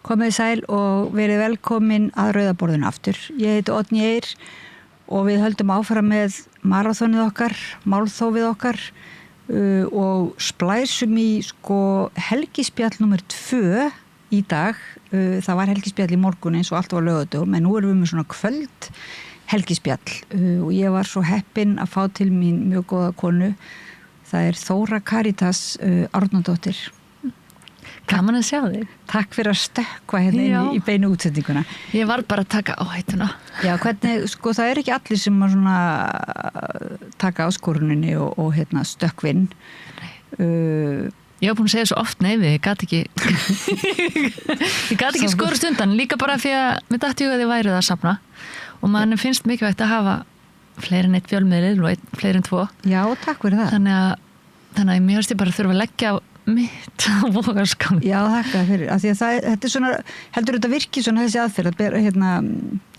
Komið sæl og verið velkomin að Rauðaborðinu aftur. Ég heiti Oddný Eir og við höldum áfram með maraþonið okkar, málþófið okkar og splæsum í helgispjall númer 2 í dag. Það var helgispjall í morgun eins og allt var laugardögum, en nú erum við með svona kvöld helgispjall og ég var svo heppin að fá til mín mjög góða konu. Það er Þóra Karítas Árnadóttir. Gaman að sjá þig. Takk fyrir að stökkva hérna í beinu útsendinguna. Ég var bara að taka áhættuna. Já, hvernig, það er ekki allir sem að svona taka áskoruninni og hérna stökkvinn. Ég var búin að segja svo oft nei við, ég gat ekki skorust undan, líka bara því að mér datt í huga að þið værið að safna og mann finnst mikilvægt að hafa fleiri en eitt fjölmiðil og fleiri en 2. Já, takk fyrir það. Þannig að mér finnst ég bara þurfa að leggja mitt á vogarskána. Já, þakka fyrir. Af því að þetta er svona, heldur þetta virkið svona þessi aðferð að bera,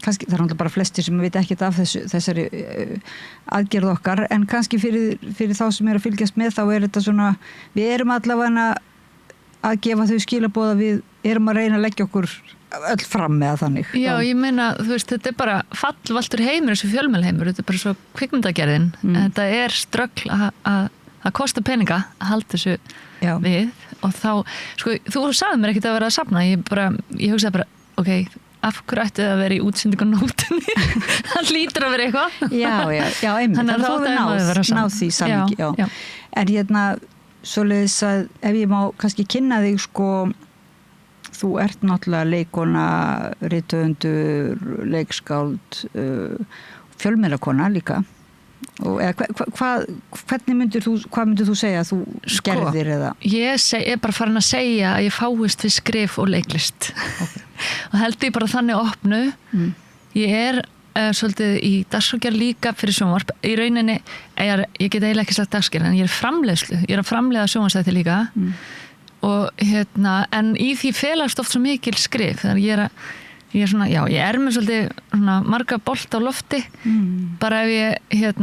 kannski, það er bara flestir sem veit ekkert af þessari aðgerð okkar, en kannski fyrir þá sem er að fylgjast með, þá er þetta svona, við erum allavega að gefa þau skilaboð að við erum að reyna að leggja okkur öll fram með þannig. Já, ég meina, þú veist, þetta er bara fallvaltur heimur, þessu fjölmiðlaheimur, þetta er bara svo kvikmyndagerðin, þetta er ströggl að kosta peninga að halda þessu við og þá, þú sagði mér ekkert að vera að safna, ég hugsaði bara, ok, af hverju ætti það að vera í útsendingunótinni? Það hlýtur að vera eitthvað. Já, einmitt, þannig að þú náð því samhengi, já. En svoleiðis að ef ég má kannski kynna þig, þú ert náttúrulega leikona, rithöfundur, leikskáld, fjölmiðlakona líka. Og hvað myndir þú segja að þú gerðir eða? Ég er bara farin að segja að ég fáist við skrif og leiklist. Okay. Og held ég bara þannig opnu. Ég er svolítið í dagskrárgerð líka fyrir sjónvarp. Í rauninni, ég get eiginlega ekki sagt dagskrárgerð, en ég er framleiðslu. Ég er að framleiða sjónvarpsþætti líka. Og en í því felast oft svo mikil skrif. Þannig ég er með svolítið svona marga bolt á lofti. Bara ef ég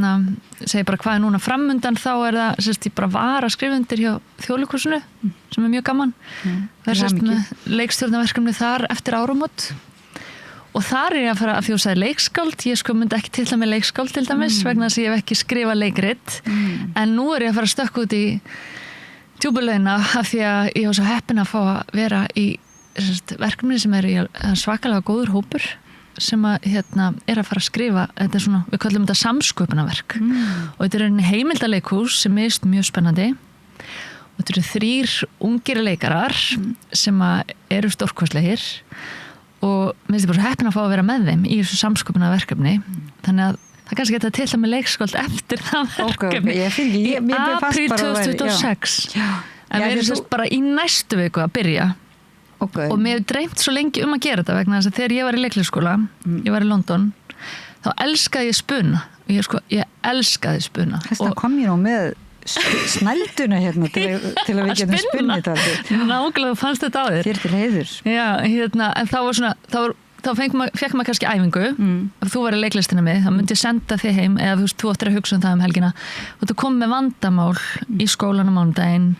segi bara hvað er núna framundan, þá er það ég bara var að skrifa undir hjá Þjóðleikhúsinu sem er mjög gaman. Það er með leikstjórnarverkefni þar eftir áramót og þar er ég að fara að fjósaði leikskáld. Ég myndi ekki titla mig leikskáld til dæmis vegna þess að ég hef ekki skrifað leikrit, en nú er ég að fara að stökka út í djúpulaugina af því að ég var svo heppin að fá að vera í verkefni sem er svakalega góður hópur sem er að fara að skrifa, þetta er svona, við kallum þetta samsköpunarverk og þetta er heimildaleikhús sem er mjög spennandi og þetta eru 3 ungir leikarar sem eru stórkostlegir og mér finnst ég bara heppin að fá að vera með þeim í þessu samsköpunarverkefni, þannig að það kannski geta til að með leikskáld eftir það verkefni í apríl 2026 en við erum bara í næstu viku að byrja. Okay. Og mér hef dreymt svo lengi að gera þetta vegna þess að þegar ég var í leiklisskóla, ég var í London, þá elskaði ég spuna. Ég elskaði spuna. Þess kom ég nú með snælduna hérna til að við getum spunnið þetta. Nákvæmlega fannst þetta á þér. Þér til heiður. Já, en þá var svona, þá fekk maður kannski æfingu, þú var í leiklistina með, þá myndi ég senda þig heim, eða þú ættir að hugsa það helgina, og þú kom með vandamál í skólan á mánudaginn,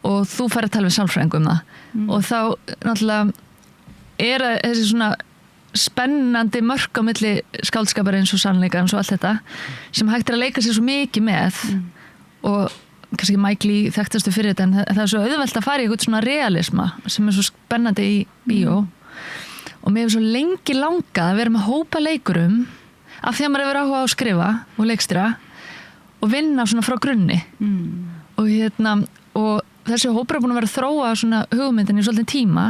og þú fær að tala við sálfræðing það og þá náttúrulega er þessi svona spennandi mörk á milli skáldskapar eins og sannleika eins og allt þetta sem hægt að leika sér svo mikið með og kannski Mike Lee þekktastu fyrir þetta, en það er svo auðvelt að fara í eitthvað svona realisma sem er svo spennandi í bíó og mér hefur svo lengi langað að vera með hópa leikurum af því að maður hefur áhuga á að skrifa og leikstýra og vinna svona frá grunni og þessi hópur er búin að vera að þróa svona hugmyndin í svolítið tíma,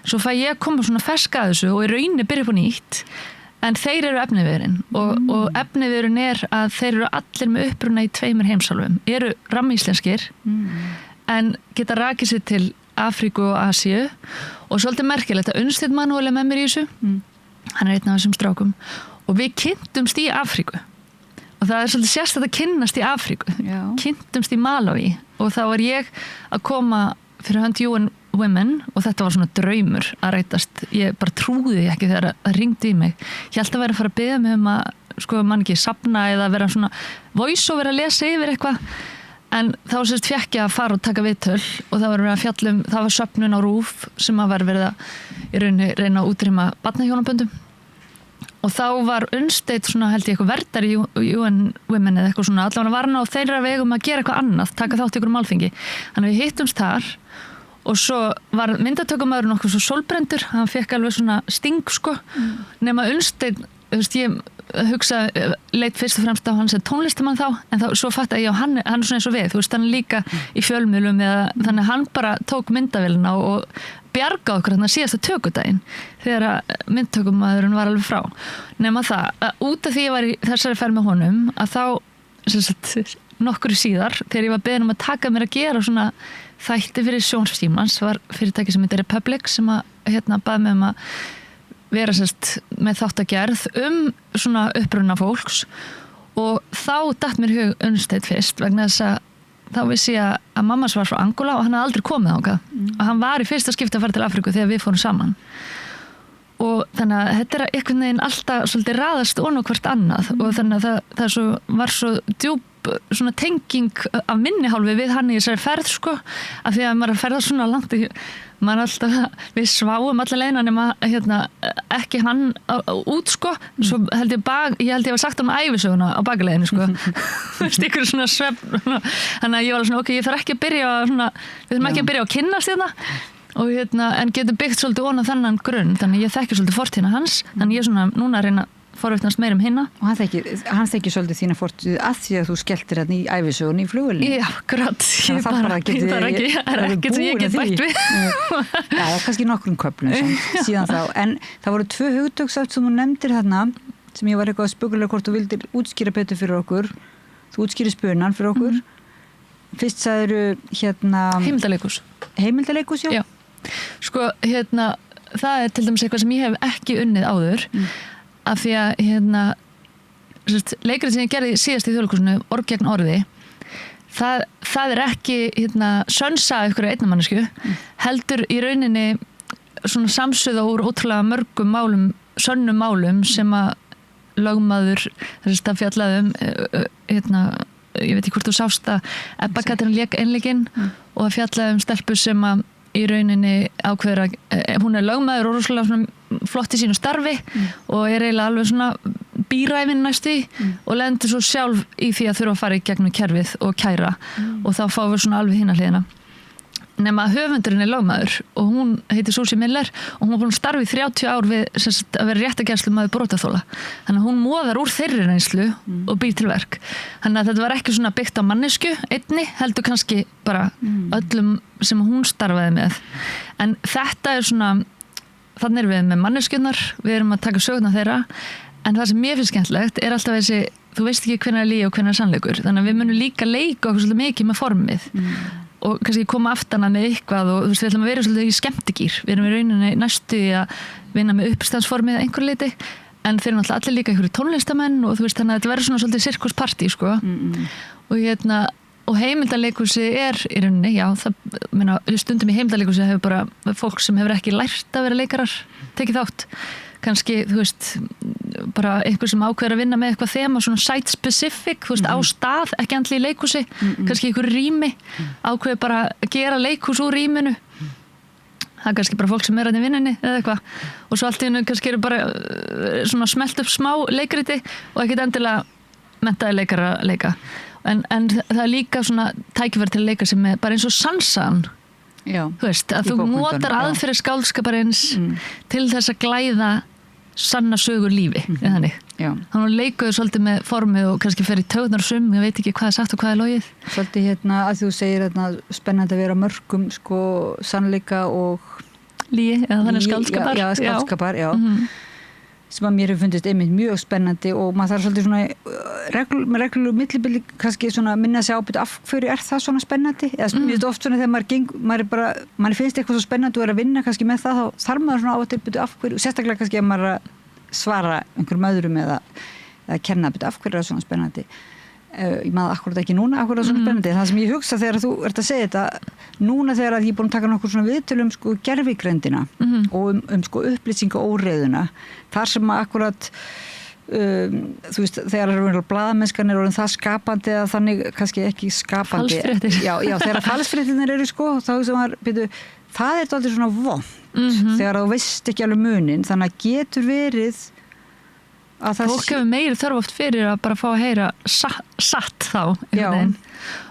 svo fæ ég að koma svona ferska að þessu og í rauninni byrja upp á nýtt, en þeir eru efniviðurinn og efniviðurinn er að þeir eru allir með uppruna í 2 heimsálfum, eru rammíslenskir en geta rakið sér til Afríku og Asíu og svolítið merkilegt að Unnsteinn Manuel er með mér í þessu, hann er einn af þessum strákum og við kynntumst í Afríku. Og það er svolítið sérstætt að kynnast í Afríku. Kynntumst í Malawi og þá var ég að koma fyrir hönd UN Women og þetta var svona draumur að rætast. Ég bara trúði ekki þegar það ringdi í mig. Ég held að vera að fara að biðja mig að mann ekki safna eða vera svona voice over að lesa yfir eitthvað en þá sérst fekk ég að fara og taka viðtöl og það var verið að fjalla það var söfnun á RÚV sem að var verið að í rauninni reyna að útrýma barnahjónaböndum og þá var Unnsteinn svona held ég eitthvað verndari í UN Women eða eitthvað svona allavega var hann á þeirra vegum að gera eitthvað annað taka þátt ykkur málþingi þannig við hittumst þar og svo var myndatökumæðurinn okkur svo sólbrendur hann fekk alveg svona sting sko nema Unnsteinn ég hugsa leit fyrst og fremst á hann sem tónlistamann þá en svo fatt að hann er svona eins og við hann er líka í fjölmiðlum eða þannig hann bara tók myndavélina og bjargaði okkur þarna síðasta tökudaginn þegar myndtökumæðurinn var alveg frá nema það að út af því ég var í þessari ferð með honum að þá nokkru síðar þegar ég var beðin að taka mér að gera svona þætti fyrir sjónvarpstímans var fyrirtæki sem heitir Republic sem að bað mig að vera með þáttagerð svona uppruna fólks og þá datt mér hug Unnsteinn fyrst vegna þess að þá vissi ég að mammas var frá Angola og hann hafði aldrei komið þangað og hann var í fyrsta skipti að fara til Afríku þegar við fórum saman og þannig að þetta einhvern veginn alltaf svolítið raðast ofan á hvert annað og þannig að það var svo djúp svona tenging af minni hálfi við hann í þessari ferð sko af því að maður ferða svona langt maður alltaf, við sváum alla leiðina nema ekki hann út sko, svo held ég var sagt ævisöguna á bakaleiðinu sko ykkur svona svefn þannig að ég var svona, ok, ég þarf ekki að byrja svona, við þurfum ekki að byrja að kynnast og en getum byggt svolítið ofan á þennan grunn, þannig ég þekki svolítið fortíðina hans, þannig ég svona núna að reyna forvittnast meir hinna. Og hann þekkir svolítið þína fortíð að því að þú skelltir hérna í ævisögunni í flugvélinu. Já, grátt. Það er ekkert sem ég get bætt við. Já, það er kannski nokkrum köflum síðan þá. En það voru 2 hugtök sem þú nefndir þarna, sem ég var eitthvað að spökulega hvort þú vildir útskýra betur fyrir okkur. Þú útskýrir spunan fyrir okkur. Fyrst sagðirðu Heimildaleikhús, já. Sko, það er til dæmis eitthvað sem ég hef ekki unnið áður. Af því að leikrið sem ég gerði síðast í Þjóðleikhúsinu orð gegn orði það er ekki sönsa ykkur einnamannesku heldur í rauninni svona samsuða úr ótrúlega mörgum málum, sönnum málum sem að lögmaður það fjallaðum ég veit ekki hvort þú sást að Ebba Katrín lék einleikinn og það fjallaðum stelpu sem að í rauninni ákveður að hún er lögmaður og rosalega svona flott í sínu starfi og er eiginlega alveg svona bíræfin næstu og lendur svo sjálf í því að þurfa að fara í gegnum kerfið og kæra og þá fáum við svona alveg hina hliðina nema að höfundurinn er lögmaður og hún heitir Susie Miller og hún var búin að starfa í 30 ár við að vera réttargæslumaður brotaþola þannig að hún móðar úr þeirri reynslu og býr til verk þannig að þetta var ekki svona byggt á mannesku einni heldur kannski bara öllum sem hún starfaði með en þetta er svona þannig erum við með manneskjurnar við erum að taka söguna þeirra en það sem mér finnst skemmtilegt er alltaf þessi þú veist ekki hvenær er lygi og hvenær er sannleikur þannig að við munum líka leika okkur svolítið mikið með formið og kannski koma aftan að með eitthvað og þú veist við ætlum að vera svolítið í skemmtigýr við erum í rauninni næstu í að vinna með uppstandsformið að einhver leiti en þeir eru náttúrulega allir líka einhverju tónlistamenn og þú veist þannig að þetta verður svona svolítið sirkuspartí sko og heimildaleikhúsi er í rauninni, já, stundum í heimildaleikhúsi hefur bara fólk sem hefur ekki lært að vera leikarar tekið þátt. Kannski, þú veist, bara einhver sem ákveður að vinna með eitthvað þema, svona site specific, þú veist, á stað, ekki andli í leikhúsi, kannski einhver rými, ákveður bara að gera leikhús úr rýminu. Það er kannski bara fólk sem er að í vinninni eða eitthvað. Og svo allt í hennu kannski eru bara svona smelt upp smá leikriti og ekkert endilega menntaði leikara að leika. En það er líka svona tækifæri til að leika sem er bara eins og sansan. Já, þú veist, að þú notar aðferðir skáldskaparins til þess að glæða sanna sögur lífi eða þannig. Þannig leikuðu svolítið með formið og kannski fer í taugarnar ég veit ekki hvað er sagt og hvað er logið. Svolítið að þú segir spennandi að vera mörgum sko sannleika og lígi, eða þannig skáldskapar. Já, skáldskapar, já. Sem að mér hefur fundist einmitt mjög spennandi og maður þarf svolítið svona með reglulegu millibili kannski svona minna sig ábyrgð af hverju er það svona spennandi eða mér finnst oft svona þegar maður finnst eitthvað svo spennandi og er að vinna kannski með það þá þarf maður svona á að tilbyrja af hverju sérstaklega kannski að maður svara einhverjum öðrum eða kenna af hverju er það svona spennandi ég maður akkurat ekki núna akkurat svona spennandi það sem ég hugsa þegar þú ert að segja þetta núna þegar að ég er búin að taka nokkur svona viðtöl sko gervigreindina og sko upplýsingaóreiðuna þar sem að akkurat þú veist, þegar blaðamennskan orðin það skapandi eða þannig kannski ekki skapandi. Falsfréttir. Já, þegar falsfréttirnar eru sko, þá sem var, það dálítið svona vont þegar þú veist ekki alveg munin, þannig að getur verið að það fólk hefur meiri þörf oft fyrir að bara fá að heyra satt þá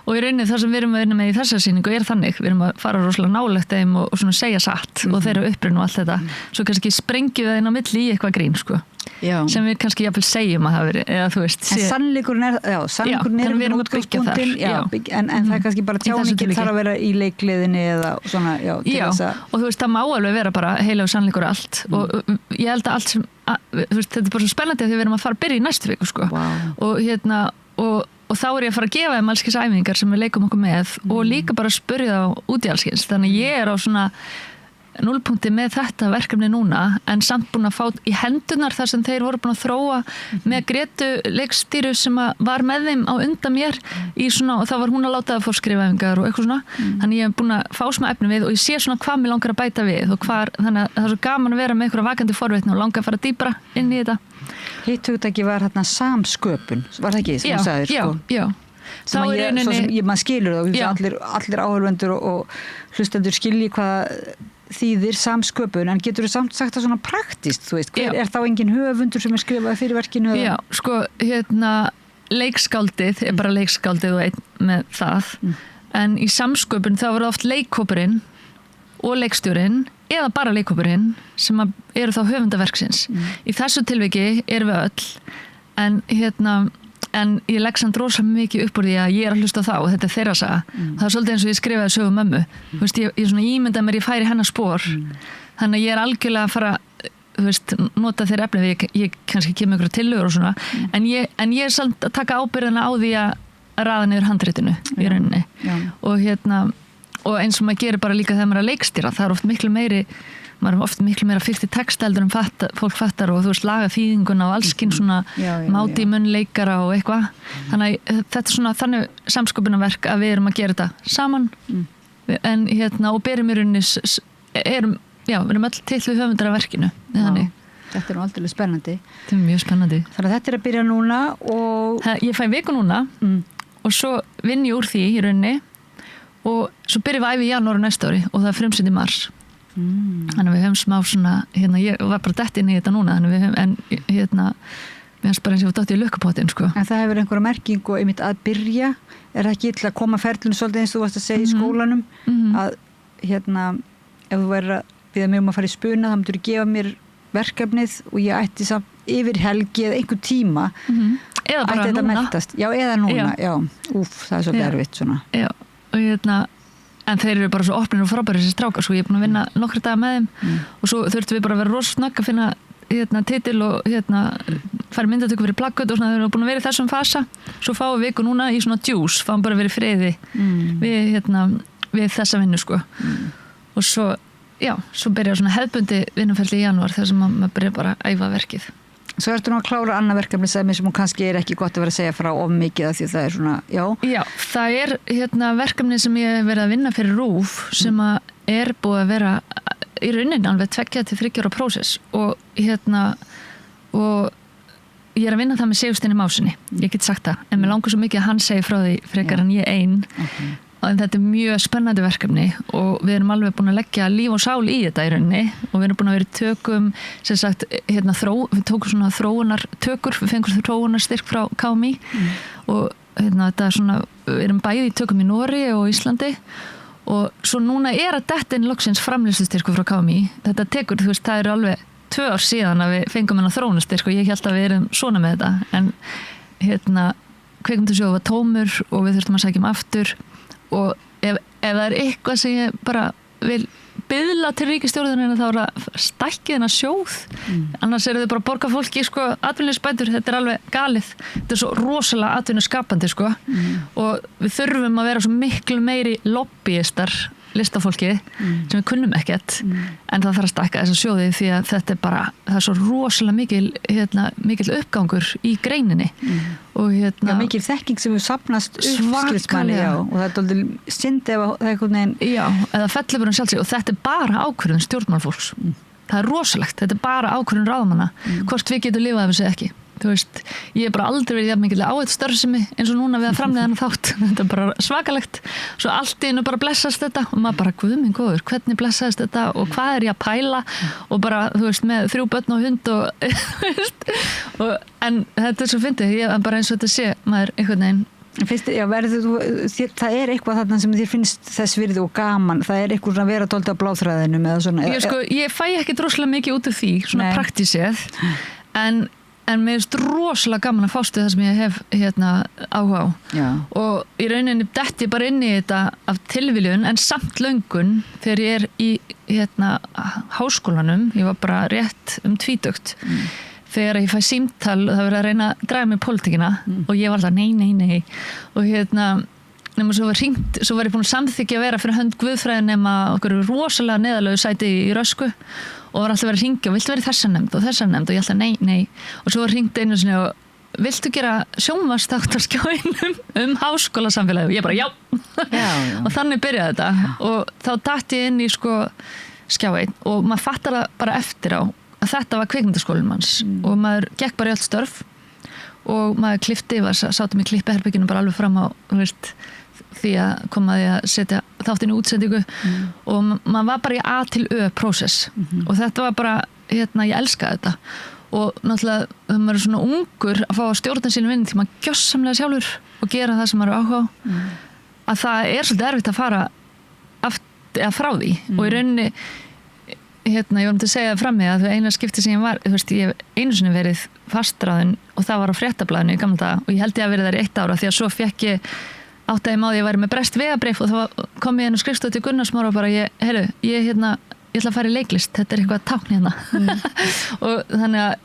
og í rauninni það sem við erum að vinna með í þessa sýningu er þannig, við erum að fara rosalega nálægt þeim og svona segja satt og þeirra upprinn og allt þetta, svo kannski sprengjum við inn á milli í eitthvað grín sko sem við kannski jafnvel segjum að hafa verið eða þú veist en sannleikurinn er útgangspunktinn en það er kannski bara tjáningin þarf að vera í leikliðinni eða svona og þú veist það má alveg vera bara heilagur sannleikur allt og ég held að allt sem þetta er bara svo spennandi að við erum að fara að byrja í næstu viku sko og þá er ég að fara að gefa þeim allskins æfingar sem við leikum okkur með og líka bara að spyrja þá út í allskins þannig að ég er á svona núllpunkti með þetta verkefni núna en samt búin að fá í hendunar þar sem þeir voru búin að þróa með Gretu leikstýru sem var með þeim á undan mér í svona og þá var hún að láta það að fá skrifaæfingar og eitthvað svona þannig ég hef búin að fá smá efni við og ég sé svona hvað mér langar að bæta við og þannig að það er svo gaman að vera með einhverja vakandi forvitni og langar að fara dýpra inn í þetta. Hitt hugtaki var hérna samsköpun, var það ekki sem þú sagðir sko? Já. Maður skilur það, allir áhörvendur og hlustendur skilji hvað þýðir samsköpun, en getur þú samt sagt það svona praktist, þú veist, er þá engin höfundur sem er skrifað fyrir verkinu? Já, sko, leikskáldið er bara leikskáldið og einn með það, en í samsköpun þá var oft leikhópurinn og leikstjórinn eða bara leikhópurinn sem eru þá höfundaverksins. Í þessu tilviki erum við öll, en ég legg samt rosalega mikið upp úr því að ég er að hlusta á þá og þetta er þeirra saga. Það er svolítið eins og ég skrifaði sögu mömmu. Þú veist, ég svona ímynda mér ég færi hennar spor. Þannig að ég er algjörlega að fara, þú veist, nota þeirra efni ég kannski kemur ykkur tillögur og svona. En ég er samt að taka ábyrgðina á því að raða niður handritinu í rauninni. Og eins og maður gerir bara líka þegar maður er að leikstýra. Það er oft miklu meira fylgt í texta heldur en fólk fattar og þú veist laga þýðinguna og allskinn svona máti í munn leikara og eitthvað þannig að þetta er svona þannig samsköpunarverk að við erum að gera þetta saman en og berum í rauninni við erum öll til við höfundar af verkinu þannig. Þetta er nú aldrei spennandi. Þetta er mjög spennandi. Þannig að þetta er að byrja núna og ég fæ viku núna og svo vinn ég úr því í rauninni og svo byrjum við æfi í janúar næsta ári og það er frumsýnt í mars. Þannig að við höfum smá svona ég var bara dett inn í þetta núna þannig við höfum við hans bara eins og dott í lukkupottin sko. En það hefur einhverja merkingu einmitt að byrja er það ekki til að koma ferlinu svolítið eins og þú varst að segja í skólanum að ef þú verður að biðja mig að fara í spuna þá myndur þú gefa mér verkefnið og ég ætti samt yfir helgi eða einhver tíma eða bara núna eða núna, það er svo erfitt svona. Já, og en þeir eru bara svo opnir og frábærir þessi strákar svo ég er búin að vinna nokkra daga með þeim og svo þurftum við bara að vera rosa snögg að finna titil og fara myndatöku fyrir plakkut og svona þeir eru búin að vera í þessum fasa svo fáum við viku núna í svona djús fáum bara að vera í friði við þessa vinnu sko og svo byrja svona hefðbundi vinnuferli í janúar þar sem maður byrja bara að æfa verkið. Svo ertu nú að klára annað verkefni sem hún kannski er ekki gott að vera að segja frá of mikið af því það er svona, Já, það er verkefni sem ég hef verið að vinna fyrir RÚV sem er búið að vera í rauninni alveg 2 til 3 ára prósess og og ég er að vinna það með Sigursteini Másinni, ég get sagt það, en mér langar svo mikið að hann segi frá því frekar en ég ein. En þetta er mjög spennandi verkefni og við erum alveg búin að leggja líf og sál í þetta í rauninni og við erum búin að vera í tökum sem sagt, við tókum svona þróunartökur, við fengum þróunarstyrk frá KMI og þetta er svona, við erum bæði í tökum í Noregi og Íslandi og svo núna er að detta inn loksins framleiðslustyrku frá KMI, þetta tekur, þú veist, það eru alveg 2 ár síðan að við fengum hennar þróunarstyrk og ég held að við erum svona með þetta en kvikmyndasjóður var tómur og við þurftum að sækja aftur og ef það er eitthvað sem ég bara vil biðla til ríkisstjórnina þá er að stækki þennan sjóð annars eru þau bara að borga fólki sko atvinnuleysisbætur, þetta er alveg galið þetta er svo rosalega atvinnuskapandi sko og við þurfum að vera svo miklu meiri lobbyistar listafólki sem við kunnum ekkert en það þarf að stækka þessa sjóði því að þetta er bara, það er svo rosalega mikil uppgangur í greininni og mikil þekking sem við safnast svakalega og það er doldið synd ef það er einhvern veginn eða fellur bara sjálfsig og þetta er bara ákvörðun stjórnmálafólks það er rosalegt, þetta er bara ákvörðun ráðamanna hvort við getum lifað af þessu ekki þú veist, ég bara aldrei verið jafn mikil áhætt störfsemi eins og núna við að framleiða hana þátt þetta bara svakalegt, svo allt í einu bara blessast þetta og maður bara, guð minn góður hvernig blessaðist þetta og hvað ég að pæla og bara, þú veist, með 3 börn og hund og en þetta svo fyndið, ég bara eins og þetta sé maður einhvern veginn Fyrst, já, það eitthvað þarna sem þér finnst þess virði og gaman, það eitthvað að vera dálítið á bláþræðinu með svona ég fæ ekki droslega mikið út af því svona praktísið en mér finnst rosalega gaman að fást við það sem ég hef áhuga á og í rauninni detti bara inn í þetta af tilviljun en samt löngun þegar ég í háskólanum, ég var bara rétt 20 þegar ég fæ símtal það verið að reyna að draga mig pólitíkina og ég var alltaf nei og nema svo var ég búin að samþykja að vera fyrir hönd guðfræði nema okkur rosalega neðalegu sæti í Rösku og var alltaf verið að hringja og viltu vera í þessa nefnd og ég alltaf nei og svo var hringt einu sinni og viltu gera sjónvarpsþátt á Skjá háskólasamfélagi og ég bara já. Og þannig byrjaði þetta og þá datt ég inn í Skjá og maður fattar það bara eftir á að þetta var kvikmyndaskólinn manns og maður gekk bara í öll störf og maður klippti, sátum í klippiherbygginu bara alveg fram á því að koma því að setja þáttinn í útsendingu og maður var bara í A til Ö prósess og þetta var bara, ég elskaði þetta og náttúrulega þegar maður svona ungur að fá að stjórna sínu vinnu því maður gjörsamlega sjálfur og gera það sem maður er áhuga á að það svolítið erfitt að fara frá því og í rauninni ég var að segja það frammi að eina skipti sem ég var, ég hef einu sinni verið fastráðin og það var á Fréttablaðinu í gamla daga og ég held ég að verið þar í 1 ára því að svo fekk ég áttaði á því að ég væri með breskt vegabréf og þá kom ég inn og skrifstof til Gunnarsmára og bara ég ætla að fara í leiklist, þetta eitthvað tákn og þannig að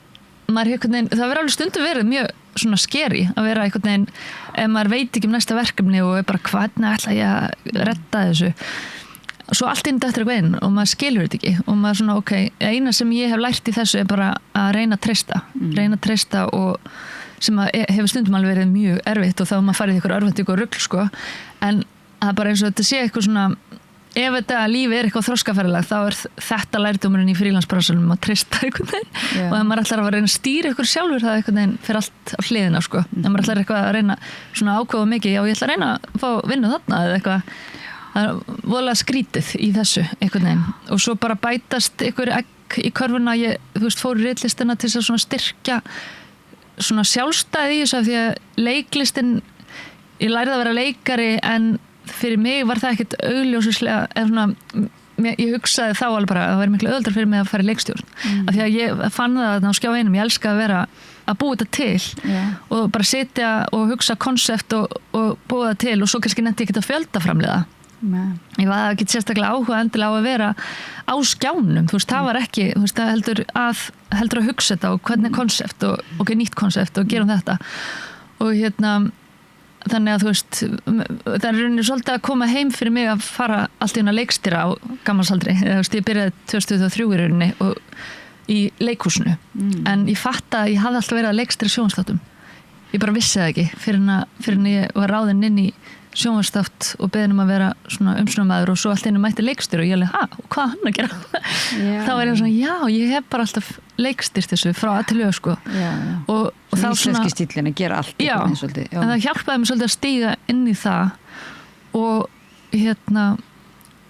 maður það verið alveg stundum verið mjög svona skeri að vera einhvern veginn ef maður veit ekki næsta verkefni og bara hvernig ætla ég að redda þessu svo allt inn þetta eitthvað inn og maður skilur þetta ekki og maður svona eina sem ég hef lært í þessu bara að reyna að treysta og sem hefur stundum alveg verið mjög erfitt og þá maður farið ykkur örvending og rugl en það er bara eins og þetta sé eitthvað svona ef þetta lífi eitthvað þroskaferðilag þá þetta lærdómurinn í frílansbransanum að treysta einhvern veginn og ef maður ætlar að reyna að stýra ykkur sjálfur það einhvern veginn fyrir allt á hliðina ef maður ætlar eitthvað að reyna svona ákveða mikið ég ætla að reyna að fá vinnu þarna eða eitthvað það er voðalega skrítið í þessu einhvern veginn og svo bara bætast ykkur egg í körfuna fór í ritlistina til þess að styrkja svona sjálfstæði í þessu af því að leiklistin ég lærði að vera leikari en fyrir mig var það ekkert augljósislega ég hugsaði þá alveg bara að það væri miklu auðveldara fyrir mig að fara í leikstjórn af því að ég fann það á Skjá einum ég elska að vera að búa þetta til og bara sitja og hugsa konsept og búa það til og svo kannski nefndi ég ekki að fjöldaframleiða ég var ekki sérstaklega áhuga endilega á að vera á skjánum það var ekki, það heldur að hugsa þetta og hvernig konsept og nýtt konsept og gerum þetta og þannig að það er rauninni svolítið að koma heim fyrir mig að fara allt í að leikstýra á gammalsaldri ég byrjaði 2003 í rauninni og í leikhúsinu en ég fatt að ég hafði alltaf verið að leikstýra sjónvarpsþáttum ég bara vissi það ekki fyrir en ég var ráðin inn í sjónvarpsþátt og beðin að vera svona umsjónarmaður og svo allt einu mætti leikstýra og ég alveg, hvað hann að gera? Þá var ég svona, ég hef bara alltaf leikstýrt þessu frá að til lög og þá svona íslenski stíllinn að gera allt en það hjálpaði mér svolítið að stíga inn í það og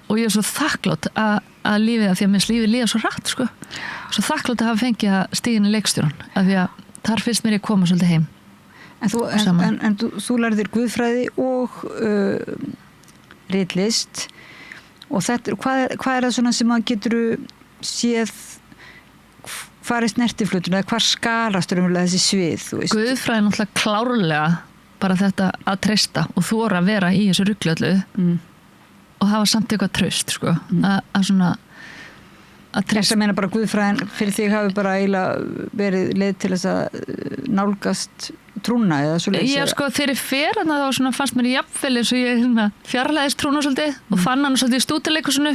og ég er svo þakklátt að lífið því að minnst lífið líða svo rætt svo þakklátt að hafa fengið að stíga inn í leikstjóran af því að þar finnst mér ég koma svolítið heim En þú lærðir guðfræði og ritlist og þetta, hvað er það svona sem að getur séð hvar snertiflötuna eða hvar skarast þessi svið Guðfræði er náttúrulega klárlega bara þetta að treysta og þora að vera í þessu ruglu öllu og hafa samt eitthvað traust að svona Þess að meina bara guðfræðin fyrir þig hafi bara eiginlega verið leið til þess að nálgast trúna eða svoleiðis? Já, þegar ég fer þá svona fannst mér jafnvel eins og ég fjarlæðist trúna svolítið og fann hann svolítið í stúdíuleikhúsinu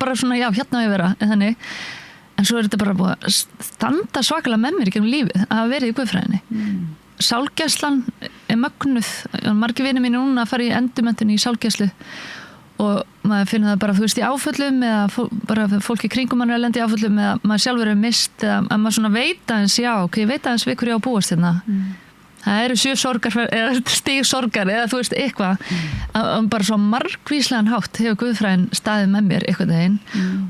bara svona, já, hérna á ég að vera en svo er þetta bara búið að standa svakalega með mér í gegnum lífið að hafa verið í guðfræðinni Sálgæslan er mögnuð margir vinir mínir núna að fara í endurmenntun í sálgæslu og maður finnur það bara, þú veist, í áföllum eða bara fólki kringum mann er að lenda í áföllum eða maður sjálfur er mist eða að maður svona veit aðeins, já, ok, ég veit aðeins við hverju á að búast hérna. Það eru 7 sorgar eða stig sorgar eða þú veist eitthvað bara svo margvíslegan hátt hefur Guðfræðin staðið með mér einhvern veginn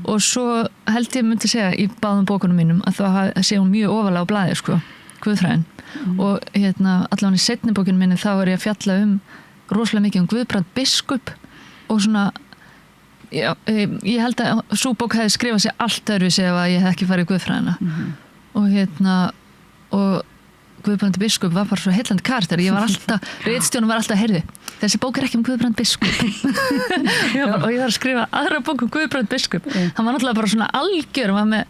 og svo held ég myndi segja í báðum bókunum mínum að þá sé hún mjög ofarlega á blaði sko, Guðfræðin og allavega í seinni bókinu minni þá er ég að fjalla rosalega mikið Guðbrand biskup og svona já, ég held að sú bók hefði skrifað sér allt öðruvísi ef að ég hef ekki farið í Guðfræðina og Guðbrand biskup var bara svo heillandi karakter ég var alltaf, ritstjónum var alltaf heyrðu, þessi bók er ekki Guðbrand biskup og ég var að skrifa aðra bók Guðbrand biskup hann var náttúrulega bara svona algjör hann var með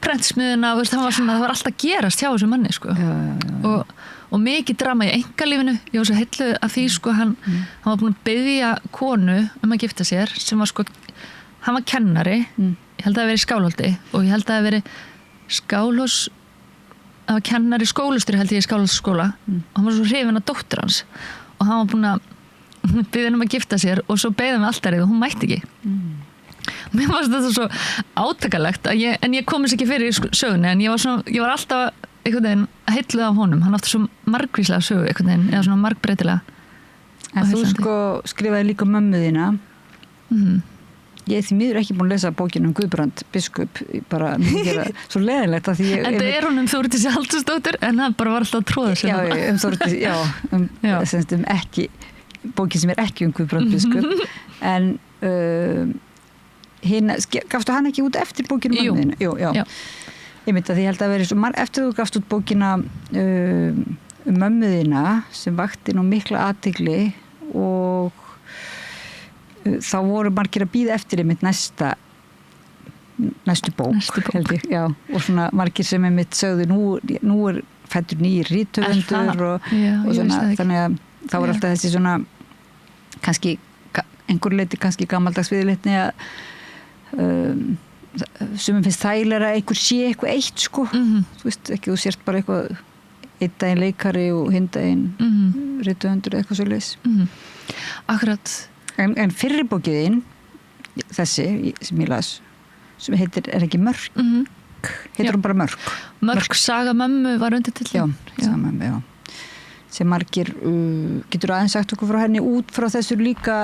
prentsmiðuna hann var svona, það var alltaf gerast hjá þessu manni sko. Og mikið drama í einkalífinu ég var svo heilluð að því sko, hann var búin að biðja konu að gifta sér sem var sko, hann var kennari ég held að það hafi verið í Skálholti og ég held að það hafi verið Skálhós það var kennari skólastjóri held ég í Skálholtsskóla og hann var svo hrifinn af dóttur hans og hann var búinn að biðja að gifta sér og svo beðið með altarið og hún mætti ekki mér fannst þetta svo átakalegt en ég kom þess ekki fyrir í sögunni en ég var alltaf einhvern veginn heilluð af honum hann átti svo margvíslega sögu einhvern veginn eða svona margbreytilega en þú sko skrifaði líka mömmu þína ég er því miður ekki búin að lesa bókinu Guðbrand biskup bara svo leðilegt að því ég en það er hún Þórdísi Halldórsdóttir en það bara var alltaf að tróða sér Þórdísi ekki bókin sem er ekki Guðbrand biskup en gafstu hann ekki út eftir bókinu mömmu þína? Jú. Ég myndi að ég held að veri svo eftir þú gafst út bókina mömmu þína sem vakti nú mikla athygli og þá voru margir að bíða eftir einmitt næstu bók held ég, já, og svona margir sem einmitt sögðu nú er fæddur nýr rithöfundur og svona, þannig að þá var alltaf þessi svona kannski, einhver leiti kannski gamaldags viðleitni að sumum finnst þægilega að einhver sé eitthvað eitt sko, þú veist ekki, þú sért bara eitthvað einn daginn leikari og hinn daginn rithöfundur eitthvað svo leis Akkurat En fyrri bókiðin, þessi sem ég las, sem heitir, er ekki Mörk? Heitir hún bara Mörk? Mörk saga mömmu var undir til. Já, saga mömmu, já. Sem margir, getur aðeins sagt okkur frá henni út frá þessu líka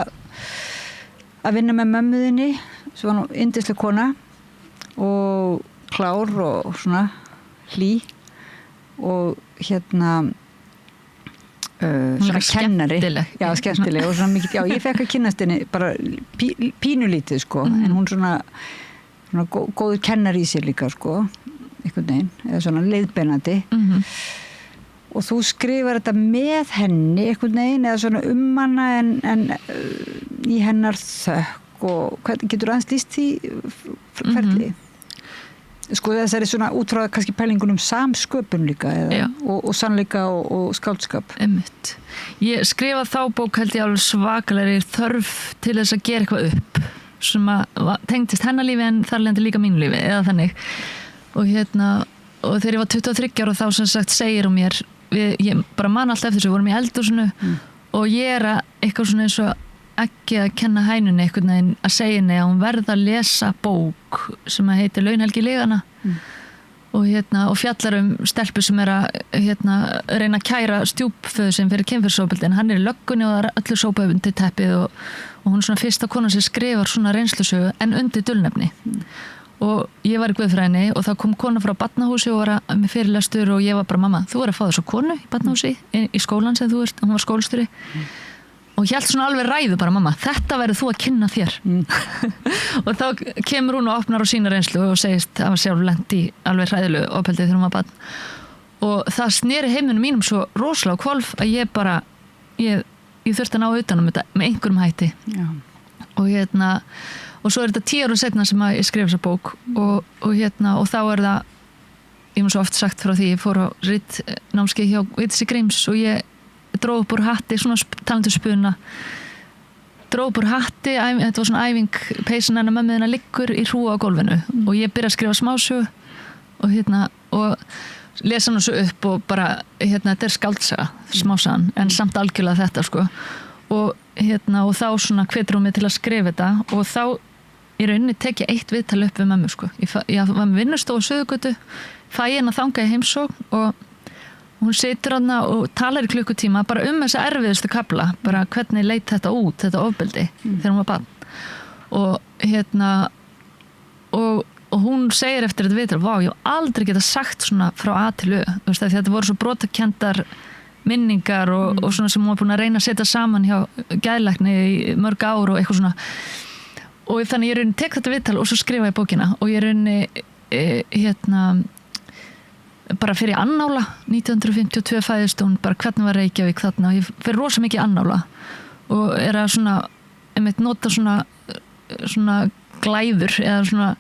að vinna með mömmuðinni, sem var nú yndisleg kona og klár og svona hlý og svona kennari skemmtileg og svona mikið, já ég fekk að kynnast henni bara pínulítið sko en hún svona góður kennari í sér líka sko einhvern veginn, eða svona leiðbeinandi og þú skrifar þetta með henni einhvern veginn eða svona hana en í hennar þökk og hvernig getur aðeins lýst því ferli? Sko þessari svona útfráða kannski pælingunum samsköpun líka eða, og sannleika og skáldskap. Einmitt. Ég skrifa þá bók held ég alveg svakalegri þörf til þess að gera eitthvað upp sem að tengdist hennar lífi en þar lendi líka mínu lífi eða þannig og og þegar ég var 23 ára þá sem sagt segir hún mér ég bara man alltaf eftir þessu, við vorum í eldhúsinu og ég er að eitthvað svona eins og ekki að kenna hænunni einhvern veginn að segja henni að hún verða að lesa bók sem að heitir Launhelgi liðana og fjallar stelpu sem er að reyna að kæra stjúpföðu sem fyrir kynferðisofbeldi en hann er í löggunni og það er öllu sópað undir teppið og hún er svona fyrsta konan sem skrifar svona reynslusögu en undir dulnefni og ég var í Guðfræðinni og þá kom kona frá barnahúsi og var með fyrirlestur og ég var bara mamma, þú er að fá þessu konu í barnahúsi í skólan sem þú ert, hún var skólastjóri og ég held svona alveg ræðu bara mamma, þetta verður þú að kynna þér og þá kemur hún og opnar á sína reynslu og segist að var sjálf lent í alveg hræðilegu ofbeldi þegar hún var barn og það sneri heiminum mínum svo rosalega á hvolf að ég bara ég þurfti að ná utanum þetta með einhverjum hætti og svo er þetta 10 ára setna sem að ég skrifa þessa bók og þá er það ég hef svo oft sagt frá því ég fór á ritnámskeið hjá Vigdísi Gríms og ég dróð upp úr hatti, svona talandu spuna dróð upp úr hatti þetta var svona æfing, peysan hennar mömmuðina liggur í hrúa á gólfinu og ég byrja að skrifa smásögu og lesa hann svo upp og bara þetta er skáldsaga, smásagan en samt algjörlega þetta sko og og þá svona hvetur hún mig til að skrifa þetta og þá í rauninni tek ég eitt viðtal upp við mömmu sko. Ég var með vinnustofu á Suðurgötu, fæ henni að þanga í heimsókn og hún situr hana og talar í klukkutíma bara þessa erfiðustu kafla, bara hvernig leit þetta út, þetta ofbeldi þegar hún var barn og hún segir eftir þetta viðtal, vá, ég hef aldrei getað sagt svona frá A til Ö, þú veist, þetta voru svo brotakendar minningar og svona sem hún var búin að reyna að setja saman hjá geðlækni í mörg ár og eitthvað svona og þannig ég rauninni tek þetta viðtal og svo skrifa ég bókina og ég rauninni bara fyrir annála 1952 fæðist hún, bara hvernig var Reykjavík þarna og ég fyrir rosa mikið annála og að svona einmitt nota svona glæður eða svona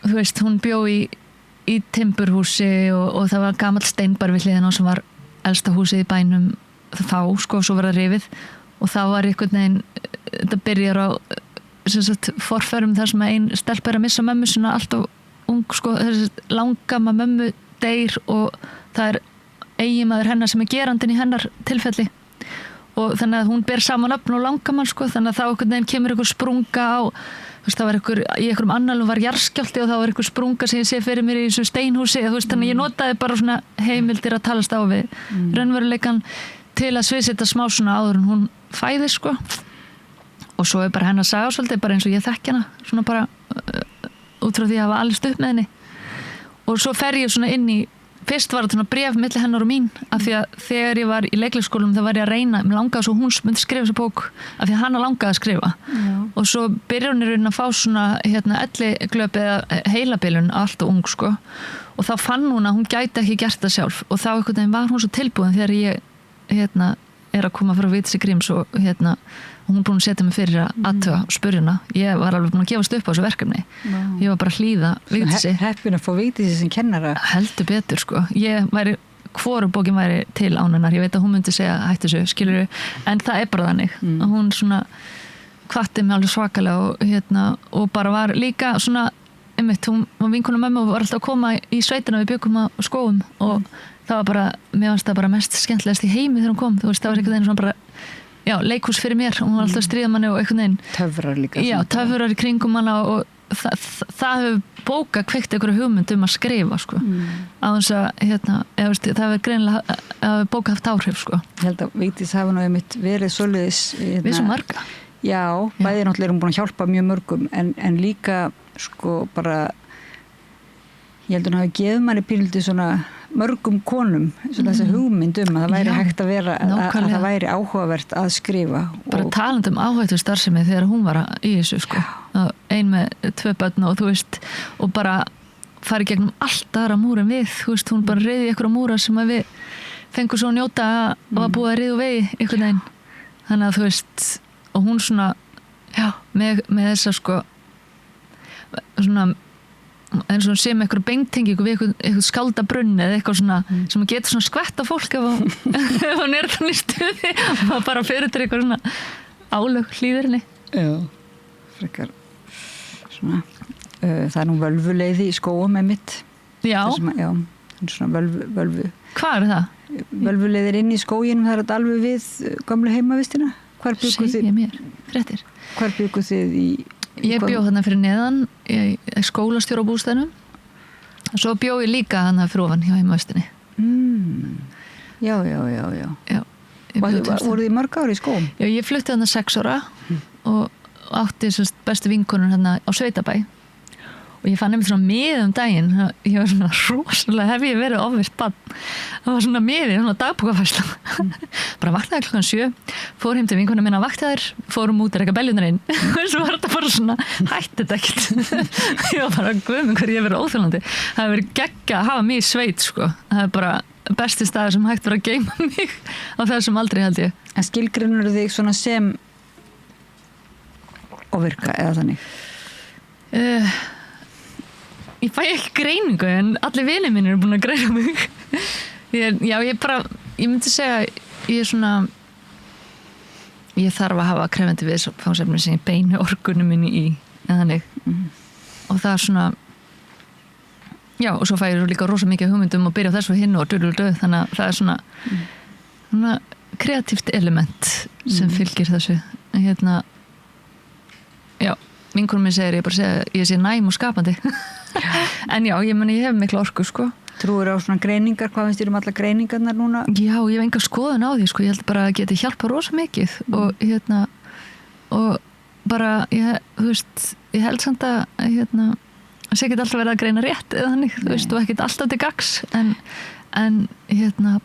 þú veist, hún bjó í timburhúsi og það var gamall steinbar við hliðina sem var elsta húsið í bænum þá, sko, svo var það rifið og þá var einhvern veginn þetta byrjar á forfærum þar sem ein stelpa að missa mömmu svona alltaf ung, sko, langama mömmu deyr og það eiginmaður hennar sem gerandinn í hennar tilfelli og þannig að hún ber saman nafn og langamann, sko, þannig að þá einhvern veginn kemur einhver sprunga á, þú veist, það var í einhverjum annálum var jarðskjálfti og þá var einhver sprunga sem ég sé fyrir mér í þessu steinhúsi, þú veist, þannig að ég notaði bara svona heimildir að talast á við raunveruleikann til að sviðsetta smá svona áður en hún fæði, sko og svo bara hennar saga svolítið bara eins og ég þekki hana svona bara út frá því að hafa alist upp með henni og svo fer ég svona inn í fyrst var þetta svona bréf milli hennar og mín af því að þegar ég var í leiklisskólum þá var ég að reyna, mér langaði svo hún myndi skrifa þessa bók af því að hana langaði að skrifa og svo byrjar hún í rauninni að fá svona elliglöp eða heilabilun allt og ung, sko og þá fann hún að hún gæti ekki gert það sjálf og þá einhvern veginn var hún svo tilbúin þegar ég að koma frá Vigdísi Gríms og hún búin að setja mig fyrir að athuga og spurja hana. Ég var alveg búin að gefast upp á þessu verkefni. Ég var bara að hlýða Vigdísi. Heppin að fá Vigdísi sem kennara. Heldur betur, sko. Hvoru bókin væri til án hennar. Ég veit að hún myndi segja hættu þessu, skilurðu, en það bara þannig. Hún svona hvatti mig alveg svakalega og bara var líka svona, einmitt, hún var vinkona mömmu og var alltaf að koma í sveitina við byggum á skógum og það var bara, mér fannst það bara mest skemmtilegast í heimi þegar hún kom, þú veist, það var einhvern veginn svona bara leikhús fyrir mér og hún var alltaf að stríða manni og einhvern veginn töfrar líka töfrar í kringum hana og það hefur bóka kveikt einhverju hugmynd að skrifa, sko á þess að það hefur greinilega bóka haft áhrif, sko. Ég held að Vigdís hafa nú einmitt verið svoleiðis við svo marga bæði náttúrulega erum búin að hjálpa mjög mörgum en líka, sko, bara ég held að hún hafi gefið manni pínlítið svona mörgum konum svona þessi hugmynd að það væri hægt að vera að það væri áhugavert að skrifa bara talandi áhættu starfsemi þegar hún var í þessu, sko ein með 2 börn og þú veist og bara fari gegnum allt aðra múra en við, þú veist, hún bara reiði ykkur á múra sem að við fengum svo að njóta og að búa að reiða vegi ykkur neginn þannig að þú veist og hún svona með þessa, sko svona eins og sem eitthvað beintengingu við eitthvað skáldabrunn eða eitthvað svona sem getur svona skvett á fólk ef hún þannig stuði og bara fyrir til eitthvað svona álög hlýðurinni frekar svona það nú völvuleiði í skóum einmitt svona völvu hvað það? Völvuleiðir inn í skóginum, það þetta alveg við gamlu heimavistina hvar bjuggu þið í Ég bjó þarna fyrir neðan í skólastjóra á bústæðnum og svo bjó ég líka þarna fyrir ofan hjá heimavistinni Já Voruð þið mörg ári í skóm? Já, ég flutti þarna 6 ára og átti bestu vinkonur þarna á Sveitabæ og ég fann einmitt svona miðum daginn ég var svona rosalega hef ég verið ofvirt barn það var svona miði, svona dagbókafærsla bara vaknaði klukkan 7 fór heim til vinkonu minna að vakta þær fórum út að reka beljunar inn og svo var þetta bara svona hætti þetta ekkert ég var bara guðminn hver ég verið óþjólandi það hefur verið geggja að hafa mig í sveit, sko það er bara besti staður sem hægt verið að geyma mig á þessum aldrei, held ég. En skilgreinur þig svona sem ofvirka eða þannig? Ég fæ ekki greiningu en allir vinir mínir eru búin að greina mig ég myndi segja ég er svona ég þarf að hafa krefandi viðfangsefni sem ég beini orkunum minni í en þannig og það er svona og svo fæ ég líka rosa mikið hugmyndum og byrja á þessu og hinn og þannig að það er svona kreatíft element sem fylgir þessu já, vinkonum minn segir ég sé næm og skapandi en já, ég hef mikla orku sko. Trúir á svona greiningar, hvað finnst þér alla greiningarnar núna? Já, ég hef enga skoðun á því sko. Ég held bara að geti hjálpa rosa mikið og bara þú veist, ég held samt að það sé ekki alltaf verið að greina rétt eða þannig, þú veist, og ekkert alltaf til gags en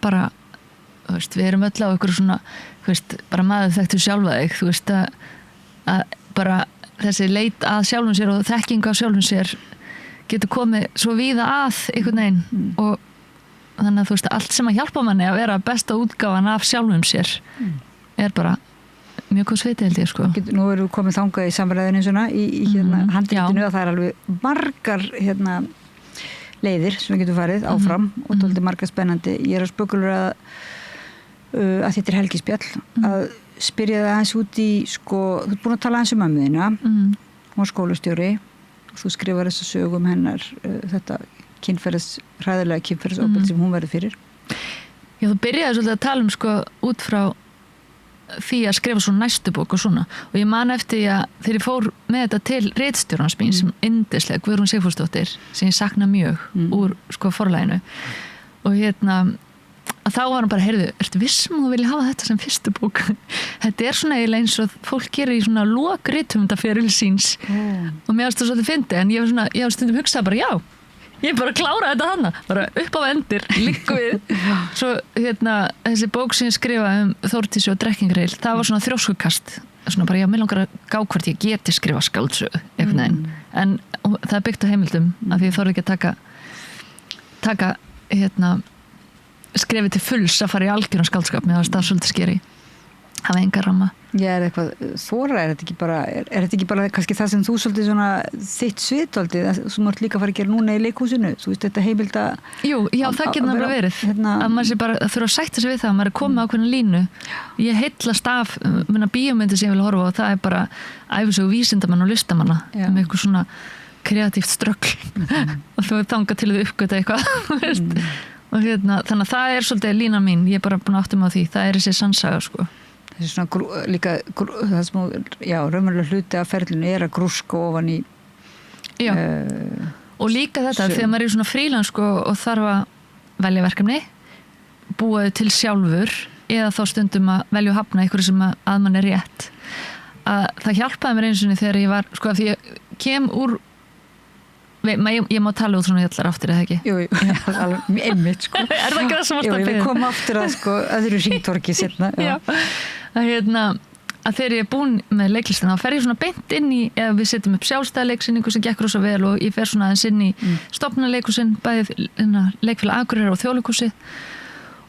bara þú veist, við erum öll á ykkur svona, þú veist, bara maður þekktu sjálfa þig, þú veist að bara þessi leit að sjálfum sér og þekking af sjálfum sér getur komið svo víða að einhvern veginn og þannig að þú veist, allt sem að hjálpa manni að vera besta útgáfan af sjálfum sér er bara mjög góð sveiti held ég sko. Nú erum við komið þangað í samræðinu svona í handritinu að það er alveg margar leiðir sem við getum farið áfram og dálítið margar spennandi. Ég er að spökulur að þetta er Helgi Spjall að spyrja það aðeins út í sko, þú ert búin að tala aðeins um mömmu þína hún var skólastjóri og þú skrifar þessa sögum hennar þetta hræðilega kynferðisofbeldi sem hún verður fyrir. Já, þú byrjaði svolítið að tala um sko út frá því að skrifa svo næstu bók og svona og ég man eftir því að þegar ég fór með þetta til ritstjórans mín sem yndislega Guðrún Sigfúsdóttir sem ég sakna mjög úr sko forlaginu og að þá var hann bara, heyrðu, ertu vissum að þú vilja hafa þetta sem fyrstu bók? Þetta er svona eiginlega eins og fólk gerir í svona lok rithöfundaferil síns og mér varst það svolítið fyndi en ég var stundum hugsað bara, já, ég bara klára þetta hana, bara upp á endir, liggu við. Svo þessi bók sem ég skrifaði Þórdísi og Drekkingreil, það var svona þrjóskukast, svona bara, já, mér langar að gá hvort ég geti skrifa skáldsögu, einhvern veginn. En það er byggt á heimildum, af því ég þorði ekki að taka skrefið til fulls að fara í algjöran skáldskap með það svolítið skeri hafa enga ramma. Já, er eitthvað þóra, er þetta ekki bara kannski það sem þú svolítið svona þitt svitaldið sem þú ert líka að fara að gera núna í leikhúsinu þú veist, þetta heimilda Jú, já, það getur náttúrulega verið að maður sé bara að þurfa að sætta sig við það að maður er komið á ákveðna línu ég heillast af bíómyndi sem ég vil horfa og það er bara æfisögu vísindamann og listamanna með eitthvað svona kreatíft ströggl og þú þangað til þau uppgöta eitthvað og þannig að það er svolítið línan mín ég er bara búin að átta mig á því, það er þessi sannsaga sko. Þessi svona líka það sem raunverulega hluti af ferlinu er að grúska ofan í og líka þetta þegar maður er svona frílans sko, og þarf að velja verkefni búa þau til sjálfur eða þá stundum að velja að hafna einhverju sem að mann er rétt að það hjálpaði mér einu sinni þegar ég var sko, því ég kem úr ég má tala út svona hjallar aftur eða ekki? Jú, alveg einmitt sko. Er það ekki það sem varst að byrja? Við komum aftur að sko öðru hringtorki setna. Já, að þegar ég er búin með leiklistina þá fer ég svona beint inn í, ef við setjum upp sjálfstæðarleiksýningu sem gekk rosa vel og ég fer svona aðeins inn í stofnarleikhúsin, bæði leikfélag Akureyrar og Þjóðleikhúsið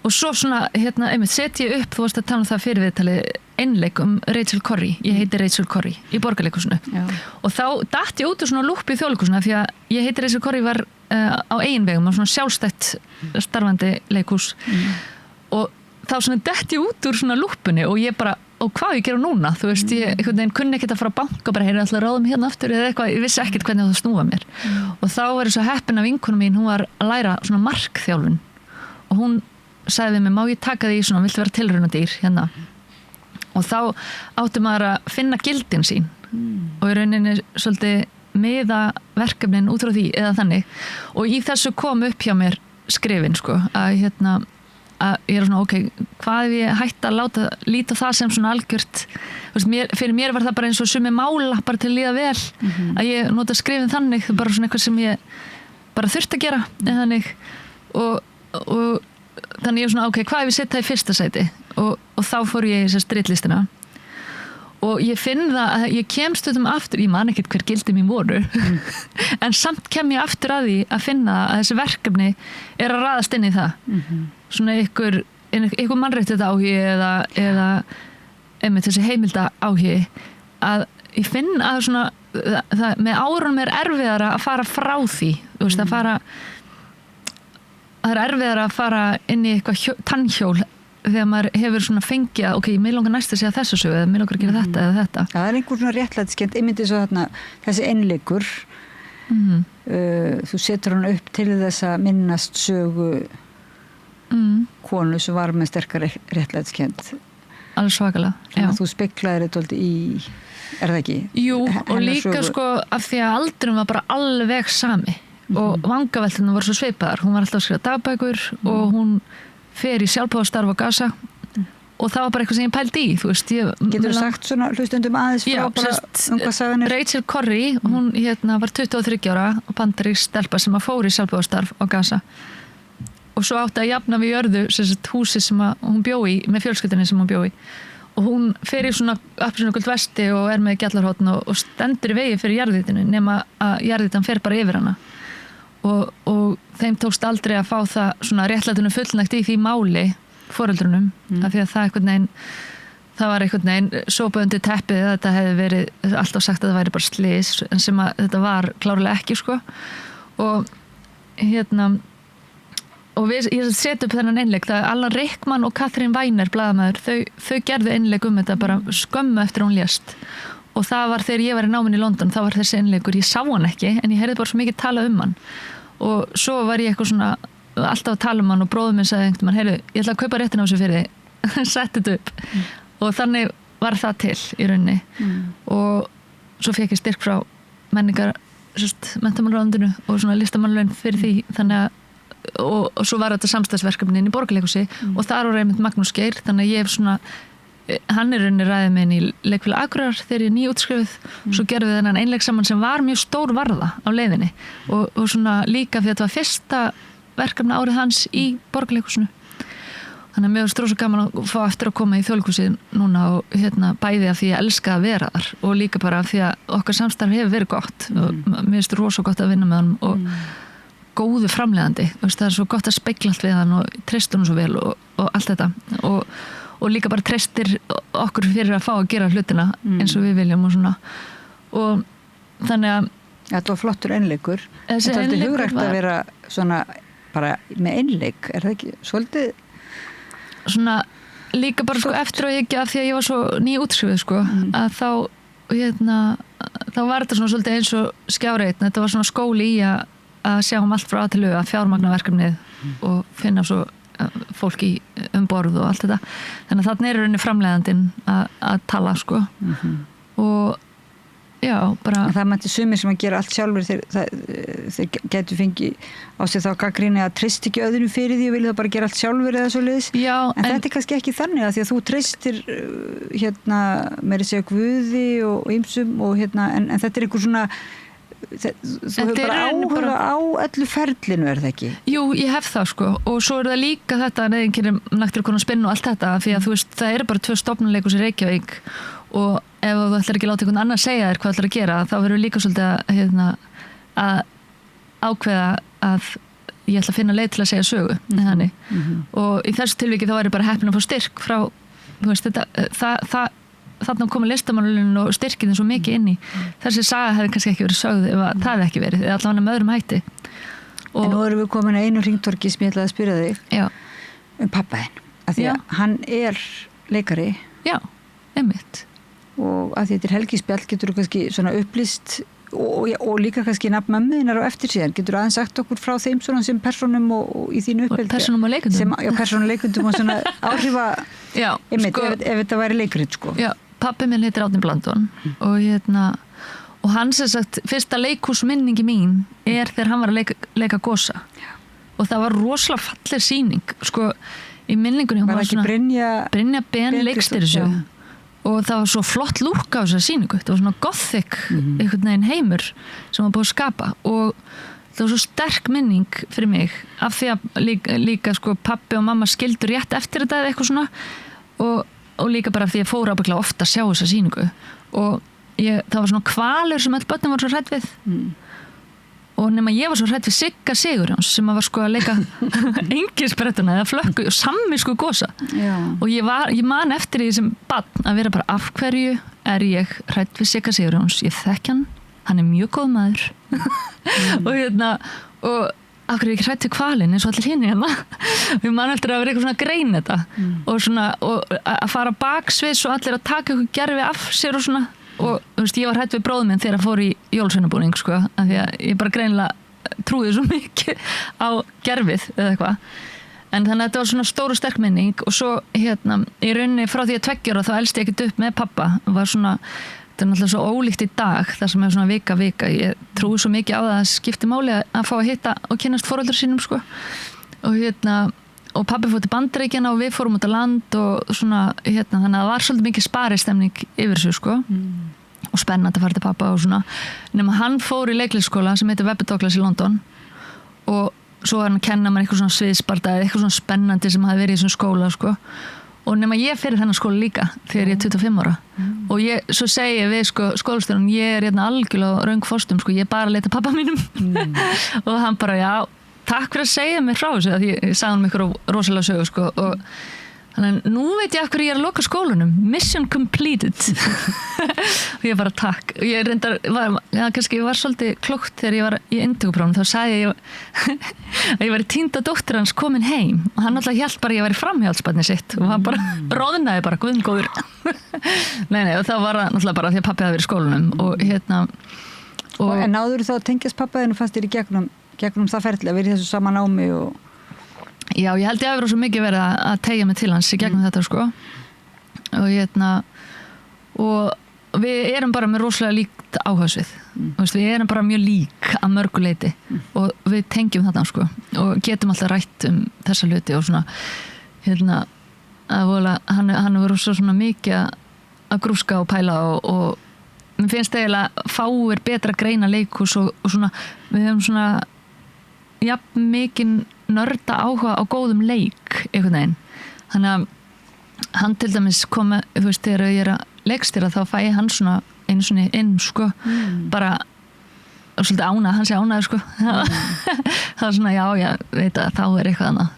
og svo svona, einmitt set ég upp, þú varst að tala um það fyrir viðtali einleik Rachel Corrie, ég heiti Rachel Corrie í Borgarleikhúsinu og þá datt ég út úr svona lúppi í Þjóðleikhúsinu því að ég heiti Rachel Corrie var á eigin vegum, á svona sjálfstætt starfandi leikhús og þá svona datt ég út úr svona lúppinu og ég bara, og hvað ég gera núna þú veist, ég einhvern veginn kunni ekkert að fara að banka bara heyrðu alltaf ráðum hérna aftur eða eitthvað, ég vissi ekkert hvernig það snúa mér og þá var ég svo heppin að vinkona mín, hún var að læra svona markþjálfun og hún sagði við mig, má ég taka því svona, viltu vera tilraunadýr hérna og þá átti maður að finna gildin sín og í rauninni svolítið miða verkefnin út frá því eða þannig og í þessu kom upp hjá mér skrifin sko, að að ég er svona, ok, hvað ef ég hætti að líta það sem svona algjört fyrir mér var það bara eins og sumi mála bara til að líða vel að ég nota skrifin þannig, bara svona eitthvað sem ég bara þurfti að gera eða þannig og þannig ég er svona, ok, hvað ef ég setja það í fyrsta sæti og þá fór ég í þessa ritlistina og ég finn það að ég kem stundum aftur, ég man ekkert hver gildi mín voru en samt kem ég aftur að því að finna að þessi verkefni er að raðast inn í það svona einhver mannréttindi áhugi eða einmitt þessi heimilda áhugi að ég finn að svona það, með árunum er erfiðara að fara frá því þú veist, það er erfiðara að fara inn í eitthvað tannhjól þegar maður hefur svona fengið að ok, mér langar næst að segja þessu sögu eða mér langar að gera þetta eða þetta. Það er einhver svona réttlætiskennd einmyndið svo þarna, þessi einleikur þú setur hann upp til þess að minnast sögu konu sem var með sterkar réttlætiskennd. Alveg svakalega. Þannig að þú speklaðir þetta alltaf í, er það ekki? Jú, og líka sögu. sko af því að aldrinum var bara alveg sami og vangaveltunum voru svo sveipaðar. Hún var alltaf að skrifa dagbækur og hún fer í sjálfboðastarf á Gaza og það var bara eitthvað sem ég pældi í, þú veist. Getur þú sagt svona hlustundum aðeins frá bara hvað sagan er? Rachel Corrie, hún var 23 ára og bandarísk stelpa sem að fór í sjálfboðastarf á Gaza og svo átti að jafna við jörðu húsi sem hún bjó í, með fjölskyldunni sem hún bjó í og hún fer í svona appelsínugult vesti og er með gjallarhorn og stendur í vegi fyrir jarðhitinu nema að jarðhitan fer bara yfir hana og þeim tókst aldrei að fá það svona réttlætinu fullnægt í því máli foreldrunum af því að það var einhvern veginn sópaði undir teppið að þetta hefði verið alltaf sagt að það væri bara slys en sem að þetta var klárlega ekki sko og ég seti upp þennan einleik það Alan Rickman og Katrín Weiner blaðamaður, þau gerðu einleik þetta bara skömmu eftir hún lést og það var þegar ég var í náminu í London það var þessi einleikur, ég sá hann ekki en ég heyrði bara svo mikið tala hann og svo var ég eitthvað svona alltaf að tala hann og bróður minn sagði einhvern veginn, heyrðu, ég ætla að kaupa réttin á þessu fyrir þig setti þetta upp og þannig var það til í rauninni og svo fekk ég styrk frá menningar menntamálaráðuneytinu og svona listamannalaun fyrir því þannig að og svo var þetta samstagsverkefni inn í Borgarleikhúsi og þar var einmitt Magnús Geir þannig að ég hef svona hann er rauninni ræðið með henni í Leikfélag Akureyrar þegar ég er nýútskrifuð svo gerðum við þennan einleik saman sem var mjög stór varða á leiðinni og svona líka því að þetta var fyrsta verkefni árið hans í Borgarleikhúsinu þannig að mér var strósa gaman að fá eftir að koma í Þjóðleikhúsið núna og bæði af því að elska að vera þar og líka bara af því að okkar samstarf hefur verið gott og mér finnst rosa gott að vinna með hann og góðu framleiðandi, það er svo gott að spegla allt við hann og treystur hann svo vel og allt þetta og líka bara treystir okkur fyrir að fá að gera hlutina eins og við viljum og svona og þannig að þetta var flottur einleikur þetta er alltaf hugrægt að vera svona bara með einleik, er það ekki svolítið svona líka bara sko eftir og ekki af því að ég var svo nýútskrifuð sko að þá þá var þetta svona svolítið eins og skjáreitn, þetta var svona skóli í að sjá allt frá að til að fjármagna verkefnið og finna svo fólk í borð og allt þetta þannig að þarna er rauninni framleiðandinn að tala sko og já, bara það mætti sumir sem að gera allt sjálfur þeir getur fengið á sig þá gagnrýni að treyst ekki öðrum fyrir því og vilja það bara gera allt sjálfur eða svo leiðis en þetta er kannski ekki þannig að því að þú treystir meiri segja Guði og ýmsum og en þetta er einhver svona þú hefur bara áhuga á öllu ferlinu, er það ekki? Jú, ég hef það sko og svo er það líka þetta neðinkyrir naktir konar spinn og allt þetta því að þú veist, það eru bara 2 stofnunleikhús í Reykjavík og ef þú ætlar ekki að láta einhvern annan segja þér hvað ætlar að gera þá verður líka svolítið að ákveða að ég ætla að finna leið til að segja sögu og í þessu tilviki þá er ég bara heppin að fá styrk frá þú veist, þarna komið listamannulinn og styrkinn svo mikið inn í þessi saga hefði kannski ekki verið sögð ef það hefði ekki verið, eða allavega með öðrum hætti En nú erum við komin að einu hringtorki sem ég ætlaði að spyrja þig pappa þinn, af því að hann er leikari Já, einmitt og af því þetta er helgispjall getur þú kannski svona upplýst og líka kannski nafn mömmuðinnar á eftir síðan getur aðeins sagt okkur frá þeim svona sem personum og í þínu uppeldi Personum og leikundum Personum og leikundum og svona áhrifa einmitt, sko, ef þetta væri leikurinn sko Já, pappi minn heitir Árni Blandón og hann sem sagt fyrsta leikhúsminningi mín er þegar hann var að leika Gosa og það var rosalega falleg sýning sko í minningunni var ekki Brynja Ben leikstýrði þessu og það var svo flott lúk á þessa sýningu það var svona gothic einhvern veginn heimur sem var búið að skapa og það var svo sterk minning fyrir mig af því að líka sko pappi og mamma skildu rétt eftir þetta eða eitthvað svona og líka bara af því að ég fór ábygglega ofta að sjá þessa sýningu og það var svona kvalur sem öll börnin voru svo hrædd við og nema ég var svo hrædd við Sigga Sigurjóns sem var sko að leika enginsbrettuna eða flökku og samvisku Gosa og ég man eftir því sem barn að vera bara af hverju er ég hrædd við Sigga Sigurjóns ég þekki hann er mjög góð maður og af hverju er ég hrædd við hvalinn eins og allir hinni og ég man eftir að vera eitthvað svona að greina þetta og að fara baksviðs og allir að taka eitthvað gerfi af sér og svona og þú veist, ég var hrædd við bróður minn þegar hann fór í jólsveinabúning sko, af því að ég bara greinilega trúði svo mikið á gerfið eða eitthvað en þannig að þetta var svona stóru sterk minning og svo í rauninni frá því að 2 ára þá elsti ég ekkert upp með pappa var svona, þetta náttúrulega svo ólíkt í dag þar sem er svona vika ég trúi svo mikið á það að skipti máli að fá að hitta og kynnast foreldrar sínum sko og pabbi fór til Bandaríkjanna og við fórum út á land og svona þannig að það var svolítið mikið sparistemning yfir þessu sko og spennandi að fara til pappa og svona nema hann fór í leiklisskóla sem heitir Webber Douglas í London og svo var hann að kenna mér eitthvað svona sviðsparta eða eitthvað svona spennandi sem hafði verið í þessum skóla sko og nema ég fyrir þennan skóla líka þegar ég er 25 ára og svo segi ég við sko skólastjórinn ég er algjörlega á röng fóstum sko ég er bara að leita pappa mínum og hann bara já takk fyrir að segja mér frá þessu að ég sagði hann miklu rosalega sögu sko og þannig nú veit ég af hverju ég er að loka skólanum mission completed og ég bara takk og ég reyndar kannski ég var svolítið klókt þegar ég var í inntökuprófum þá sagði ég að ég var týnda dóttir hans komin heim og hann alltaf hélt bara að ég var í framhjálpsbarni sitt og hann bara roðnaði bara guðngóður nei og það var náttúrulega bara því að pappi hafði verið í skólanum og En náður þá að tengjast pappaðinu fannst þér í gegnum það ferli að vera í þessu sama námi og Já, ég held ég að vera svo mikið verið að tegja mig til hans í gegnum þetta sko og við erum bara með rosalega líkt áhugasvið við erum bara mjög lík að mörgu leyti og við tengjum þetta sko og getum alltaf rætt þessa hluti og svona hann verður svona mikið að grúska og pæla og mér finnst eiginlega fáir betra að greina leikhús og svona við höfum svona jafn mikinn nörda áhuga á góðum leik einhvern veginn þannig að hann til dæmis komi þegar ég er að leikstýra þá fæ ég hann svona einu svona inn sko bara svolítið ánað, hann sé ánað sko það er svona já veit að þá er eitthvað annað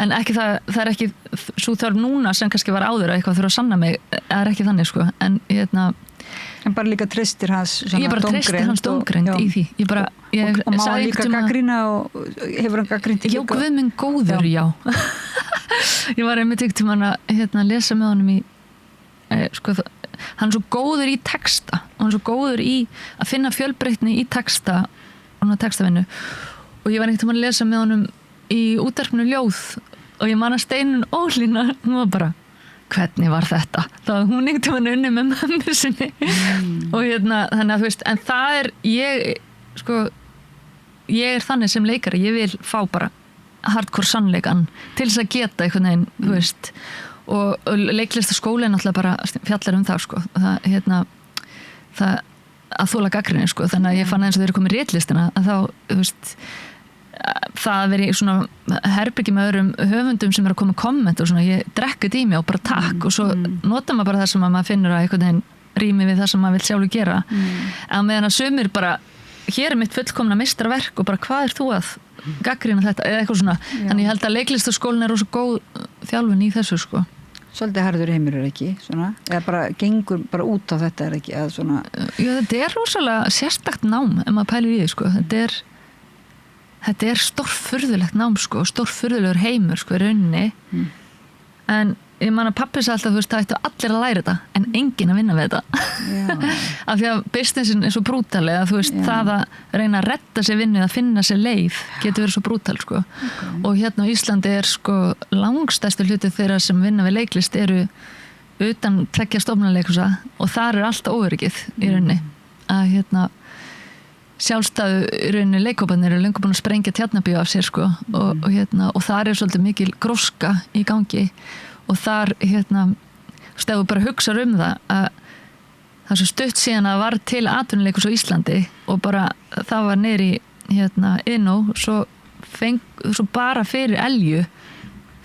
en ekki það er ekki svo þörf núna sem kannski var áður að eitthvað þurfa að sanna mig er ekki þannig sko en En bara líka treystir hans ég bara treystir hans dómgreind í því og má hann líka gagnrýna og hefur hann gagnrýnt já, guð minn góður, já ég var einmitt ykkur til hann að lesa með honum í sko, hann er svo góður í texta og hann er svo góður í að finna fjölbreytni í texta og textavinnu og ég var einhvern veginn að lesa með honum í útvarpinu Ljóð og ég man að Steinunn Ólína hún var bara hvernig var þetta? Það var hún einhvern veginn unni með mömmu sinni og þannig að en það er ég er þannig sem leikari ég vil fá bara hardcore sannleikan til þess að geta einhvern veginn og leiklistaskólinn náttúrulega bara fjallar það sko það að þola gagnrýni sko þannig að ég fann eins og þeir eru komið réttlistina að þá það að vera í svona herbyggi með öðrum höfundum sem er að koma komment og svona ég drekka þetta í mig og bara takk og svo nota maður bara það sem maður finnur að einhvern veginn rými við það sem maður vil sjálfur gera en meðan að sumir bara hér er mitt fullkomna meistarverk og bara hvað er þú að gagnrýna þetta eða eitthvað svona þannig ég held að leiklistaskólinn er rosa góð þjálfun í þessu sko Svolítið harður heimur er ekki svona eða bara gengur bara út á þetta er ekki að svona Já, þetta er rosalega sérstakt nám ef maður pælir í því sko Þetta er stórfurðulegt nám sko, stórfurðulegur heimur sko í rauninni en ég man að pappi sagði alltaf það ættu allir að læra þetta en enginn að vinna við þetta af því að businessin er svo brútalega það að reyna að redda sér vinnu að finna sér leið getur verið svo brútal sko og hérna á Íslandi er sko langstærstu hluti þeirra sem vinna við leiklist eru utan 2 stofnanleikhúsa og þar er allt óöryggið í rauninni að sjálfstæðu í rauninni leikhóparnir eru löngu búin að sprengja Tjarnarbíó af sér sko og þar er svolítið mikil gróska í gangi og þar stefu bara hugsa það að það er svo stutt síðan að var til atvinnuleikhús á Íslandi og bara það var niðri Iðnó svo bara fyrir Elju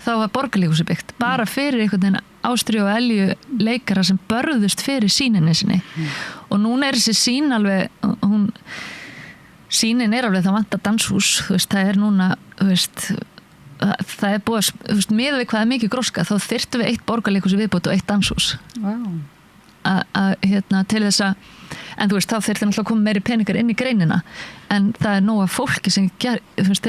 þá var Borgarleikhúsið byggt bara fyrir einhvern veginn Ástríu og Elju leikara sem börðust fyrir sýninni sinni og núna er þessi sýn alveg sýnin er alveg það vantar danshús það er núna það er búið með við hvað er mikið gróska þá þyrftum við 1 borgarleikhús í viðbót og 1 danshús til þess að en þá þyrfti náttúrulega að koma meiri peningar inn í greinina en það er nóg af fólki sem er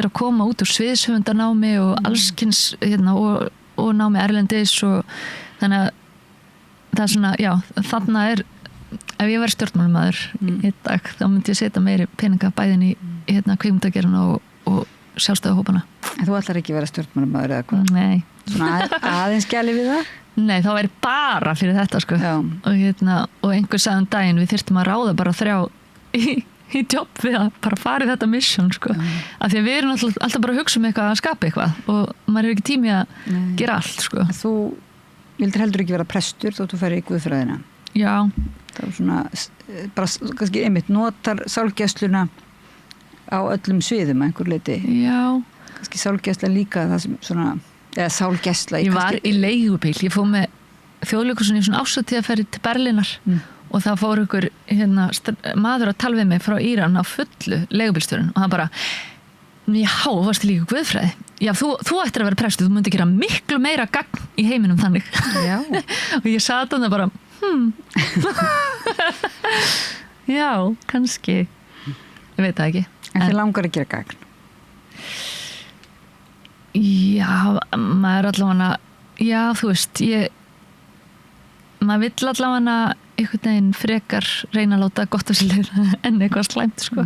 að koma út úr sviðshöfundarnámi og allskins og námi erlendis og þannig að það er svona, já, þarna er ef ég væri stjórnmálamaður í dag þá myndi ég setja meiri peninga bæðin í kvikmyndagerðina og sjálfstæðu hópana En þú ætlar ekki að vera stjórnmálamaður eða hvað? Nei. Svona aðeins gæli við það? Nei, þá væri bara fyrir þetta sko. Já. Og einhver sagði daginn við þyrftum að ráða bara 3 í jobb við að bara fara í þetta mission sko. Af því að við erum alltaf bara að hugsa eitthvað að skapa eitthvað og maður hefur ekki tími að gera allt sko. Þú vildir heldur ekki vera prestur þótt þú færi í guðfræðina. Já. Það var svona bara kannski einmitt notar sálgæsluna á öllum sviðum að einhver leiti. Já. Kannski sálgæsla líka það sem svona eða sálgæsla. Ég var í leigubíl, ég fór með Þjóðleikhúsinu í svona ásatíðaferð til Berlínar og það fór ykkur maður að tala við mig frá Íran á fullu leigubílstjórinn og það bara já, varstu líka guðfræði já, þú ættir að vera prestur, þú myndi gera miklu meira gagn í heiminum þannig Já. og ég sat þannig bara já, kannski ég veit það ekki En þið langar að gera gagn? Já, maður allavega já, þú veist maður vill allavega einhvern veginn frekar reyna að láta gott af sér leiða en eitthvað slæmt sko.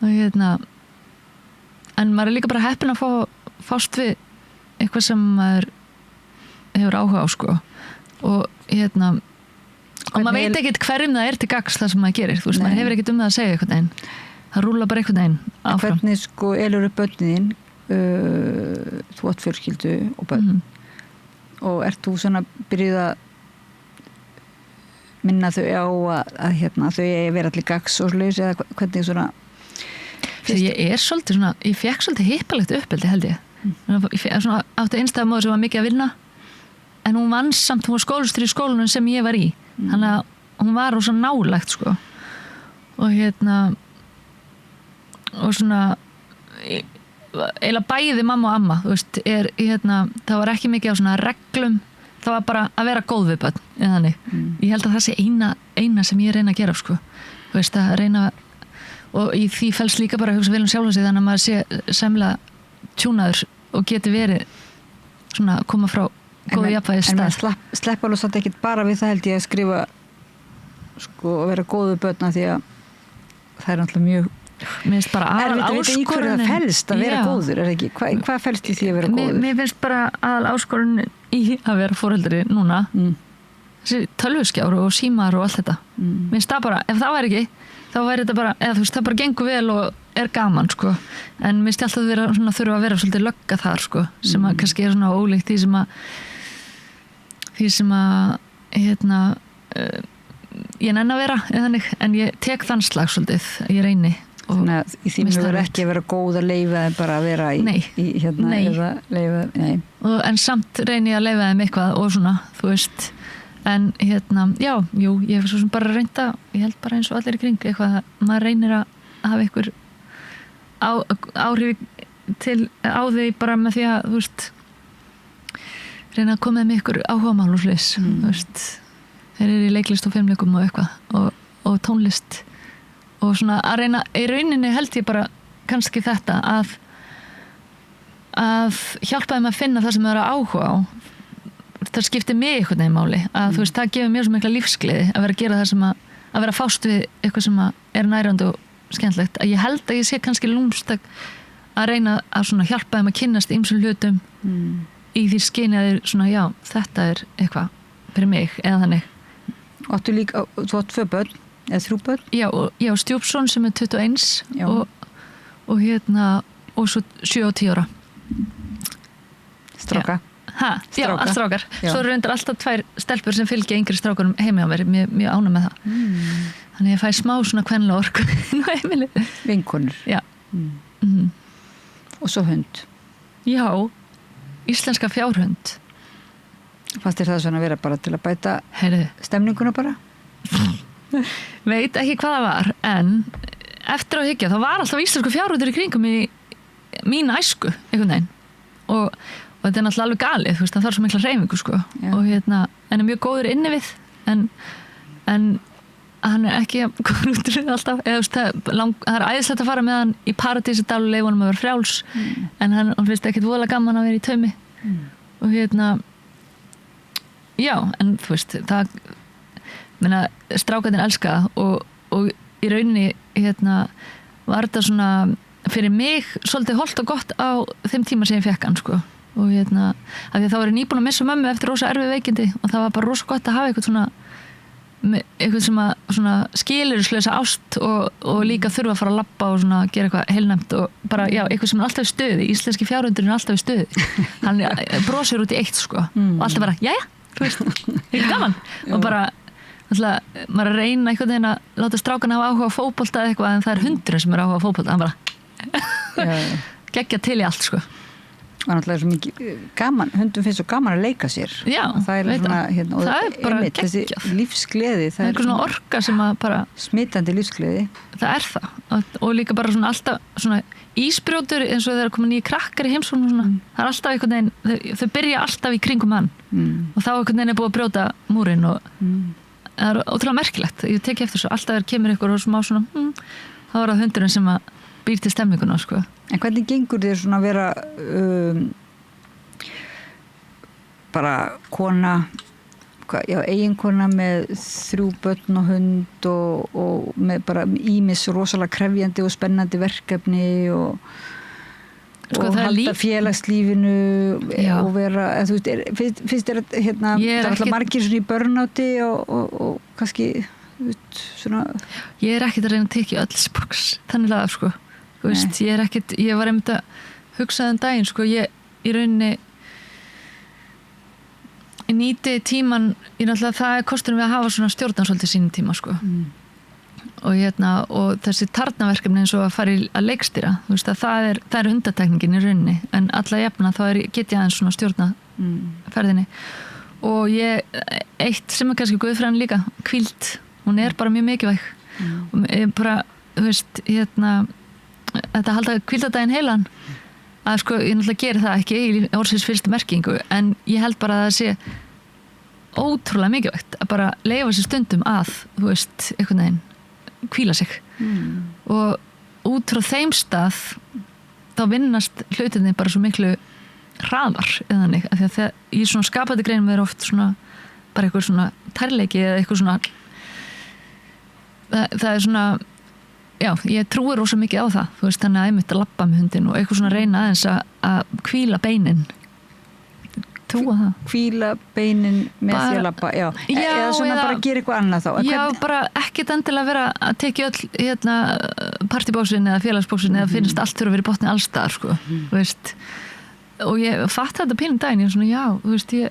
Og en maður líka bara heppinn að fást við eitthvað sem maður hefur áhuga á sko. Og maður veit ekkert hverjum það til gagns það sem maður gerir, þú veist, maður hefur ekkert það að segja einhvern veginn, það rúla bara einhvern veginn áfram. Hvernig sko elur upp börnin þú átt fjölskyldu og börn og ert þú svona byrjuð að minna þau á að þau eigi vera allir gags og slaus eða hvernig svona ég svolítið svona, ég fekk svolítið hippalegt uppeldi held ég svona átti einstæðamóður sem var mikið að vinna en hún vann samt, hún var skólustur í skólanum sem ég var í þannig að hún var svo nálægt sko og og svona eiginlega bæði mamma og amma þú veist, það var ekki mikið á svona reglum það var bara að vera góð við börn þannig. Ég held að það sé eina sem ég reyna að gera sko. Þú veist að reyna og í því felst líka bara að hugsa vel sjálfa sig þannig að maður sé semlega tjúnaður og geti verið svona að koma frá góðu jafnvægi stað. En maður sleppa alveg samt ekkert bara við það held ég að skrifa sko að vera góð við börna því að það er náttúrulega mjög mér finnst bara aðal áskorunin í hverju það felst að vera góður er ekki, hvað felst í því að vera góður? Mér finnst bara aðal áskorunin í að vera foreldri núna þessi tölvuskjár og símar og allt þetta mér finnst það bara, ef það væri ekki þá væri þetta bara, eða þú veist, það bara gengur vel og er gaman sko, en mér finnst alltaf vera, svona, þurfa að vera svolítið lögga þar sko, sem að kannski er svona ólíkt því sem að ég nenni að vera en ég tek þann slag svolítið, ég reyni þannig að í því mér ekki að vera góð að leyfa þeim bara að vera eða leyfa en samt reyni ég að leyfa þeim eitthvað og svona, þú veist en já, jú, ég hef svo sem bara reynda ég held bara eins og allir í kring eitthvað, maður reynir að hafa einhver áhrif á því bara með því að þú veist reyna að koma með ykkur áhugamál og slis þú veist, þeir eru í leiklist og filmleikum og eitthvað og tónlist og svona að reyna, í rauninni held ég bara kannski þetta að hjálpa þeim að finna það sem þeir eru áhuga á það skiptir mig einhvern veginn máli að þú veist, það gefur mér svo mikla lífsgleði að vera að gera það sem að vera fást við eitthvað sem er nærandi og skemmtlegt að ég held að ég sé kannski lúmst að reyna að svona hjálpa þeim að kynnast ýmsum hlutum í því skyni að þeir svona, já, þetta er eitthvað fyrir mig, eða þannig Áttu líka, þú átt 2 börn eða 3 börn? Já, stjúpson sem er 21 og og svo 7 og 10 ára Stráka? Já, strákar Svo eru reyndar alltaf 2 stelpur sem fylgja yngri strákarum heimi á mér, mjög ánægð með það þannig ég fæ smá svona kvenlega orku inn á heimili Vinkonur? Já Og svo hund? Já, íslenska fjárhund Fannst þér það svona að vera bara til að bæta stemninguna bara? Veit ekki hvað það var en eftir að hyggja þá var alltaf íslensku fjárhundur í kringum í mín æsku einhvern veginn og þetta er náttúrulega alveg galið, þú veist, það þarf svo mikla hreyfingu sko og en er mjög góður inni við en hann er ekki góður út í alltaf eða þú veist, það er æðislegt að fara með hann í Paradísadal og leifa honum að vera frjáls en hann finnst ekkert voðalega gaman að vera í taumi og já, en þú veist það, meina, strákarnir elska og í rauninni var þetta svona fyrir mig svolítið holdt og gott á þeim tíma sem ég fekk hann sko. Og af því að þá var ég nýbúin að missa mömmu eftir rosa erfið veikindi og það var bara rosa gott að hafa eitthvað sem að svona skilyrðislausa ást og líka þurfa að fara að labba og svona gera eitthvað heilnæmt og bara, já, eitthvað sem er alltaf í stuði. Íslenski fjárhundurinn er alltaf í stuði. Hann brosir út í eitt sko og alltaf bara, jæja, þú veist, ekki gaman og bara, alltaf, maður að reyna einhvern veginn að láta strákan hafa áhuga á fótbolta eða eitthvað en það er hundurinn sem er áhuga á fótbolta, hann bara geggja til í allt sko. Og náttúrulega svo mikið gaman, hundum finnst svo gaman að leika sér. Já, það er svona, og það er bara einmitt, þessi lífsgleði, það er svona orka sem að bara smitandi lífsgleði. Það er það og líka bara svona alltaf svona ísbrjótur eins og þeir eru komin nýjir krakkar í heimsókn og svona, það er alltaf einhvern veginn, þau byrja alltaf í kringum hann og þá einhvern veginn er búið að brjóta múrinn og það er ótrúlega merkilegt. Ég teki eftir svo, alltaf kemur ykkur og smá svona, þá er það hundurinn sem að býr til stemminguna sko. En hvernig gengur þér svona að vera bara kona, eiginkona með 3 börn og hund og með bara ýmis rosalega krefjandi og spennandi verkefni og sko, og halda félagslífinu og vera, þú veist, finnst þér það er alltaf margir svona í börnáti og kannski svona. Ég er ekkert að reyna að tekja öll spoks, þannig að sko. Veist, ég var einmitt að hugsa daginn sko, ég í rauninni ég nýti tíman, ég náttúrulega það er kosturinn við að hafa svona stjórnan svolítið sínum tíma sko. Og þessi tarnaverkefni eins og að fara að leikstýra, þú veist að það er undantekningin í rauninni, en alla jafna þá get ég aðeins svona stjórna ferðinni og eitt sem er kannski guðfræðin líka, hvíld, hún er bara mjög mikilvæg og ég bara, þú veist, þetta halda hvíldadaginn heilan að sko, ég náttúrulega geri það ekki í orðsins fyrstu merkingu, en ég held bara að það sé ótrúlega mikilvægt að bara leyfa sér stundum að, þú veist, einhvern veginn hvíla sig og út frá þeim stað þá vinnast hlutinni bara svo miklu hraðar eða þannig, af því að í svona skapandi greinum er oft svona bara eitthvað svona tærleiki eða eitthvað svona það er svona, já, ég trúi rosa mikið á það, þú veist, þannig að ég myndi að labba með hundin og eitthvað svona reyna aðeins að hvíla beinin, trúa það. Hvíla beinin með því að labba, já. Eða svona bara gera eitthvað annað þá. Já, bara ekkert endilega vera að tekja öll partybóksin eða félagsbóksin eða finnst allt þurfa að vera í botni allstaðar, sko, þú veist. Og ég fatt þetta pínum daginn, ég er svona, já, þú veist, ég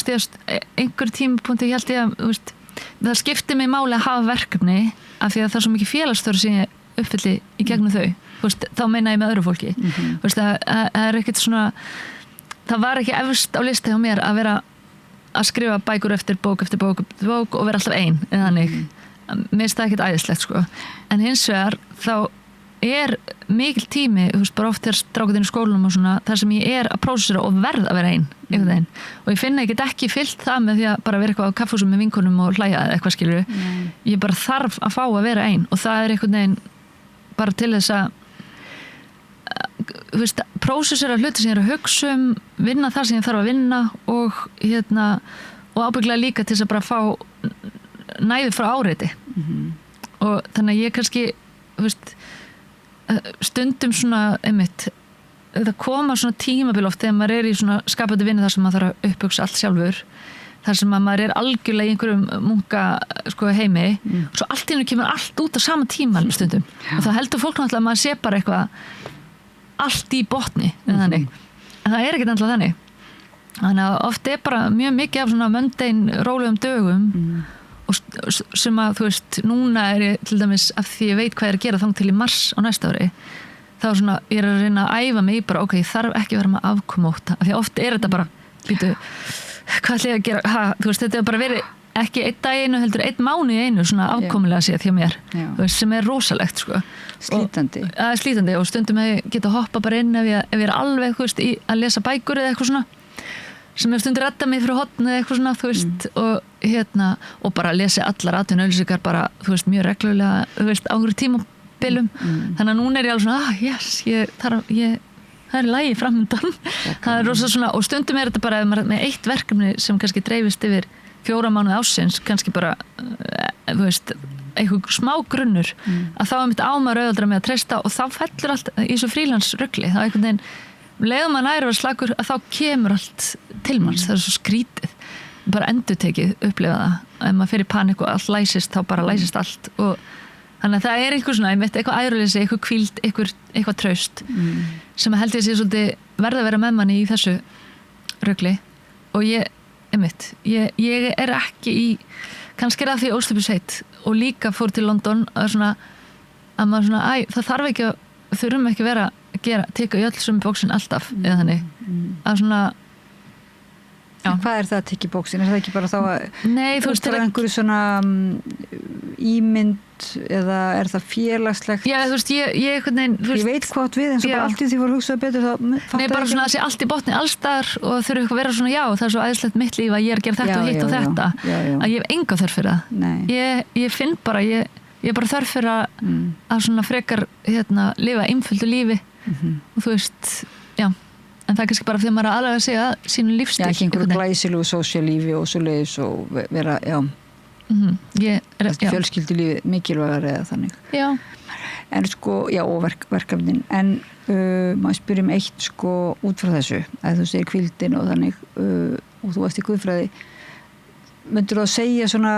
stíðast einhver tímapunkti, ég held ég að, þú veist, það skiptir mig máli að hafa verkefni af því að það er svo mikið félagsstörf sem ég uppfylli í gegnum þau, veist, þá meina ég með öðru fólki veist, það er ekkert svona, það var ekki efst á listi hjá mér að vera að skrifa bækur eftir bók og vera alltaf ein eða þannig, mér finnst það ekkert æðislegt sko. En hins vegar þá er mikil tími, þú veist, bara oft þegar strákuðinn í skólanum og svona, þar sem ég er að prósera og verð að vera ein einhvern veginn, og ég finna, ég get ekki fyllt það með því að bara vera eitthvað á kaffhúsum með vinkonum og hlæja eða eitthvað, skilur ég bara þarf að fá að vera ein og það er einhvern veginn bara til þess að þú veist, prósessera hluti sem ég er að hugsa vinna það sem ég þarf að vinna og ábygglega líka til þess að bara fá næði frá áreiti og þannig að ég kannski, þú veist, stundum svona einmitt, það koma svona tímabil oft þegar maður er í svona skapandi vinnu þar sem maður þarf að upphugsa allt sjálfur, þar sem maður er algjörlega í einhverjum munka sko, heimi og svo allt í hennu kemur allt út á sama tíma stundum og þá heldur fólk náttúrulega að maður sé bara eitthvað allt í botni en þannig, en það er ekkert alltaf þannig að oft er bara mjög mikið af svona mundane rólegum dögum og sem að, þú veist, núna er ég til dæmis af því ég veit hvað ég er að gera þang til í mars á næsta ári, þá svona ég er að reyna að æfa mig bara, ok, ég þarf ekki að vera með afkomóta, af því oft er þetta bara býtu, hvað ætla ég að gera þú veist, þetta er bara verið ekki einn dag einu heldur einn mánu í einu svona afkomulega séð hjá mér, þú veist, sem er rosalegt sko. Slítandi og stundum að ég geta hoppa bara inn ef ég er alveg, þú veist, að lesa bækur eða eitthvað svona sem ég stundir redda mig fyrir hotn eða eitthvað svona, þú veist og bara lesi allar atvinnuauglýsingar bara, þú veist, mjög reglulega, þú veist, á einhverju tímabilum þannig að núna er ég alveg svona, yes, það er lagi framöndan það er rosa svona, og stundum er þetta bara ef maður með eitt verkefni sem kannski dreifist yfir 4 mánuði ársins, kannski bara þú veist, einhver smá grunnur að þá mitt ámar auðvaldra með að treysta og þá fellur allt í svo frílansrugli þá einhvern veginn, leiðum maður næri var slagur að þá kemur allt til manns það er svo skrítið, bara endurtekið upplifa það, ef maður fer í panik og allt læsist, þá bara læsist allt og þannig að það er einhver svona, eitthvað æruleysi, eitthvað hvíld, eitthvað traust sem held ég sé svolítið verða að vera með manni í þessu rugli og ég er ekki í, kannski er það því óstöpusveit og líka fór til London að maður svona, það þarf ekki þurfum ekki vera að teka í öll sem bóksin alltaf, eða þannig að svona hvað er það að tekja í bóksin? Er það ekki bara þá að út frá einhverju svona ímynd eða er það félagslegt? Já, þú veist, ég veit hvað við en svo bara allt í því voru hugsað betur Nei, bara svona að sé allt í botni allstar og þurfi eitthvað að vera svona, já, það er svo æðislegt mitt líf að ég er að gera þetta og hitt og þetta að ég hef enga þörf fyrir það ég finn bara, ég er bara þörf fyrir að svona frekar lifa einföldu lífi og þú veist, já en það er kannski bara fyrir maður að aðlaga sig að sínu lífstíl. Já, ekki einhverju glæsilegu sósíalífi og svo leiðis og vera, fjölskyldulífi mikilvægar eða þannig. Já. En sko, já, og verkefnin. En maður spyrir eitt sko út frá þessu, að þú segir hvíldin og þannig, og þú ert í guðfræði, myndir þú að segja svona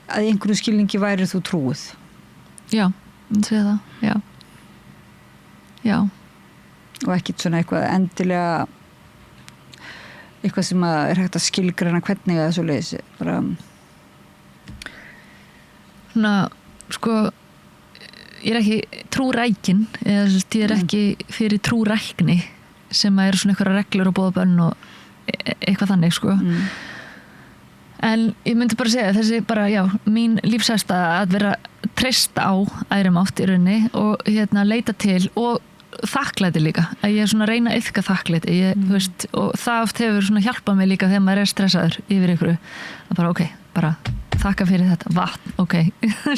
að í einhverju skilningi væri þú trúið? Já, ég segja það, já. Og ekkert svona eitthvað endilega eitthvað sem að er hægt að skilgreina hvernig það svo leiðis bara svona, sko ég er ekki trúrækin eða ég er ekki fyrir trúrækni sem að eru svona eitthvað reglur og boðabönn og eitthvað þannig, sko en ég myndi bara segja þessi bara, já, mín lífsæsta að vera treyst á æðri mátt í rauninni og leita til og þakklæti líka, að ég er svona að reyna að iðka þakklæti, þú veist, og það oft hefur svona hjálpað mig líka þegar maður er stressaður yfir ykkur, að bara ok, bara þakka fyrir þetta, vatn, ok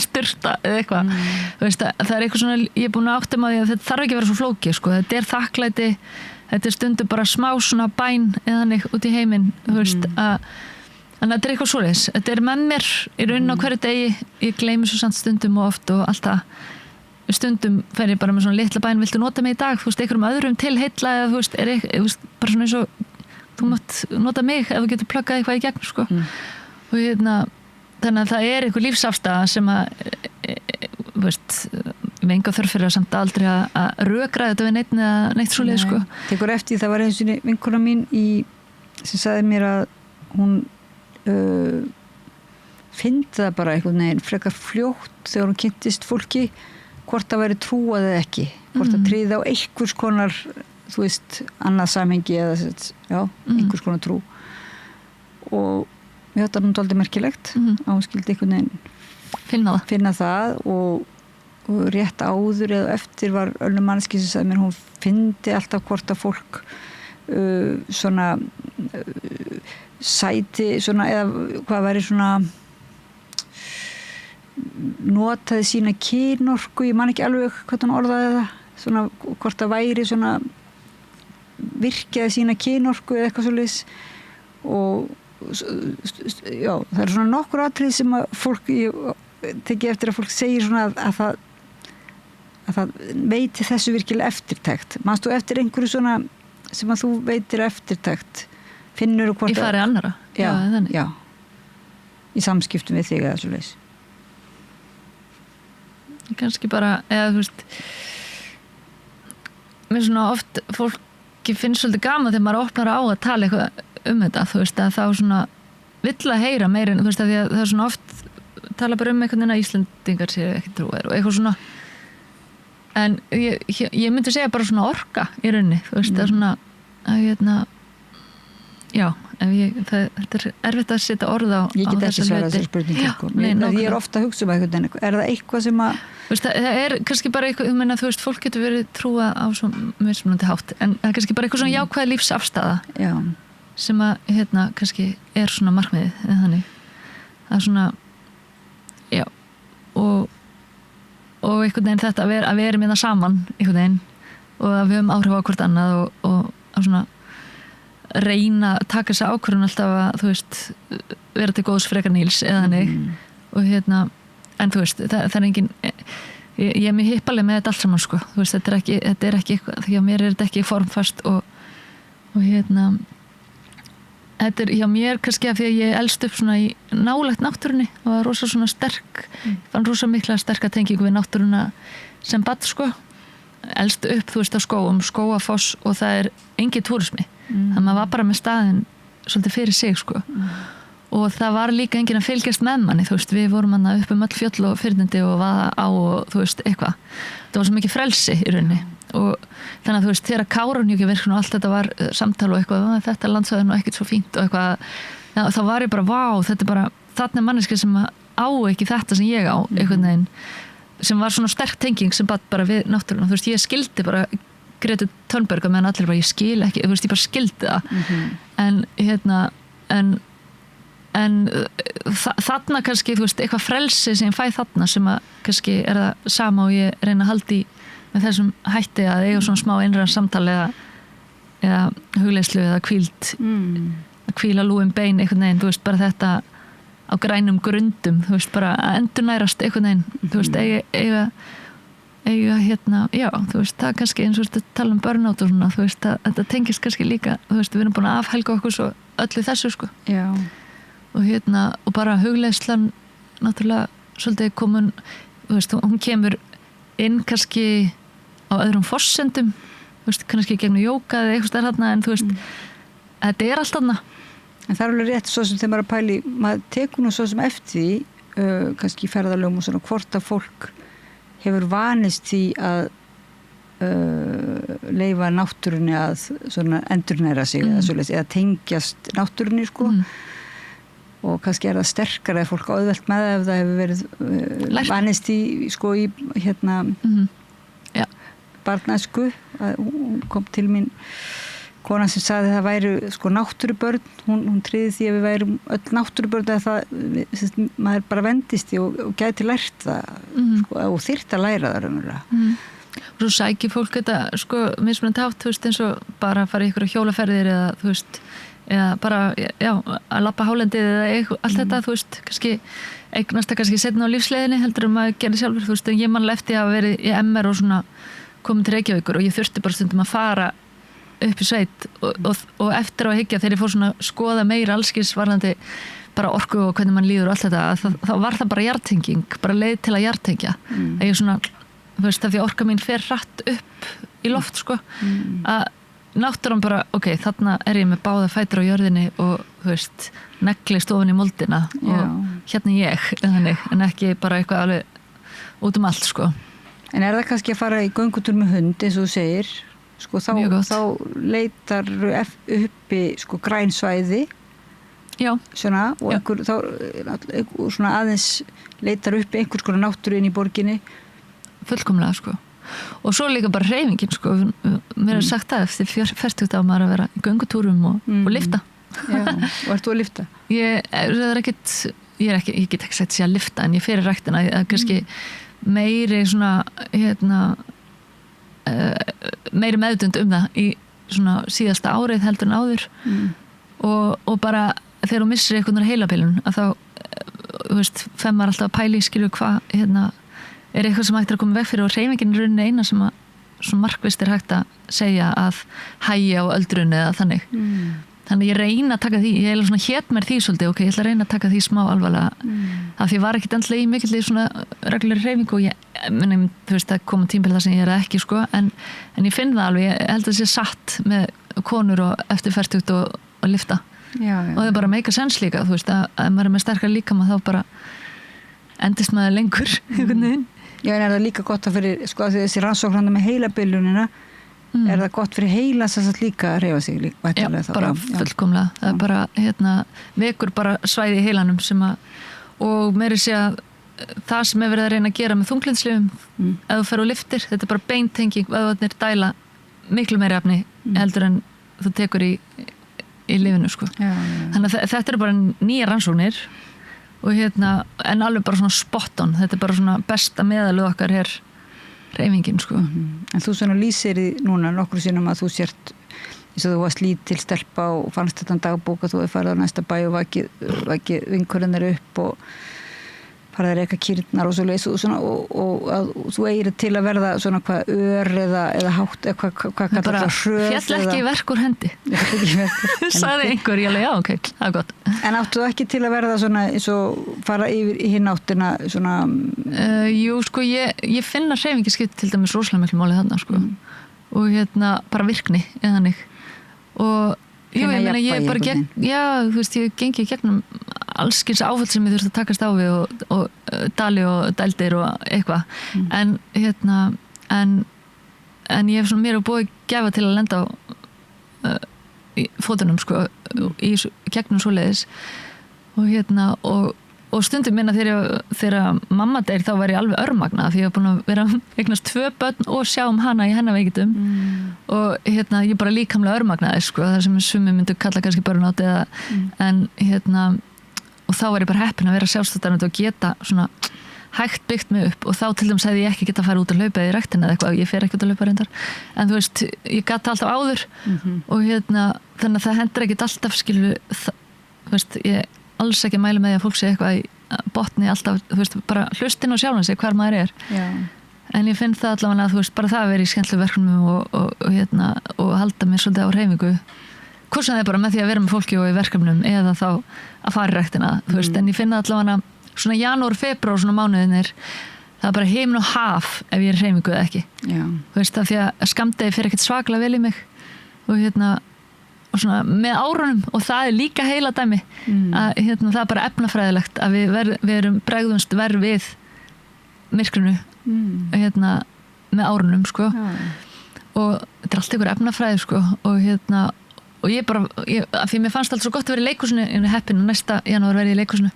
styrta eða eitthvað þú veist, það er eitthvað svona, ég er búin að átta mig að þetta þarf ekki að vera svo flókið, sko, þetta er þakklæti þetta er stundum bara smá svona bæn eða þannig út í heiminn, þú veist að þannig að þetta er eitthvað svoleiðis, þetta er með mér í rauninni á hverju degi, ég gleymi svo samt stundum og oft og allt það stundum fer ég bara með svona litla bæn viltu nota mig í dag, þú veist, einhverjum öðrum til heilla eða þú veist, bara svona eins og þú mátt nota mig ef þú getur pluggað eitthvað í gegn, sko og þannig að það er einhver lífsafstaða sem að þú veist, með enga þörf fyrir að samt aldrei að rökra þetta við neitt eða neitt svoleið, sko. Tekur eftir, það var eins og vinkona mín sem sagði mér að hún fyndi það bara einhvern veginn frekar fljótt þegar hún kynntist fólki hvort það væri trúað eða ekki, hvort það tryði á einhvers konar, þú veist, annað samhengi eða, einhvers konar trú og mér þetta nú dálítið merkilegt að hún skildi einhvern veginn finna það og rétt áður eða eftir var önnur manneskja sem sagði mér hún fyndi alltaf hvort að fólk svona sæti svona, eða hvað væri svona notaði sína kynorku, ég man ekki alveg hvað hann orðaði það, svona hvort það væri svona virkiði sína kynorku eða eitthvað svoleiðis og já, það er svona nokkur atriði sem að fólk, ég teki eftir að fólk segir svona að það veiti þessu virkilega eftirtækt. Manstu eftir einhverju svona sem að þú veitir eftirtækt, finnur þú hvort í fari annara? Já, í samskiptum við þig eða svoleiðis. Kannski bara, eða þú veist mér svona oft fólki finnst svolítið gaman þegar maður opnar á að tala eitthvað þetta, þú veist, að þá svona vill að heyra meira, þú veist, að því að það er svona oft tala bara einhvern veginn að Íslendingar séu ekki trúar og eitthvað svona en ég myndi segja bara svona orka í rauninni, þú veist, það er svona að já, þetta er erfitt að setja orð á ég get ekki svara þessar spurningar ég er ofta að hugsa um eitthvað er það eitthvað sem að það er kannski bara eitthvað, þú veist, fólk getur verið trúa á svo mismunandi hátt en það er kannski bara eitthvað svona jákvæð lífsafstaða sem að kannski er svona markmiðið eða þannig að svona já og einhvern veginn þetta að við erum með það saman einhvern veginn og að við höfum áhrif á hvort annað og að svona reyna að taka þessa ákvörðun alltaf að þú veist vera til góðs frekar Níls eða þannig og en þú veist, það er engin ég er mjög hippaleg með þetta allt saman sko, þú veist, þetta er ekki eitthvað, því að mér er þetta ekki formfast og þetta er hjá mér kannski af því að ég elst upp svona í nálægt náttúrunni og var rosa svona sterk fann rosa mikla sterka tengingu við náttúruna sem barn sko elst upp, þú veist, á Skógafoss og það er engin túrismi þannig að maður var bara með staðinn svolítið fyrir sig sko og það var líka enginn að fylgjast með manni, þú veist, við vorum hann upp öll fjöll og fyrnindi og vaða á og þú veist, eitthvað, það var svo mikið frelsi í rauninni og þannig að þú veist, þegar Kárahnjúkavirkjun og allt þetta var samtal og eitthvað, þetta landsvæði nú ekkert svo fínt og eitthvað, þá var ég bara vá, þetta er bara, þarna er manneski sem á ekki þetta sem ég á, einhvern veginn sem var svona sterk tenging sem bara við náttúruna, þú veist, ég skildi bara Gretu Thunberg og meðan allir bara, ég skil ekki, þú veist, ég bara skildi það en þarna kannski, þú veist, eitthvað frelsi sem ég fæ þarna sem að kannski er það sama og ég reyna að halda í með þessum hætti að eiga svona smá innra samtali eða hugleiðslu eða hvíld að hvíla lúin bein einhvern veginn, þú veist, bara þetta á grænum grundum, þú veist, bara að endurnærast einhvern veginn, þú veist, eiga já, þú veist, það kannski eins og þetta tala burnout og svona, þú veist, þetta tengist kannski líka, þú veist, við erum búin að afhelga okkur svo öllu þessu, sko. Já. Og og bara hugleiðslan náttúrulega svolítið komin, þú veist, hún kemur inn kannski á öðrum forsendum, þú veist, kannski gegnum jóga eða eitthvað stær þarna, en þú veist, þetta er allt þarna. En það er alveg rétt, svo sem þegar maður að pæli, maður tekur nú svo sem eftir því, kannski í ferðalögum og svona, hvort að fólk hefur vanist því að leyfa náttúrunni að svona endurnæra sig eða svoleiðis, eða tengjast náttúrunni, sko. Og kannski er það sterkara ef fólk auðvelt með það ef það hefur verið vanist í, sko, í barnæsku. Hún kom til mín kona sem sagði að það væru, sko, náttúrubörn, hún tryði því að við værum öll náttúrubörn að það, maður bara vendist í og gæti lært það, sko, og þyrfti að læra það raunverulega. Og svo sækir fólk þetta, sko, mismunandi hátt, þú veist, eins og bara að fara í ykkur hjólaferðir eða, þú veist, eða bara, já, að lappa hálendið eða allt þetta, þú veist, kannski eignast það kannski setna á lífsleiðinni heldur maður gerði sjálfur, þú veist, en ég manlega eftir að hafa verið í MR og svona komin til Reykjavíkur og ég þurfti bara stundum að fara upp í sveit og eftir á að hyggja þegar ég fór svona skoða meira allskis varðandi bara orku og hvernig mann líður og allt þetta, þá var það bara jartenging, bara leið til að jartengja að ég svona, þú veist, af því orka mín fer hratt upp í loft, sko, að náttúran bara, ok, þarna er ég með báða fætur á jörðinni og, þú veist, neglist ofan í moldina og hérna ég, en ekki bara eitthvað alveg út allt, sko. En er það kannski að fara í göngutúr með hund, eins og þú segir, sko, þá leitar uppi, sko, grænsvæði, svona, og einhver, þá svona aðeins leitar uppi einhvers konar náttúru inn í borginni. Fullkomlega, sko. Og svo líka bara hreyfingin, sko, mér er sagt það eftir 40 á maður að vera í göngutúrum og lifta. Já, og ert þú að lifta? Ég get ekki sagt sér að lifta, en ég fer í ræktina að kannski meiri svona, meiri meðdund það í svona síðasta árið heldur en áður og bara þegar þú missir einhvern heilabilun að þá, þú veist, fer maður alltaf að pæla í skilur hvað, er eitthvað sem hægt að koma veg fyrir og hreyfingin er rauninni eina sem að svona markvisst er hægt að segja að hægja á öldrunni eða þannig. Þannig ég reyna að taka því, ég er svona hét mér því svolítið, ok, ég ætla að reyna að taka því smá alvarlega af því ég var ekkit endlega í mikill í svona reglulegri hreyfingu og þú veist, það koma tímabil þar sem ég er ekki, sko, en ég finn það alveg, ég held að það sé satt með konur og eftir fertugt og lifta. Og það er bara meika sens líka, þú veist, að maður er með sterkar líkama þá bara endist maður lengur, einhvern veginn. Já, en er það líka gott að fyrir, sko, þessi rannsóknanda með heilabilunina, er það gott fyrir heila þess að líka að hreyfa sig líka? Já, bara fullkomlega. Það er bara, vekur bara svæði í heilanum sem að, og meiri sé að það sem er verið að reyna að gera með þunglyndislyfjum, ef þú fer og liftir, þetta er bara beintenging, vöðvarnir dæla miklu meiri efni heldur en þú tekur í lyfinu, sko. Þannig að þetta eru bara nýja rannsóknir og en alveg bara svona spot on, þetta er bara svona besta meðalið okkar hér hreyfingin, sko. En þú svona lýsir í núna nokkru sinnum að þú sért eins og þú varst lítil stelpa og fannst þetta dagbók að þú hefði farið á næsta bæ og vakið vinkurinnar upp og fara að reka kýrnar og svoleiðis og að þú eigir til að verða svona hvað eða hátt eða hvað kallar það hröð fjall ekki verk úr hendi sagði einhver, ég alveg, já, ok, það er gott En áttu þú ekki til að verða svona eins og fara yfir í hinn áttina svona Jú, sko, ég finna hreyfingi skipt til dæmis rosalega miklu máli þarna, sko og bara virkni eða hannig og jú, ég meina, ég bara þú veist, ég gengi gegnum allskins áfall sem ég þurfti að takast á við og dali og dældir og eitthvað en ég hef svona mér búið gefa til að lenda á í fótunum sko í gegnum svoleiðis og stundum minna þegar mamma deyr þá var ég alveg örmagnað því ég var búin að vera eignast 2 börn og sjá hana í hennar veikitum og ég bara líkamlega örmagnaði sko það sem sumir myndu kalla kannski burnout eða en og þá var ég bara heppin að vera sjálfstæðandi og geta svona hægt byggt mig upp og þá til dæmis hefði ég ekki geta að fara út að hlaupa í ræktina eða eitthvað, ég fer ekki út að hlaupa reyndar en þú veist, ég gata alltaf áður og þannig að það hendur ekkit alltaf skilu þú veist, ég alls ekki að mæla með því að fólk sé eitthvað í botni alltaf, þú veist, bara hlustin og sjálfan sig hvar maður en ég finn það allavega að þú veist, bara það að vera í skemmtilegum verkefnum og halda mér svolítið á hreyfingu hvort sem það er bara með því að vera með fólki og í verkefnum eða þá að fara í ræktina þú veist, en ég finn það allavega svona janúar, febrúar svona mánuðinir það er bara heiminn og haf ef ég er hreyfingu eða ekki þú veist, af því að skammdegi fer ekkert svaklega vel í mig og svona með árunum og það er líka heila dæmi að það er bara efnafræðilegt að við erum bregðumst verð við myrkrinu með árunum sko og þetta er allt ykkur efnafræði sko og ég bara, af því mér fannst allt svo gott að vera í leikhúsinu ég er heppin að næsta janúar verði í leikhúsinu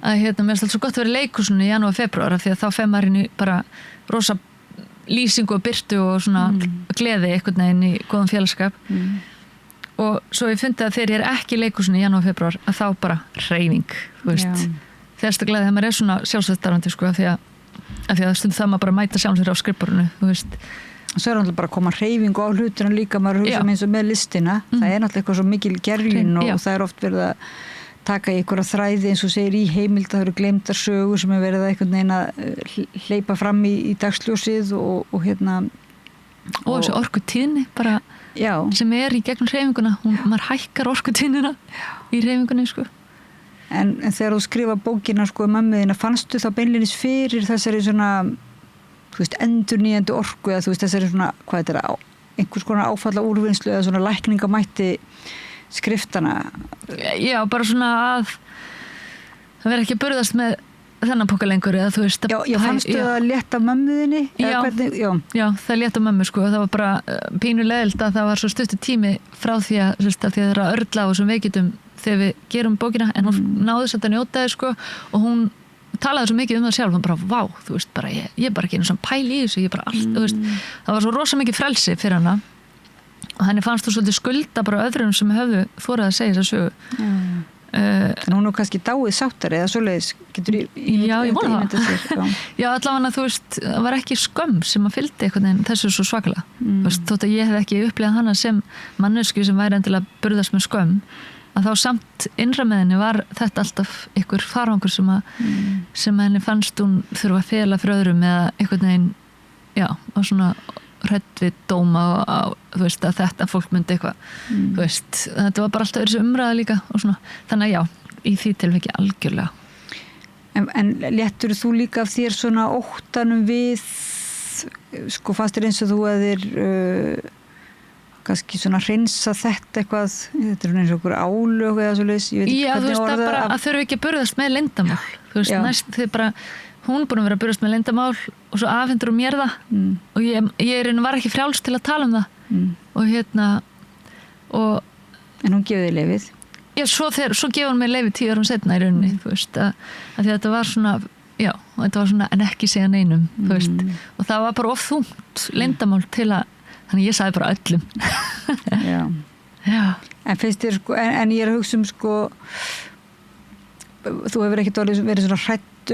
að mér fannst allt svo gott að vera í leikhúsinu í janúar, februar af því að þá fer maður inn í bara rosa lýsingu og byrtu og svona gleði einhvern veginn í góðum félagskap og svo ég fundi að þegar ég er ekki í leikhúsinu í janúar, februar að þá bara hreyfing þú veist, þeirsta gleði þegar maður er svona sjálfsvættarandi sko af því að stundum það maður bara mæta sjálfsvættar á skrifborðinu þú veist Svo er náttúrulega bara að koma hreyfingu á hlutina líka, maður hugsa eins og með listina. Það er náttúrulega eitthvað svo mikil gerjun og það er oft verið að taka í einhverja þræði eins og segir í heimild að það eru gleymdar sögur sem er verið að einhvern veginn að hleypa fram í dagsljósið og þessi orkutíðni bara sem er í gegnum hreyfinguna, maður hækkar orkutíðnina í hreyfingunni sko. En þegar þú skrifa bókina sko mömmuðina, fannstu þá beinleinis fyrir þessari svona þú veist, endurnýjandi orku eða þú veist, þessari svona, hvað þetta er einhvers konar áfalla úrvinnslu eða svona lækningamætti skriftana Já, bara svona að það vera ekki að burðast með þennan póka lengur eða þú veist Já, fannstu það að létta mömmuðinni? Já, það létta mömmu sko það var bara pínulegilegt að það var svo stuttur tími frá því að það er að örla á þessum veikitum þegar við gerum bókina en hún náði samt að njóta þess sko og hún talaði svo mikið það sjálf, hann bara, vá, þú veist, bara ég bara ekki einu svona pæli í þessu, ég bara allt, þú veist, það var svo rosa mikið frelsi fyrir hana og henni fannst þú svolítið skulda bara öðrum sem höfðu þorað að segja þess að sögu. En hún er kannski dáið sáttari eða svoleiðis, getur Já, ég vona það. Já, allavega þú veist, það var ekki skömm sem að fylgdi einhvern veginn þessu svo svakalega. Þú veist, þótt að ég hef ekki upplegað hana sem mannesku sem væri endilega burðast með skömm að þá samt innra með henni var þetta alltaf ykkur farvangur sem henni fannst hún þurfa að fela fyrir öðrum eða einhvern veginn, já, og svona hrædd við dóma og þú veist að þetta fólk myndi eitthvað, þú veist, þetta var bara alltaf þessi umræða líka og svona, þannig að já, í því tilviki algjörlega. En léttur þú líka af þér svona óttanum við, sko fannst þér eins og þú að þér kannski svona hreinsa þetta eitthvað, þetta er eins og okkur álög eða svo leys, ég veit ekki hvernig orða. Já, þú veist, það bara að þurfi ekki að burðast með leyndamál, þú veist, næst þið bara, hún búin að vera að burðast með leyndamál og svo afhendur hún mér það og ég var ekki frjáls til að tala um það og En hún gefið þér leyfið? Já, svo gefur hún mér leyfið 10 árum seinna í rauninni, þú veist, að þetta var svona, já, þetta var svona en ekki segja neinum, þú veist, og það var bara of þungt leyndamál til að þannig ég sagði bara öllum. Já. En finnst þér sko, en ég er að hugsa sko, þú hefur ekkert verið svona hrædd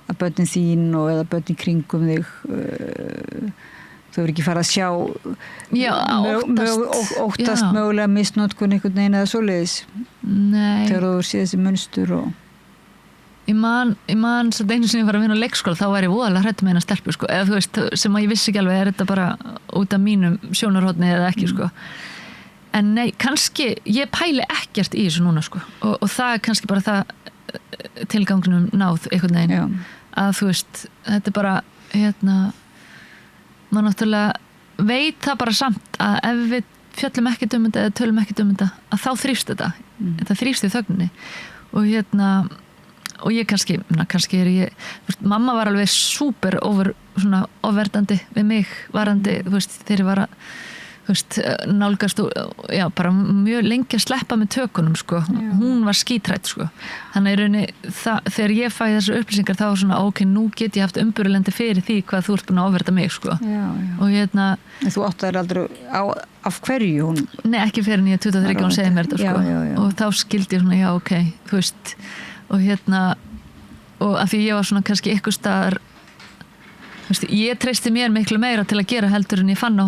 að börnin þín og eða börnin kringum þig, þú hefur ekki farið að sjá óttast mögulega misnotkun einhvern veginn eða svoleiðis. Nei. Þegar þú séð þessi munstur og... Ég man svo einu sinni ég var að vinna á leikskóla, þá var ég voðalega hrædd með eina stelpu, sko. Eða þú veist, sem að ég vissi ekki alveg, er þetta bara út af mínum sjónarhorni eða ekki, sko. En nei, kannski, ég pæli ekkert í þessu núna, sko. Og það er kannski bara það tilganginum náð einhvern veginn. Já. Að þú veist, þetta er bara, maður náttúrulega veit það bara samt að ef við fjöllum ekkert um þetta eða tölum ekkert um þetta, að þá þrífst þetta. Þetta þrífst í þögninni. Og ég kannski er ég, veist, mamma var alveg súper svona ofverðandi við mig varandi, þú veist, þegar ég var að nálgast og já, bara mjög lengi að sleppa með tökunum, sko. Já. Hún var skítrætt, sko. Þannig í rauninni, þegar ég fæ þessar upplýsingar þá svona, ok, nú get ég haft umburulendi fyrir því hvað þú ert búin að ofverða mig, sko. Já. Og þú áttaðir aldrei af hverju hún... Nei, ekki fyrir en ég 23 hún segði mér þetta, sko. Já. Og þá skildi ég svona, já, ok, þú veist, og og af því ég var svona kannski ykkur staðar, þú veist, ég treysti mér miklu meira til að gera heldur en ég fann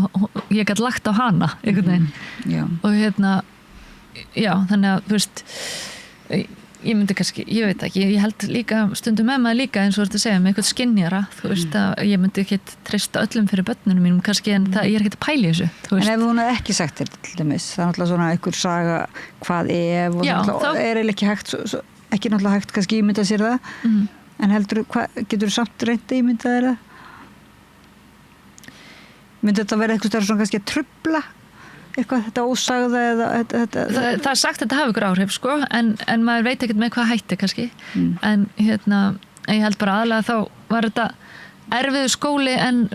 ég gæti lagt á hana einhvern veginn. Og já, þannig að þú veist, ég myndi kannski, ég veit ekki, ég held líka stundum með maður líka eins og þú ert að segja með eitthvað skynjara, þú veist, að ég myndi ekki treysta öllum fyrir börnunum mínum kannski, en ég er ekki að pæla í þessu, þú veist. En ef hún hefði ekki sagt þér til dæmis, það er náttúrulega svona einhver saga hvað ef, og það er ekki hægt ekki náttúrulega hægt kannski ímynda sér það, en heldur, getur þú samt reynt að ímynda þér það? Myndi þetta vera eitthvað svona kannski að trufla eitthvað þetta ósagða eða það er sagt að þetta hafi ykkur áhrif, sko, en maður veit ekkert með hvað hætti kannski, en ég held bara aðlega þá var þetta erfiður skóli en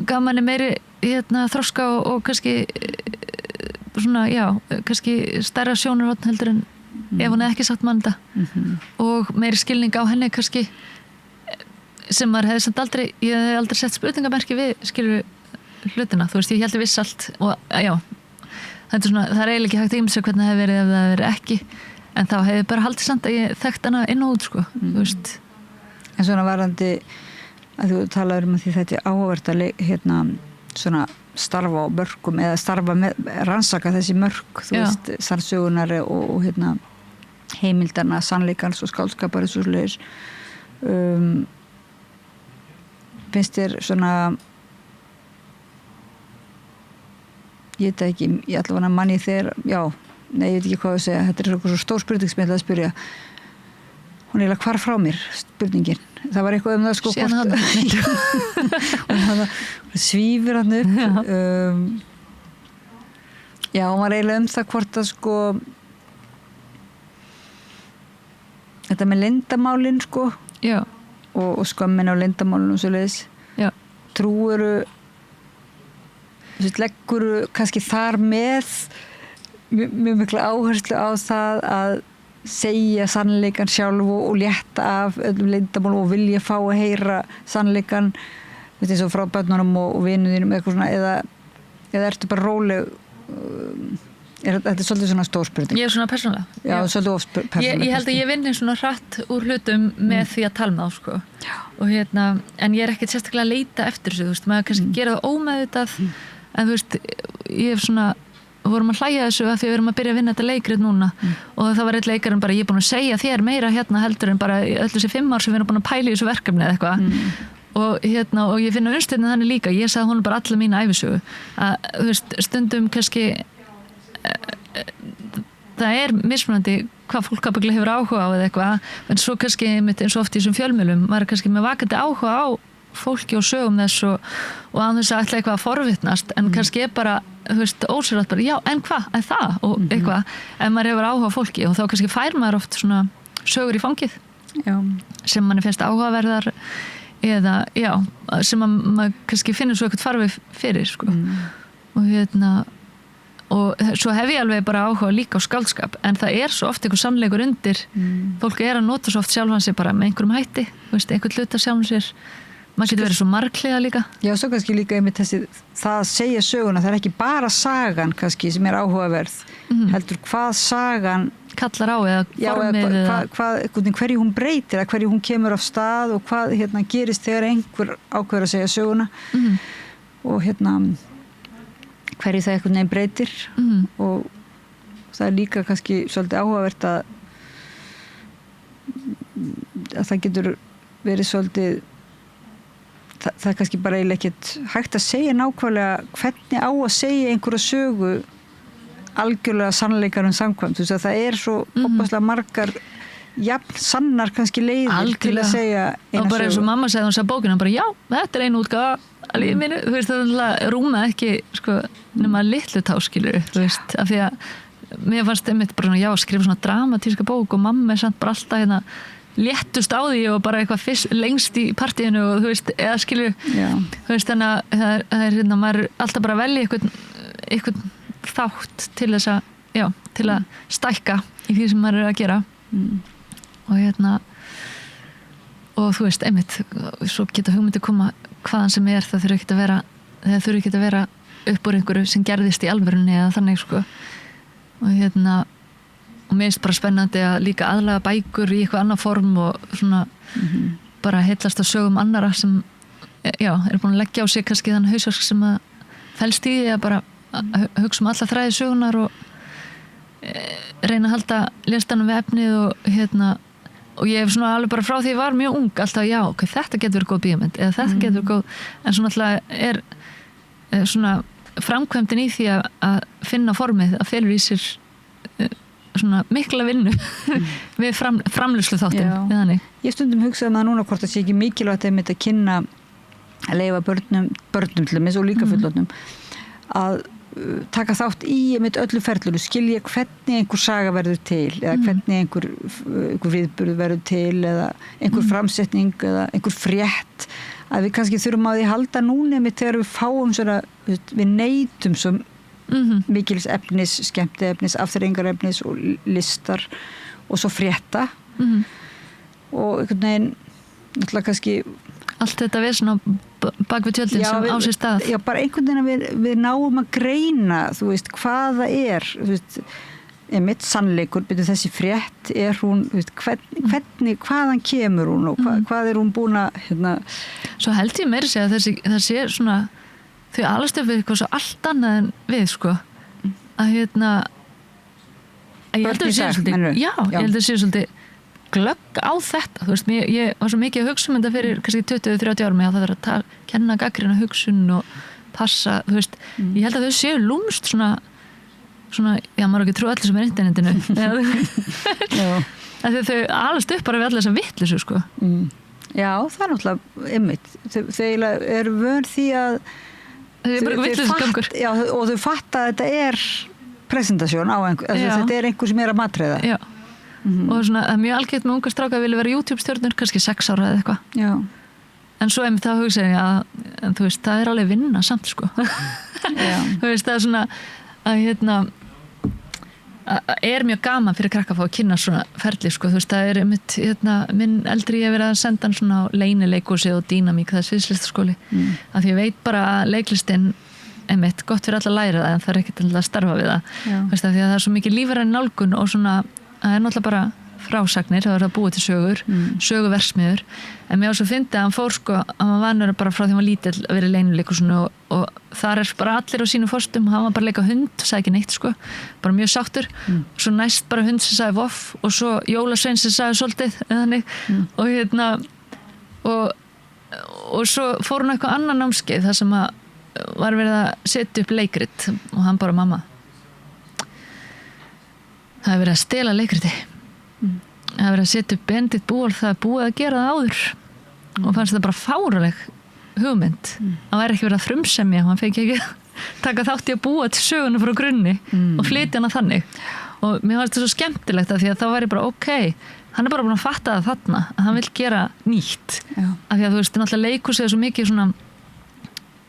gaf manni meiri þroska og kannski svona, já, kannski stærra sjónarhorn heldur en ef hún hefði ekki sagt mann þetta og meiri skilning á henni kannski sem maður hefði samt aldrei, ég hefði aldrei sett spurningamerki við, skilur hlutina, þú veist, ég held að viss allt og já, þetta er svona, það er eiginlega ekki hægt að ýmsa hvernig það hefði verið ef það hefði verið ekki, en þá hefði bara haldið samt að ég þekkt hana inn og út, sko, þú veist. En svona varandi að þú talaður um að því þetta er áhugavert að svona starfa á mörkum eða starfa með, rannsaka þessi mörk, þú veist, sannsögunar og heimildarna, sannleikans og skáldskapar og svoleiðis. Finnst þér svona, ég veit ekki, ég allavega manni þegar, ég veit ekki hvað að segja, þetta er eitthvað svo stór spurning sem ég ætlaði að spyrja. Hún er hvar frá mér, spurningin. Það var eitthvað það, sko, og það svífur hann upp. Já, hún var eiginlega það hvort að, sko, þetta með leyndamálin, sko, og skömmin á leyndamálin og svoleiðis. Trúuru, legguru kannski þar með mjög mikla áherslu á það að segja sannleikan sjálf og létta af öllum leyndamálum og vilja fá að heyra sannleikan, eins og frá börnunum og vinuðinum eitthvað svona, eða ertu bara róleg, þetta er svolítið svona stór spurning. Ég er svona persónulega. Já, svolítið of persónulega. Ég held að ég vinni svona hratt úr hlutum með því að tala með þá, sko. Og en ég er ekkert sérstaklega að leita eftir þessu, þú veist, maður kannski gera það ómeðvitað, en þú veist, ég hef svona, vorum að hlæja þessu að því við erum að byrja að vinna þetta leikrið núna og það var eitt leikarinn bara, ég er búin að segja þér meira heldur en bara öll þessi 5 ár sem við erum búin að pæla í þessu verkefni eða eitthvað og ég finna unnstæðinu þannig líka, ég sagði honum bara alla mína ævisögu að þú veist, stundum kannski það er mismunandi hvað fólk ábyggilega hefur áhuga á eða eitthvað, en svo kannski eins og oft í þessum fjölmiðlum, maður er kannski með vakandi áhuga á fólki og sögum þess og að þess að ætla eitthvað að forvitnast en kannski er bara, þú veist, ósýrætt bara, já, en hvað, en það og eitthvað, ef maður hefur áhuga á fólki og þá kannski fær maður oft svona sögur í fangið sem manni finnst áhugaverðar eða, já, sem maður kannski finnur svo eitthvað farfið fyrir, sko og svo hef ég alveg bara áhuga líka á skáldskap en það er svo oft einhver sannleikur undir fólk er að nota svo oft sjálfan sig bara með einhverjum hætti, þú veist, einhvern hluta sjálfan sér maður getur verið svo marghliða líka. Já, svo kannski líka einmitt þessi, það að segja söguna, það er ekki bara sagan kannski sem er áhugaverð, heldur hvað sagan kallar á eða formið eða hverju hún breytir, eða hverju hún kemur af stað og hvað gerist þegar einhver ákveður að segja söguna og hverju það einhvern veginn breytir og það líka kannski svolítið áhugavert að það getur verið svolítið það kannski bara eiginlega ekkert hægt að segja nákvæmlega hvernig á að segja einhverja sögu algjörlega sannleikarum samkvæmt, þú veist að það svo opaslega margar jafn sannar kannski leiðir til að segja eina sögu. Og bara eins og mamma segði hún sagði bókina bara já, þetta einu útgáfa að lífi mínu, þú veist það rúma ekki sko nema litlu táskilur, þú veist, af því að mér fannst einmitt bara já, skrifa svona dramatíska bók og mamma samt bara alltaf hérna léttust á því og bara eitthvað lengst í partíinu og þú veist, eða skilur þú veist, þannig að það hérna, maður alltaf bara velja eitthvað þátt til þess að já, til að stækka í því sem maður að gera og hérna og þú veist, einmitt svo geta hugmyndi koma hvaðan sem það þurfi ekki að vera upp úr einhverju sem gerðist í alvörunni eða þannig sko og hérna og mér finnst bara spennandi að líka aðlaga bækur í eitthvað annað form og svona bara heillast á sögum annara sem já, búin að leggja á sig kannski þann hausverk sem að felst í því að bara hugsa alla þræði sögunar og reyna að halda listanum við efnið og hérna og ég hef svona alveg bara frá því ég var mjög ung alltaf já, ok, þetta getur verið góð bíómynd eða þetta getur verið góð, en svona alltaf svona framkvæmdin í því að finna formið að felur í sér svona mikla vinnu við framleiðslu þáttum. Ég stundum hugsaði maður núna hvort það sé ekki mikilvægt að kynna að leyfa börnum til þess og líka fullorðnum að taka þátt í öllu ferlinu, skilja hvernig einhver saga verður til eða hvernig einhver viðburð verður til eða einhver framsetning eða einhver frétt að við kannski þurfum á því að halda núna þegar við fáum svona, við neytum svo mikils efnis, skemmtiefnis, afþreyingarefnis og listar og svo frétta og einhvern veginn náttúrulega kannski allt þetta við svona bak við tjöldin sem á sér stað. Já, bara einhvern veginn að við náum að greina, þú veist, hvað það þú veist, mitt sannleikur, þessi frétt, hún, þú veist, hvernig, hvaðan kemur hún og hvað hún búin að, hérna. Svo held ég meira segja að það sé svona, þau alast upp við eitthvað svo allt annað en við, sko, að hérna, að ég held að það sé svolítið, já, ég held að það sé svolítið glögg á þetta, þú veist, ég var svo mikið að hugsa þetta fyrir kannski 20-30 árum að það verður að kenna gagnrýna hugsun og passa, þú veist, ég held að þau séu lúmst svona, já, maður ekki trú allir sem internetinu að þau alast upp bara við allir þessa vitleysu, sko. Já, það náttúrulega einmitt, þau eru vön því að þau bara vitleysugangur. Já, og þau fatta að þetta presentasjón á einhver, þetta einhver sem að matreiða. Já. Og svona, það mjög algjört með unga stráka að vilja vera YouTube-stjörnur, kannski 6 ára eða eitthvað. En svo einmitt þá hugsa ég að þú veist, það alveg vinna samt, sko. Þú veist, það svona að hérna mjög gaman fyrir krakka að fá að kynna svona ferli, sko. Þú veist, það einmitt hérna, minn eldri ég verið að senda hann svona á leynileikhúsi og dýnamík, það sviðslistaskóli. Af því ég veit bara að leiklistin einmitt gott fyrir alla að læra það en það ekki til að starfa við það. Veist, af því að það svo mikið lífræn nálgun og svona það náttúrulega bara frásagnir, það að búið til sögur, söguversmiður, en mér á svo fyndi að hann fór sko, hann var vanur bara frá því hann var lítill að vera í leynileikhúsinu og þar bara allir á sínum forstum, hann var bara að leika hund, sagði ekki neitt sko, bara mjög sáttur, svo næst bara hund sem sagði voff og svo jólasvein sem sagði svolítið, þannig, og hérna, og svo fór hann eitthvað annan námskeið, þar sem að var verið að setja upp leikrit og hann bara mamma. Það hefur verið að stela leikriti. Það hefur verið að setja upp bendit búal, það búið að gera það áður og fannst það bara fáraleg hugmynd. Það væri ekki verið að frumsemja, hann fekk ekki taka þátt í að búa til söguna frá grunni og flytja hana þannig. Og mér fannst það svo skemmtilegt að því að þá væri bara ok, hann bara búin að fatta það þarna, að hann vil gera nýtt. Af því að þú veist, náttúrulega leikhúsið svo mikið svona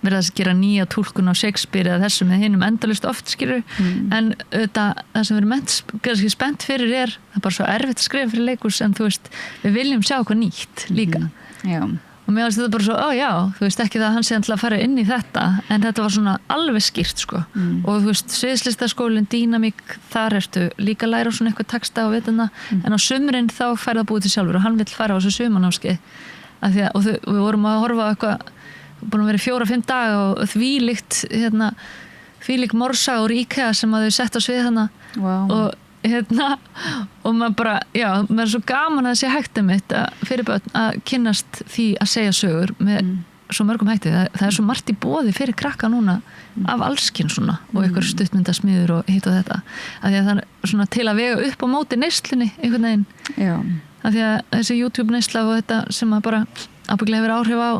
verið að gera nýja túlkun á Shakespeare eða þessu með hinum endalaust oft skilur en það sem við erum kannski spennt fyrir það er bara svo erfitt að skrifa fyrir leikhús en þú veist, við viljum sjá eitthvað nýtt líka og mér finnst þetta bara svo, já, þú veist ekki það að hann sé að fara inn í þetta en þetta var svona alveg skýrt sko og þú veist, sviðslistaskólinn, dýnamík þar ertu líka að læra svona eitthvað texta og vitana en á sumrin þá fær það búið til sjálfur og hann vill fara á þessu sumarnámskeið og við vorum að horfa á eitthvað búin að vera 4-5 daga og því líkt hérna, þvílík morsa úr IKEA sem að þau sett á svið hana wow. og maður bara, já, maður er svo gaman að það sé hægt mitt fyrir börn að kynnast því að segja sögur með svo mörgum hætti, það er svo margt í boði fyrir krakka núna af allskinn svona og ykkur stuttmyndasmiður og hitt og þetta að því að það er svona til að vega upp á móti neyslunni einhvern veginn já. Að því að þessi YouTube neysla og þetta sem að bara ábyggilega hefur áhrif á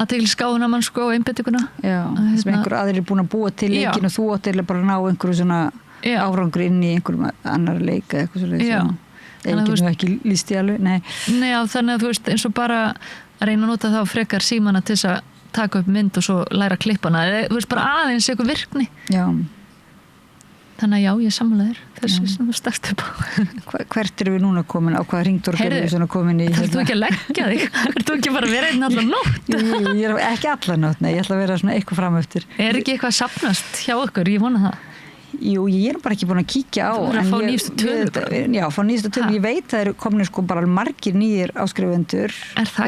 að tegli skáðuna mann sko og einbettinguna sem einhver aðrir er búin að búa til leikin og þú átt bara að ná einhverju svona árangri inn í einhverjum annar leik eða eitthvað svolítið eigin ekki líst í alveg nei, já, þannig að þú veist eins og bara að reyna að nota þá frekar símana til þess að taka upp mynd og svo læra klippana eða þú veist bara aðeins eitthvað virkni já. Þannig að já, ég sammála þér þessu sem þú stakst upp á Hvert erum við núna komin á hvaða hringtorg erum við svona komin í Það þú ekki að leggja þig Það þú ekki bara að vera einn allan nótt Jú, ég er ekki allan nótt, nei, ég ætla að vera svona eitthvað fram eftir Er ekki eitthvað safnast hjá okkur, ég vona það Jú, ég er bara ekki búin að kíkja á Þú verður að fá nýjustu tölur Já, fá nýjustu tölur, ég veit að það eru komin sko bara margir nýjir áskrifendur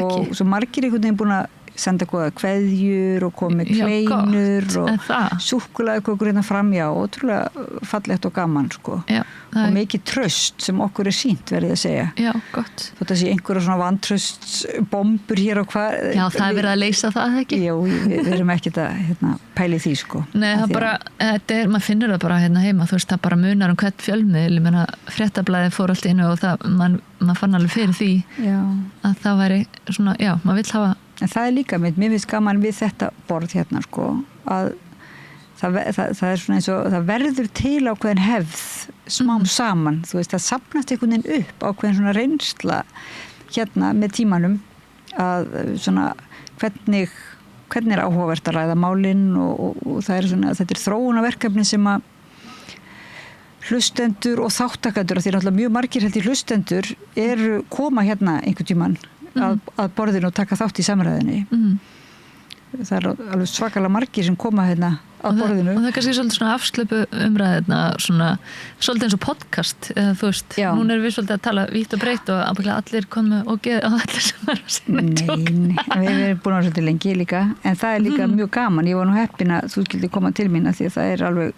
og svo margir einhvern veginn búin að senda góða kveðjur og komið kleinur og súkkulaðikökur hérna fram, já, ótrúlega fallegt og gaman sko já, og mikið tröst sem okkur er sýnt verið að segja já, gott þótt að sé einhverja svona vantröstsbombur hér og hvað já, það er verið að leysa það ekki já, við erum ekkert að pæli því sko nei, það bara, maður finnur það bara hérna heima þú veist, það bara munar hvern fjölmiðl ég meina, Fréttablaðið fór allt innu og það, maður fann alveg fyrir því já. Að það væri svona, já, maður vill hafa en það er líka mér finnst gaman við þetta borð hérna sko að það er svona eins og það verður til ákveðin hefð smám saman, þú veist, það safnast einhvern veginn upp ákveðin svona reynsla hérna með tímanum að svona hvernig er áhugavert að ræða málin og það er svona, þetta er þróunarverkefni sem að hlustendur og þáttakendur, því náttúrulega mjög margir held í hlustendur eru koma hérna einhvern tímann að borðinu og taka þátt í samræðinni það er alveg svakalega margir sem koma hérna á borðinu og það er kannski svolítið svona afslöpu umræðina svona, svolítið eins og podcast eða þú veist, núna erum við svolítið að tala vítt og breytt og ábygglega allir komu og geða á allir sem er að segja Nei, við erum búin að vera svolítið lengi líka en það er líka mjög gaman, ég var nú heppin að þú skildi koma til mín að því að það er alveg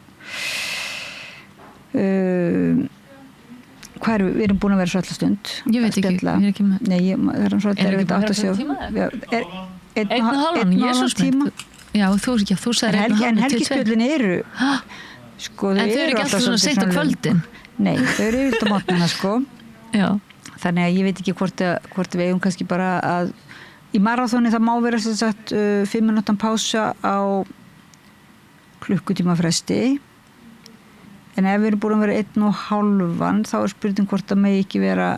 hvað við erum búin að vera svo alltaf stund ég veit ekki, ég er ekki með nei, það er svolítið ekki bara einn og hálfan tíma já, þú sagðir einn og hálfan en helgispjöllin eru sko, en þau eru ekki alltaf svona seint á kvöldin nei, þau eru yfirlt á mótnana sko já. Þannig að ég veit ekki hvort við eigum kannski bara að í maraþoni það má vera sem sagt 5 minútan pása á klukkutíma fresti en ef við erum búin að vera 1,5 þá er spurning hvort það megi ekki vera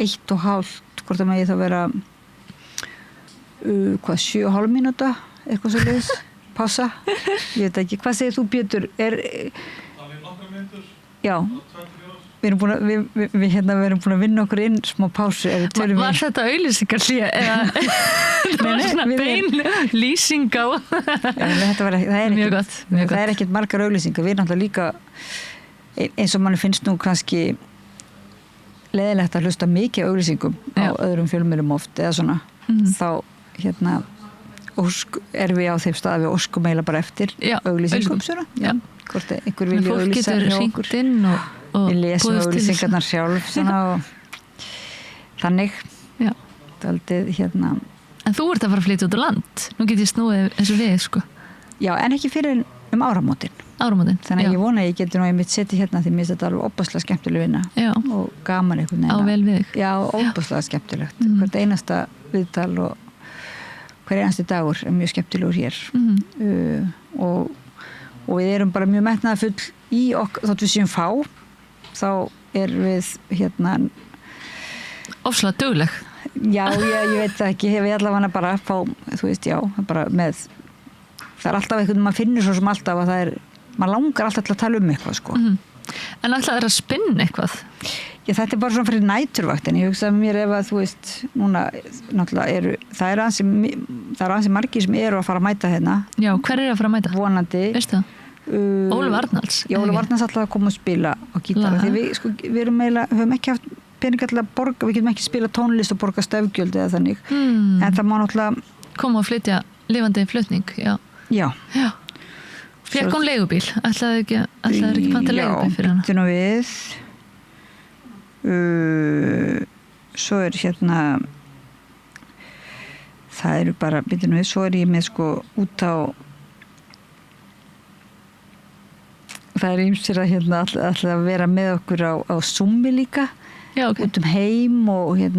1,5 hvort það megi þá vera 7,5 mínúta eitthvað svo leiðis pása, ég veit ekki, hvað segir þú Pétur? Það er nokkra mínútur já, við erum búin að við erum búin að vinna okkur inn smá pásu var þetta auglýsingar eða það var svona bein lýsing á það er ekkert margar auglýsingar við erum náttúrulega líka eins og mann finnst nú kannski leiðilegt að hlusta mikið auglýsingum á öðrum fjölmiðlum oft eða svona þá erum við á þeim stað að við óskum eiginlega bara eftir auglýsingum svona hvort einhver vilja auglýsa hjá okkur við lesum auglýsingarnar sjálf svona og þannig daldið hérna en þú ert að fara að flytja út á land nú get ég snúið eins og við sko já en ekki fyrir áramótin þannig að ég vona að ég geti nú einmitt setið hérna því mér finnst þetta alveg óbúslega skemmtileg vinna og gaman einhvern veginn á vel við já óbúslega skemmtilegt hvert einasta viðtal og hver einasti dagur er mjög skemmtilegur hér og við erum bara mjög metnaðarfull í okkur þótt við séum fá þá er við hérna ofslega dugleg já, ég veit það ekki, við allavega bara fá, þú veist, já, bara með það er alltaf eitthvað, maður finnur svo sem alltaf að það er, maður langar alltaf til að tala um eitthvað sko. En alltaf er að spinna eitthvað já, þetta er bara svona fyrir næturvakt en ég hugsaði mér ef að þú veist núna, náttúrulega það er ansi margir sem eru að fara að mæta hérna já, hver er að fara að mæta? Vonandi veistu það? Ólaf Arnalds já, Ólaf Arnalds alltaf að koma og spila á gítara því við erum eiginlega, höfum ekki haft peninga til að borga, við getum ekki spila tónlist og borga stefgjöld eða þannig en það má náttúrulega koma og flytja lifandi flutning já Fékk hún leigubíl? Ætlaði ekki panta leigubíl fyrir hana? Já, býttu nú við. Svo það eru bara, býttu nú við, svo ég með sko út á, það ýmsir að alltaf að vera með okkur á Zoomi líka. Já, ok. Út heim og en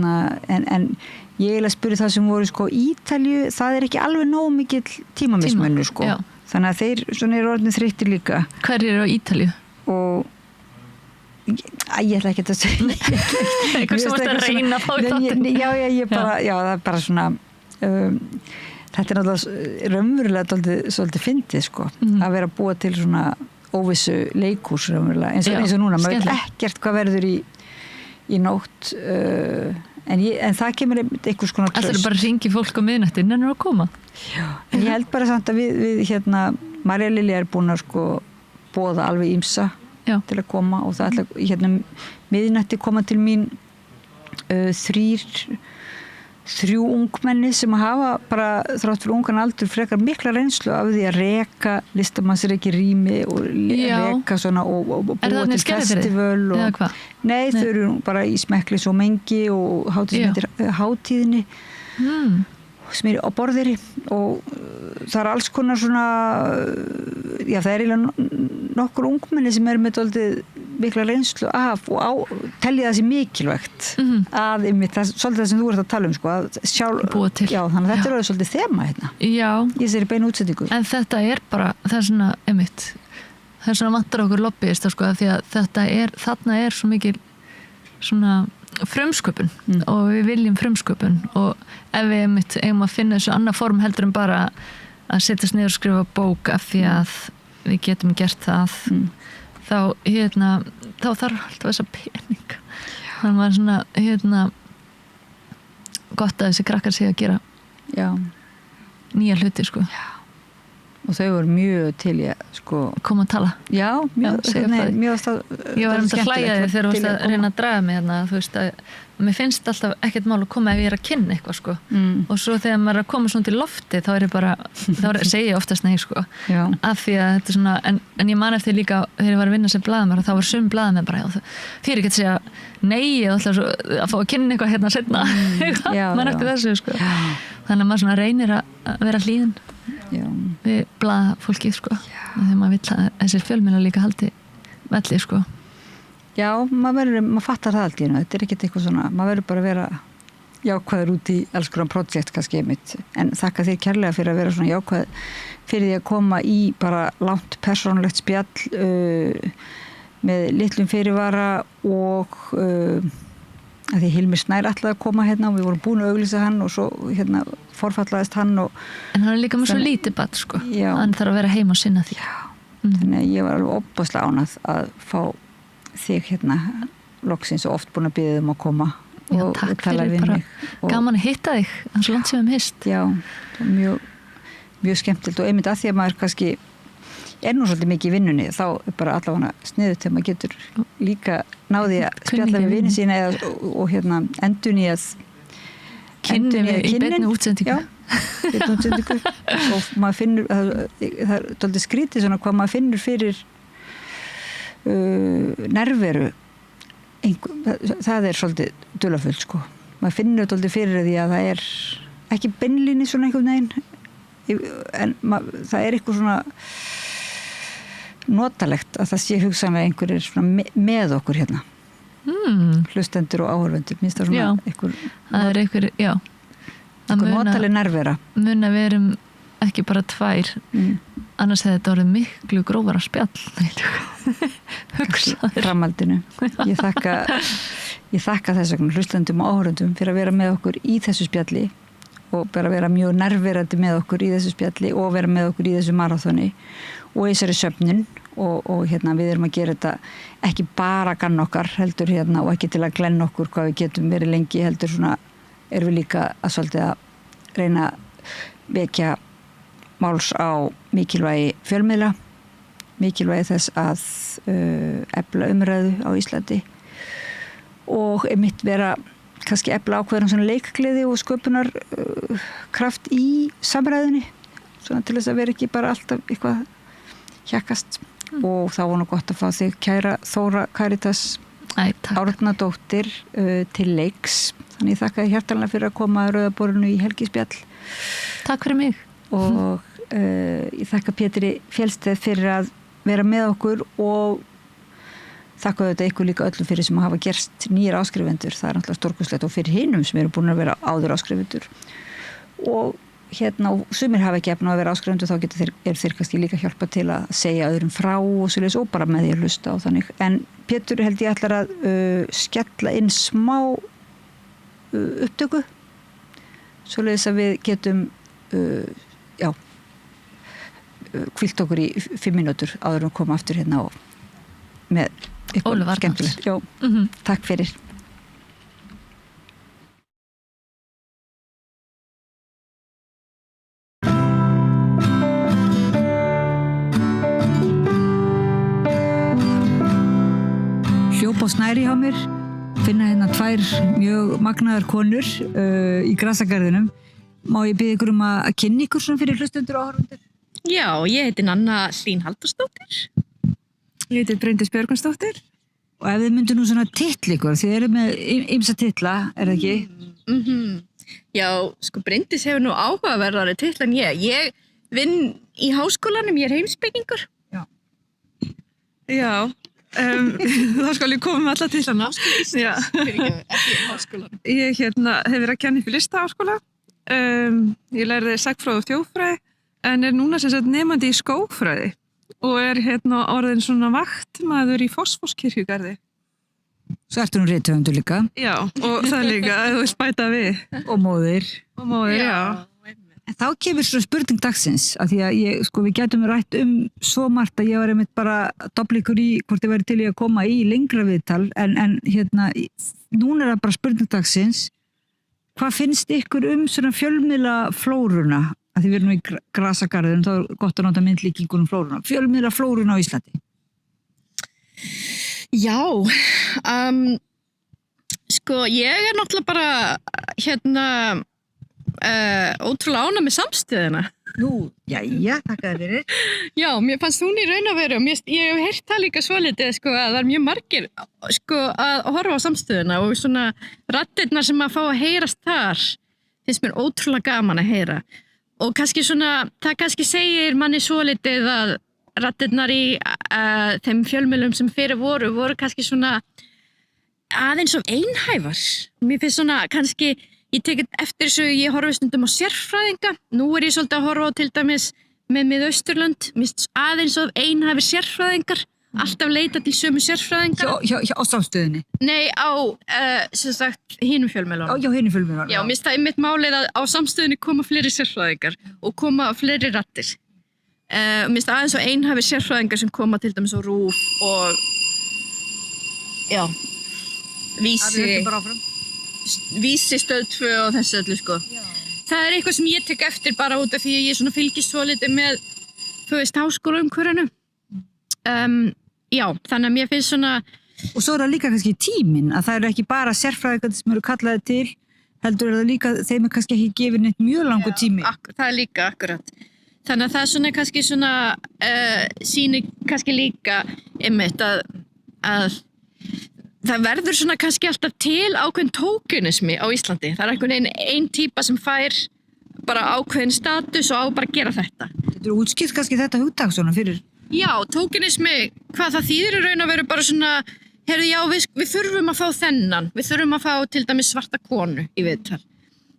ég eiginlega spurði það sem voru sko Ítalíu, það ekki alveg nóg mikill tímamismunur sko. Já. Þannig að þeir svona eru orðnir þreyttir líka. Hverjir eru á Ítalíu? Og ég ætla ekki að segja. Eitthvað sem vorst að reyna að fá í þáttum. Já, það bara svona þetta náttúrulega raunverulega svolítið fyndið sko. Að vera að búa til svona óvissu leikhús raunverulega eins og núna, maður veit ekkert hvað verður í nótt en það kemur einhvers konar tröst. Ætlarðu bara að hringi fólk á miðnætti innan að koma? Já, en ég held bara samt að við Marja Lilja búin að sko boða alveg ýmsa til að koma og það ætla miðnætti koma til mín þrjú ungmenni sem hafa bara þrátt fyrir ungan aldur frekar mikla reynslu af því að reka listamannsreki rými og reka svona og búa til festival og nei, þau eru bara í Smekklis og Mengi og hátíðinni sem á Borðeyri og það alls konar svona það eiginlega nokkur ungmenni sem eru með dálítið mikla reynslu af og telja það sem mikilvægt að svolítið það sem þú ert að tala sko, að búa til. Já, þannig að þetta er svolítið þema hérna. Já. Ég sér í beinu útsendingu. En þetta bara, það svona það svona vantar okkur lobbyista sko, því að þarna svo mikil svona frumsköpun og við viljum frumsköpun og ef við eigum að finna þessu annað form heldur en bara að setjast niður og skrifa bók af því að við getum gert það þá þarf alltaf þessa peninga þannig að svona gott að þessi krakkar sé að gera nýja hluti sko. Og þau voru mjög til ég sko koma að tala. Já, mjög ég var að hlæja þig þegar þú veist að reyna að draga mig þú veist að mér finnst alltaf ekkert mál að koma ef ég að kynna eitthvað sko og svo þegar maður að koma svona til lofti þá ég bara, segi ég oftast nei sko af því að þetta svona en ég man eftir líka þegar ég var að vinna sem blaðamaður þá var sum blaðamenn bara fyrir ekki að segja nei eða alltaf svo, að fá að kynna eitthvað hérna setna man eftir þessu sko þannig að maður svona reynir að vera hlýðin við blaðafólkið sko þegar maður vill að þessir fjölmiðlar líka haldi velli sko. Já, maður fattar það allt í hennu, þetta ekkert eitthvað svona, maður verður bara að vera jákvæður út í alls konar projekt kannski einmitt, en þakka þér kærlega fyrir að vera svona jákvæð fyrir því að koma í bara langt persónulegt spjall með litlum fyrirvara og að því Hilmir Snær ætlaði að koma hérna og við vorum búin að auglýsa hann og svo forfallaðist hann og en hann líka með svo lítið batt sko hann þarf að vera heima og sinna því þannig að ég var alveg óbúslega ánað að fá þig hérna loksins og oft búin að biðja að koma og tala við mig gaman að hitta þig, þannig að langt sem við hist mjög skemmtilt og einmitt að því að maður kannski nú svolítið mikið í vinnunni þá bara allavega sniðut þegar maður getur líka náði að spjalla við vini sína og endurnýja í beinni útsendingu og maður finnur það er svolítið skrítið svona hvað maður finnur fyrir nærveru það er svolítið dularfullt sko maður finnur svolítið fyrir því að það er ekki beinlíni svona einhvern veginn en það er eitthvað svona notalegt að það sé hugsanlega einhverjir svona með okkur hérna hlustendur og áhorfendur minnst það svona einhver notaleg nærvera mun að við erum ekki bara tvær annars hefði þetta orðið miklu grófara spjall hugsaður framhaldinu ég þakka þess vegna hlustendum og áhorfendum fyrir að vera með okkur í þessu spjalli og bara vera mjög nærverandi með okkur í þessu spjalli og vera með okkur í þessu marathoni og í þessari söfnun og við erum að gera þetta ekki bara gann okkar heldur og ekki til að glenna okkur hvað við getum verið lengi heldur svona erum við líka að svolítið að reyna að vekja máls á mikilvægi fjölmiðla mikilvægi þess að efla umræðu á Íslandi og einmitt vera kannski efla ákveðan svona leikgleði og sköpunar kraft í samræðunni svona til þess að vera ekki bara alltaf eitthvað hjakkast og þá var nú gott að fá þig kæra Þóra Karítas Árnadóttir til leiks. Þannig ég þakka þér hjartanlega fyrir að koma að Rauða borðinu í helgispjall. Takk fyrir mig. Og ég þakka Pétri Fjellsteð fyrir að vera með okkur og þakka þetta ykkur líka öllum fyrir sem hafa gerst nýjar áskrifendur. Það náttúrulega stórkostlegt og fyrir hinum sem eru búin að vera áður áskrifendur. Og og sumir hafa ekki efni á að vera áskrifendur, þá eru þeir kannski líka hjálpa til að segja öðrum frá og svoleiðis og bara með því að hlusta og þannig. En Pétur held ég ætlar að skella inn smá upptöku svoleiðis að við getum hvílt okkur í 5 mínútur áður að koma aftur hérna og með eitthvað skemmtilegt. Takk fyrir. Hljóp á snæri hjá mér, finna hérna 2 mjög magnaðar konur í grasagarðinum. Má ég biðja ykkur að kynna ykkur svona fyrir hlustendur og áhorfendur? Já, ég heiti Nanna Hlín Halldórsdóttir. Ég heiti Bryndís Björgvinsdóttir. Og ef þið myndu nú svona titla ykkur, þið eru með ýmsa titla, er það ekki? Já, sko Bryndís hefur nú áhugaverðari titla en ég. Ég vinn í háskólanum, ég er heimspekingur. Já, þá skal ég koma með alla titlana. Ekki háskólanum. Ég hef verið að kenna upp í listaháskóla. Ég lærði sagnfræði og þjóðfræði en er núna sem sagt nemandi í skógfræði og er orðin svona vaktmaður í Fossvogskirkjugarði. Svo ertu nú rithöfundur líka. Já, og það líka, ef þú vilt bæta við. Og móðir. Já. En þá kemur svona spurning dagsins, að því að við gætum rætt svo margt að ég var einmitt bara doblikur í hvort ég væri til í að koma í lengra viðtal, en núna er það bara spurning dagsins. Hvað finnst ykkur svona fjölmiðlaflóruna? Að því við erum nú í grasagarðinum, þá er gott að nota myndlíkingur flóruna. Fjölmiðlaflóruna á Íslandi. Já, sko ég er náttúrulega bara ótrúlega ánægð með samstöðuna. Nú, jæja, takk að þér. Já, mér fannst hún í raun að vera, ég hef heyrt það líka svolítið, sko, að það er mjög margir, sko, að horfa á samstöðuna og svona raddirnar sem að fá að heyrast þar, finnst mér ótrúlega gaman að heyra. Og kannski svona, það kannski segir manni svolítið að raddirnar í þeim fjölmiðlum sem fyrir voru kannski svona aðeins of einhæfar. Mér finnst svona kannski, ég tek eftir þessu, ég horfi stundum á sérfræðinga. Nú er ég svolítið að horfa á til dæmis með Miðausturlönd. Mér finnst aðeins of einhæfir sérfræðingar. Alltaf leita til sömu sérfræðingar. Á samstöðinni? Nei, á, sem sagt, hinum fjölmiðlunum. Já, hinum fjölmiðlunum. Já, mér finnst það einmitt málið að á samstöðinni koma fleiri sérfræðingar og koma fleiri raddir. Mér finnst aðeins of einhæfir sérfræðingar sem koma til dæmis á RÚV og, já, Vísi, Stöð 2 og þessu öllu, sko. Já. Það er eitthvað sem ég tek eftir bara út af því að ég svona fylgist svolítið með, þú veist, háskólaumhverfinu. Já, þannig að mér finnst svona... Og svo er það líka kannski tíminn, að það eru ekki bara sérfræðingar sem eru kallaði til, heldur er það líka, þeim er kannski ekki gefið neitt mjög langur tími. Það er líka, akkurat. Þannig að það er svona kannski svona, sýnir kannski líka einmitt að það verður svona kannski alltaf til ákveðin tókunismi á Íslandi. Það er einhvern veginn ein típa sem fær bara ákveðin status og á bara að gera þetta. Þetta eru útskipt kannski þetta hugtak svona fyrir? Já, tókunismi, hvað það þýðir í raun að vera bara svona, heyrðu já, við þurfum að fá þennan, við þurfum að fá til dæmis svarta konu í viðtal.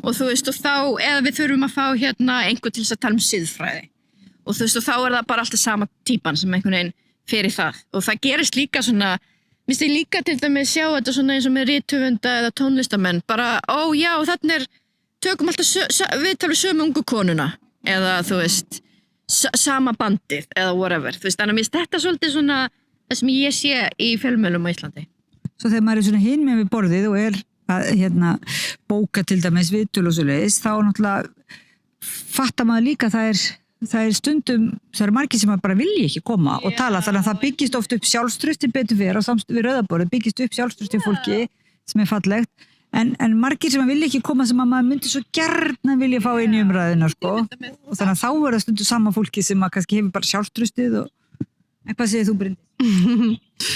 Og þú veist, og þá, eða við þurfum að fá einhver til þess að tala siðfræði. Og þú veist, og þá er það bara alltaf sama típan sem einhvern veginn fer í það. Og það gerist líka svona, Mér finnst ég líka til dæmis sjá þetta svona eins og með rithöfunda eða tónlistamenn, bara, já, þannig tökum alltaf viðtal við sömu ungu konuna, eða þú veist, sama bandið, eða whatever, þú veist, þannig að mér finnst þetta svolítið svona það sem ég sé í fjölmiðlum á Íslandi. Svo þegar maður er svona hinn með við borðið og er að bóka til dæmis viðtöl og svoleiðis, þá náttúrulega fattar maður líka það er stundum, það eru margir sem bara vilja ekki koma og tala, þannig að það byggist oft upp sjálfstrausti betur fyrir og við Rauðaborðið byggist upp sjálfstrausti fólki sem er fallegt, en margir sem vilja ekki koma sem að maður myndi svo gjarnan vilja fá inn í umræðina, sko, og þannig að þá er það stundum sama fólki sem að kannski hefur bara sjálfstraustið og En hvað segir þú, Bryndís?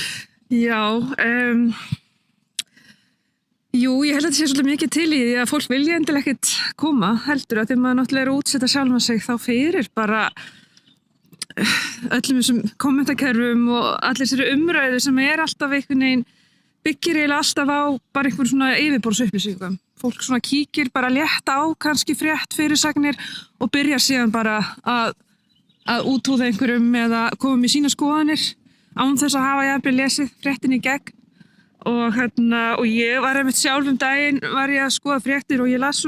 Já, jú, ég held að þetta sé svolítið mikið til í því að fólk vilja endilega ekkert koma heldur að þegar maður náttúrulega er að útsetta sjálfan sig þá fyrir bara öllum þessum kommentakerfum og allir þessari umræðu sem er alltaf einhvern veginn byggir eiginlega alltaf á bara einhvern svona yfirborðsupplýsingum. Fólk svona kíkir bara létt á kannski frétt fyrirsagnir og byrjar síðan bara að útúða einhverjum eða koma með sína skoðanir án þess að hafa jafnvel lesið fréttin í gegn. Og ég var einmitt sjálf daginn var ég að skoða fréttir og ég las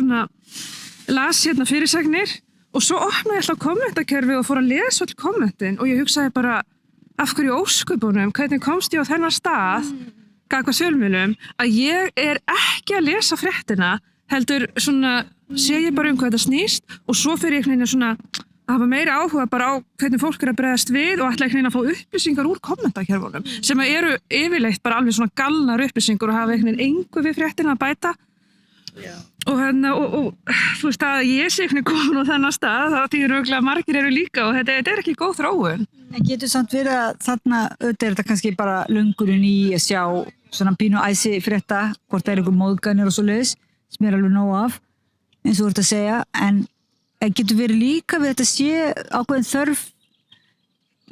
fyrirsagnir og svo opnaði ég alltaf kommentakerfi og fór að lesa öll kommentin og ég hugsaði bara af hverju ósköpunum, hvernig komst ég á þennan stað gagnvart fjölmiðlum að ég er ekki að lesa fréttina heldur svona sé ég bara hvað þetta snýst og svo fyrir ég svona að hafa meiri áhuga bara á hvernig fólk er að bregðast við og ætla að fá upplýsingar úr kommentakerfunum sem eru yfirleitt bara alveg svona galnar upplýsingar og hafa engu við fréttina að bæta. Já. Og þú veist að ég sé komin á þennan stað þá því örugglega margir eru líka og þetta er ekki góð þróun. En getur samt verið að þarna auðvitað er þetta kannski bara lungurinn í að sjá svona pínu æsi frétta hvort það er einhver móðganir og svoleiðis sem er alveg nóg af eins og þú ert að segja en getur verið líka við þetta sé ákveðin þörf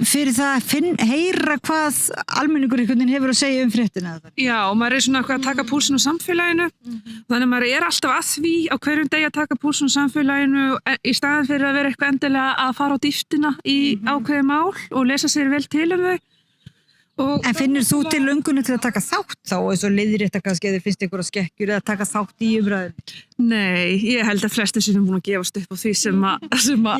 fyrir það að heyra hvað almenningur einhvern veginn hefur að segja fréttina. Já, og maður er svona að taka púlsinn á samfélaginu þannig að maður er alltaf að því á hverjum degi að taka púlsinn á samfélaginu í staðan fyrir að vera eitthvað endilega að fara á dýptina í ákveðið mál og lesa sér vel til þau. En finnir þú til löngunum til að taka þátt þá eins og leiðrétta kannski eða finnst einhverja skekkjur eða taka þátt í umræðum? Nei, ég held að flestir sem er búin að gefast upp á því sem að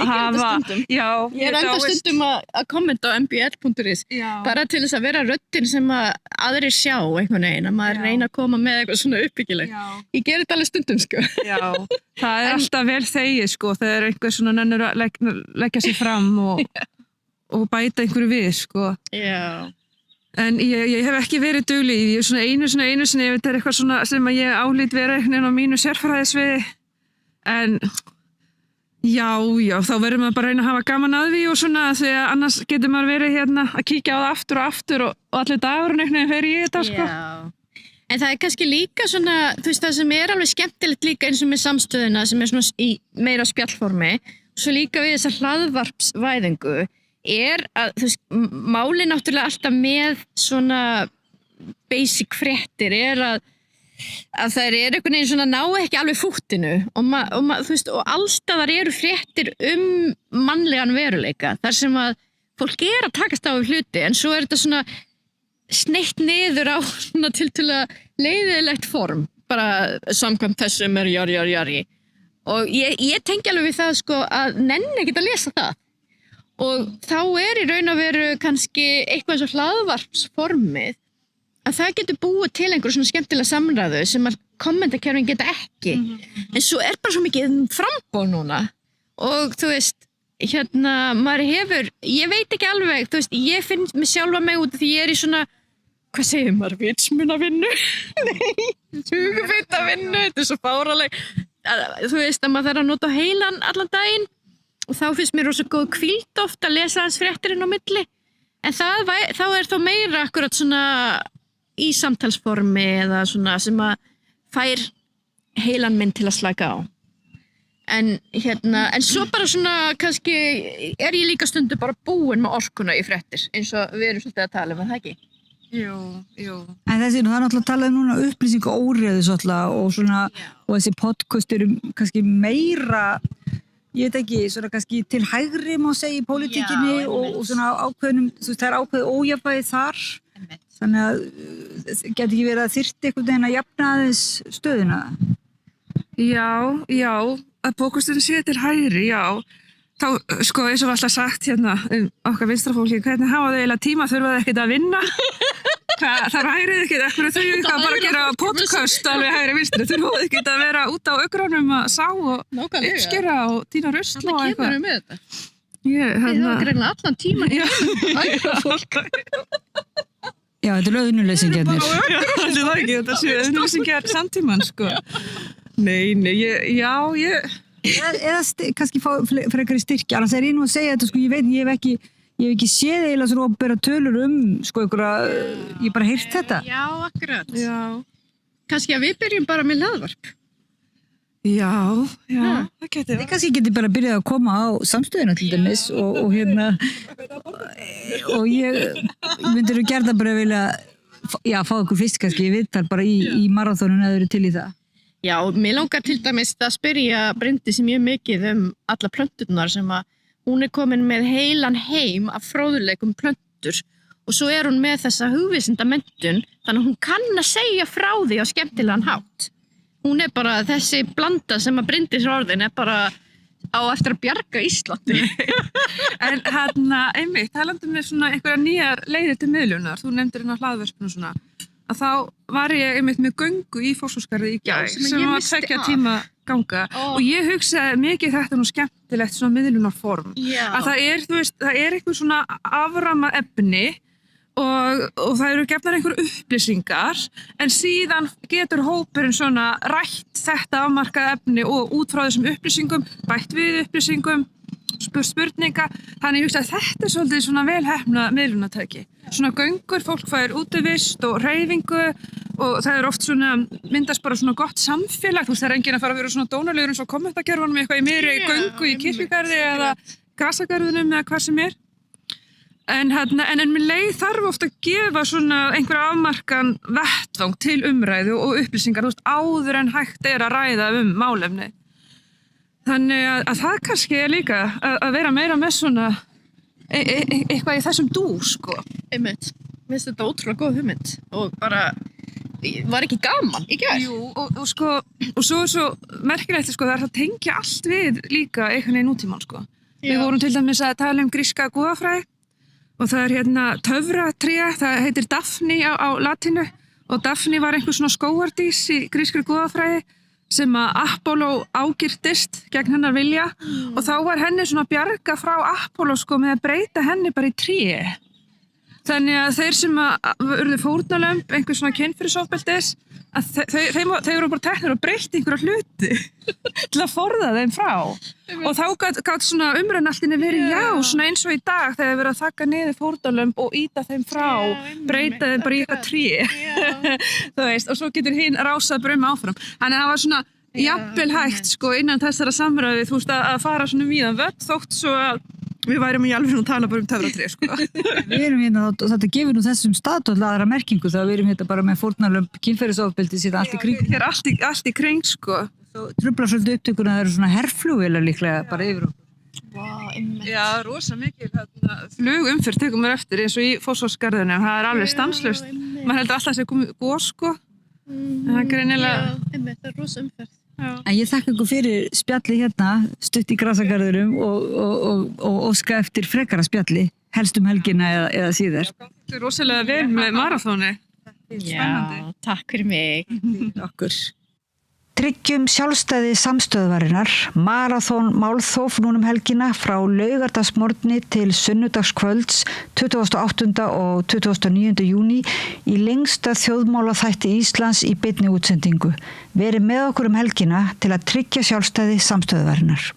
hafa. Já, ég er enda stundum að kommenta á mbl.is bara til þess að vera röddin sem að aðrir sjá einhvern veginn að maður reyna að koma með eitthvað svona uppbyggilegt. Ég gerir þetta alveg stundum sko. Já, það er alltaf vel þegið sko þegar einhver svona nennir að leggja sig fram og bæta einhverju við sko. Já. En ég hef ekki verið dugleg í því, einu sinni, ef þetta er eitthvað svona sem að ég álít vera einhvern veginn á mínu sérfræðisviði. En já, þá verður maður bara að reyna að hafa gaman að því og svona því að annars getur maður verið að kíkja á það aftur og allir dagurinn einhvern veginn fer í þetta, sko. Já, en það er kannski líka svona, þú veist, það sem er alveg skemmtilegt líka eins og með samstöðuna sem er svona í meira spjallformi, svo líka við þessa hlaðvarpsvæðingu er að, þú veist, máli náttúrulega alltaf með svona basic fréttir er að þær eru einhvern veginn svona ná ekki alveg fúttinu og þú veist, og allstaðar eru fréttir mannlegan veruleika þar sem að fólk er að takast á hluti en svo er þetta svona sneitt niður á svona tiltölulega leiðilegt form bara samkvæmt þessum er jari og ég tengi alveg við það sko að nenni ekkert að lesa það. Og þá er í raun og veru kannski eitthvað eins og hlaðvarpsformið að það getur búið til einhver svona skemmtilega samræðu sem að kommentakerfin geta ekki. En svo er bara svo mikið framboð núna og þú veist, maður hefur, ég veit ekki alveg, þú veist, ég finn mig sjálfa mig út því ég er í svona, hvað segir maður, vitsmunavinnu? Nei, hugvitavinnu, þetta er svo fáraleg. Þú veist, að maður þarf að nota heilan allan daginn. Og þá finnst mér rosa góð hvíld oft að lesa hans fréttirinn á milli. En þá er þá meira akkurat svona í samtalsformi eða svona sem að fær heilan minn til að slaka á. En svo bara svona kannski er ég líka stundu bara búin með orkuna í fréttir eins og við erum svolítið að tala það ekki? Jú. En það er náttúrulega að tala núna upplýsingu óreiðu svolítið og svona og þessi podcast eru kannski meira ég veit ekki, svona kannski til hægri má segja í pólitíkinni og svona ákveðnum, þú veist, það er ákveð ójafnvægi þar. Þannig að geti ekki verið að þyrfti einhvern veginn að jafna aðeins stöðuna. Já, að pókusturinn sé til hægri, já. Þá, sko, eins og var alltaf sagt okkar vinstrafólki, hvernig hafa þau eiginlega tíma þurfa þau ekkert að vinna? Það ræðir ekkert, ekkur þau eitthvað bara að gera podcast alveg hægri vinstri, þurfa þau ekkert að vera út á augránum að sá og uppskera og tína rusl og eitthvað. Þannig kemur með þetta. Þið hafa greinlega allan tíma hægra fólk. Já, þetta er auðnuleysingjarnir. Þetta sé auðnuleysingjar samtíman, sko. Nei, ég... Eða kannski fá frekar í styrkja, annars er ég nú að segja þetta, sko, ég veit, ég hef ekki ég hef ekki séð eiginlega svona opinbera tölur sko ég bara heyrt þetta. Já, akkurat. Já. Kannski að við byrjum bara með hlaðvarp. Já, það getur Þið kannski geti bara byrjað að koma á samstöðina til dæmis og og ég myndir gerða bara vilja fá ykkur fyrst kannski viðtal bara í marathónun eða eru til í það. Já, mér langar til dæmis að spyrja Bryndísi mjög mikið alla plönturnar sem að hún komin með heilan heim af fróðuleikum plöntur og svo hún með þessa hugvísindamenntun þannig að hún kann að segja frá því á skemmtilegan hátt. Hún bara þessi blanda sem að Bryndís orðin bara á eftir að bjarga Íslandi. En einmitt, talandi með svona einhverja nýjar leiðir til miðlunar, þú nefndir hlaðvörpinu svona, að þá var ég einmitt með göngu í Fossvogsgarði í gær sem var 2 tíma ganga og ég hugsaði mikið þetta nú skemmtilegt svona miðlunarform. Að það þú veist, það eitthvað svona aframað efni og það eru gefnar einhver upplýsingar en síðan getur hópurinn svona rætt þetta afmarkað efni og út frá þessum upplýsingum, bætt við upplýsingum, spurninga. Þannig ég hugsa að þetta svolítið svona vel heppnað miðlunartæki. Svona göngur, fólk fær útivist og hreyfingu og það oft svona, myndast bara svona gott samfélag. Þú veist, það enginn að fara að vera svona dónalegur eins og kommentagerfanum eitthvað í meiri göngu í kirkjugarði eða grasagarðinum eða hvað sem En mér leið þarf ofta að gefa svona einhverja afmarkan vettvang til umræðu og upplýsingar, þú veist, áður en hægt að ræða málefni. Þannig að það kannski líka að vera meira með svona eitthvað í þessum dúr, sko. Einmitt. Mér finnst þetta ótrúlega góð hugmynd og bara var ekki gaman í gær. Jú, og svo merkilegt, sko, það að tengja allt við líka einhvern veginn nútímann, sko. Við vorum til dæmis að tala gríska goðafræði. Og það töfratré, það heitir Daphne á latínu og Daphne var einhver svona skógardís í grískri goðafræði sem að Apollo ágirtist gegn hennar vilja og þá var henni svona bjarga frá Apollo sko með að breyta henni bara í tré. Þannig að þeir sem urðu fórnarlömb, einhver svona kynferðisofbeldis, að þeir voru bara teknir og breytt einhverja hluti til að forða þeim frá. Og þá gat svona umræðan allt inni verið svona eins og í dag þegar þeir verið að þakka niður fórnarlömb og ýta þeim frá, breyta þeim bara í eitthvað tré. Þú veist, og svo getur hinn rásað bara áfram. Þannig að það var svona jafnvel hægt sko innan þessara samræði, þú veist, að fara svona víðan völl þótt svo að við værum í alveg að tala bara töfratré, sko. Við erum og þetta gefur nú þessum staðtóll aðra merkingu þegar við erum bara með fórnarlömb kynferðisofbeldi síðan allt í kring. Hér allt í kring, sko. Truflar svolítið upptökuna að það eru svona herflugvélar líklega bara yfir okkur. Vá, einmitt. Já, rosa mikið. Flugumferð tekum mér eftir eins og í Fossvogsgarðinu. Það er alveg stanslaust. Maður heldur alltaf að það komið gos, sko. Það er greinilega... Já, einmitt, það er rosa umferð. En ég þakka ykkur fyrir spjalli hérna, stutt í grasagarðurum og óska eftir frekara spjalli, helst helgina eða síðar. Þetta er rosalega vel með marathóni. Já, takk fyrir mig. Okkur. Tryggjum sjálfstæði samstöðvarinnar, marathón málþóf núna helgina frá laugardagsmorgni til sunnudagskvölds 28. og 29. júní í lengsta þjóðmálaþætti Íslands í beinni útsendingu. Verið með okkur helgina til að tryggja sjálfstæði samstöðvarinnar.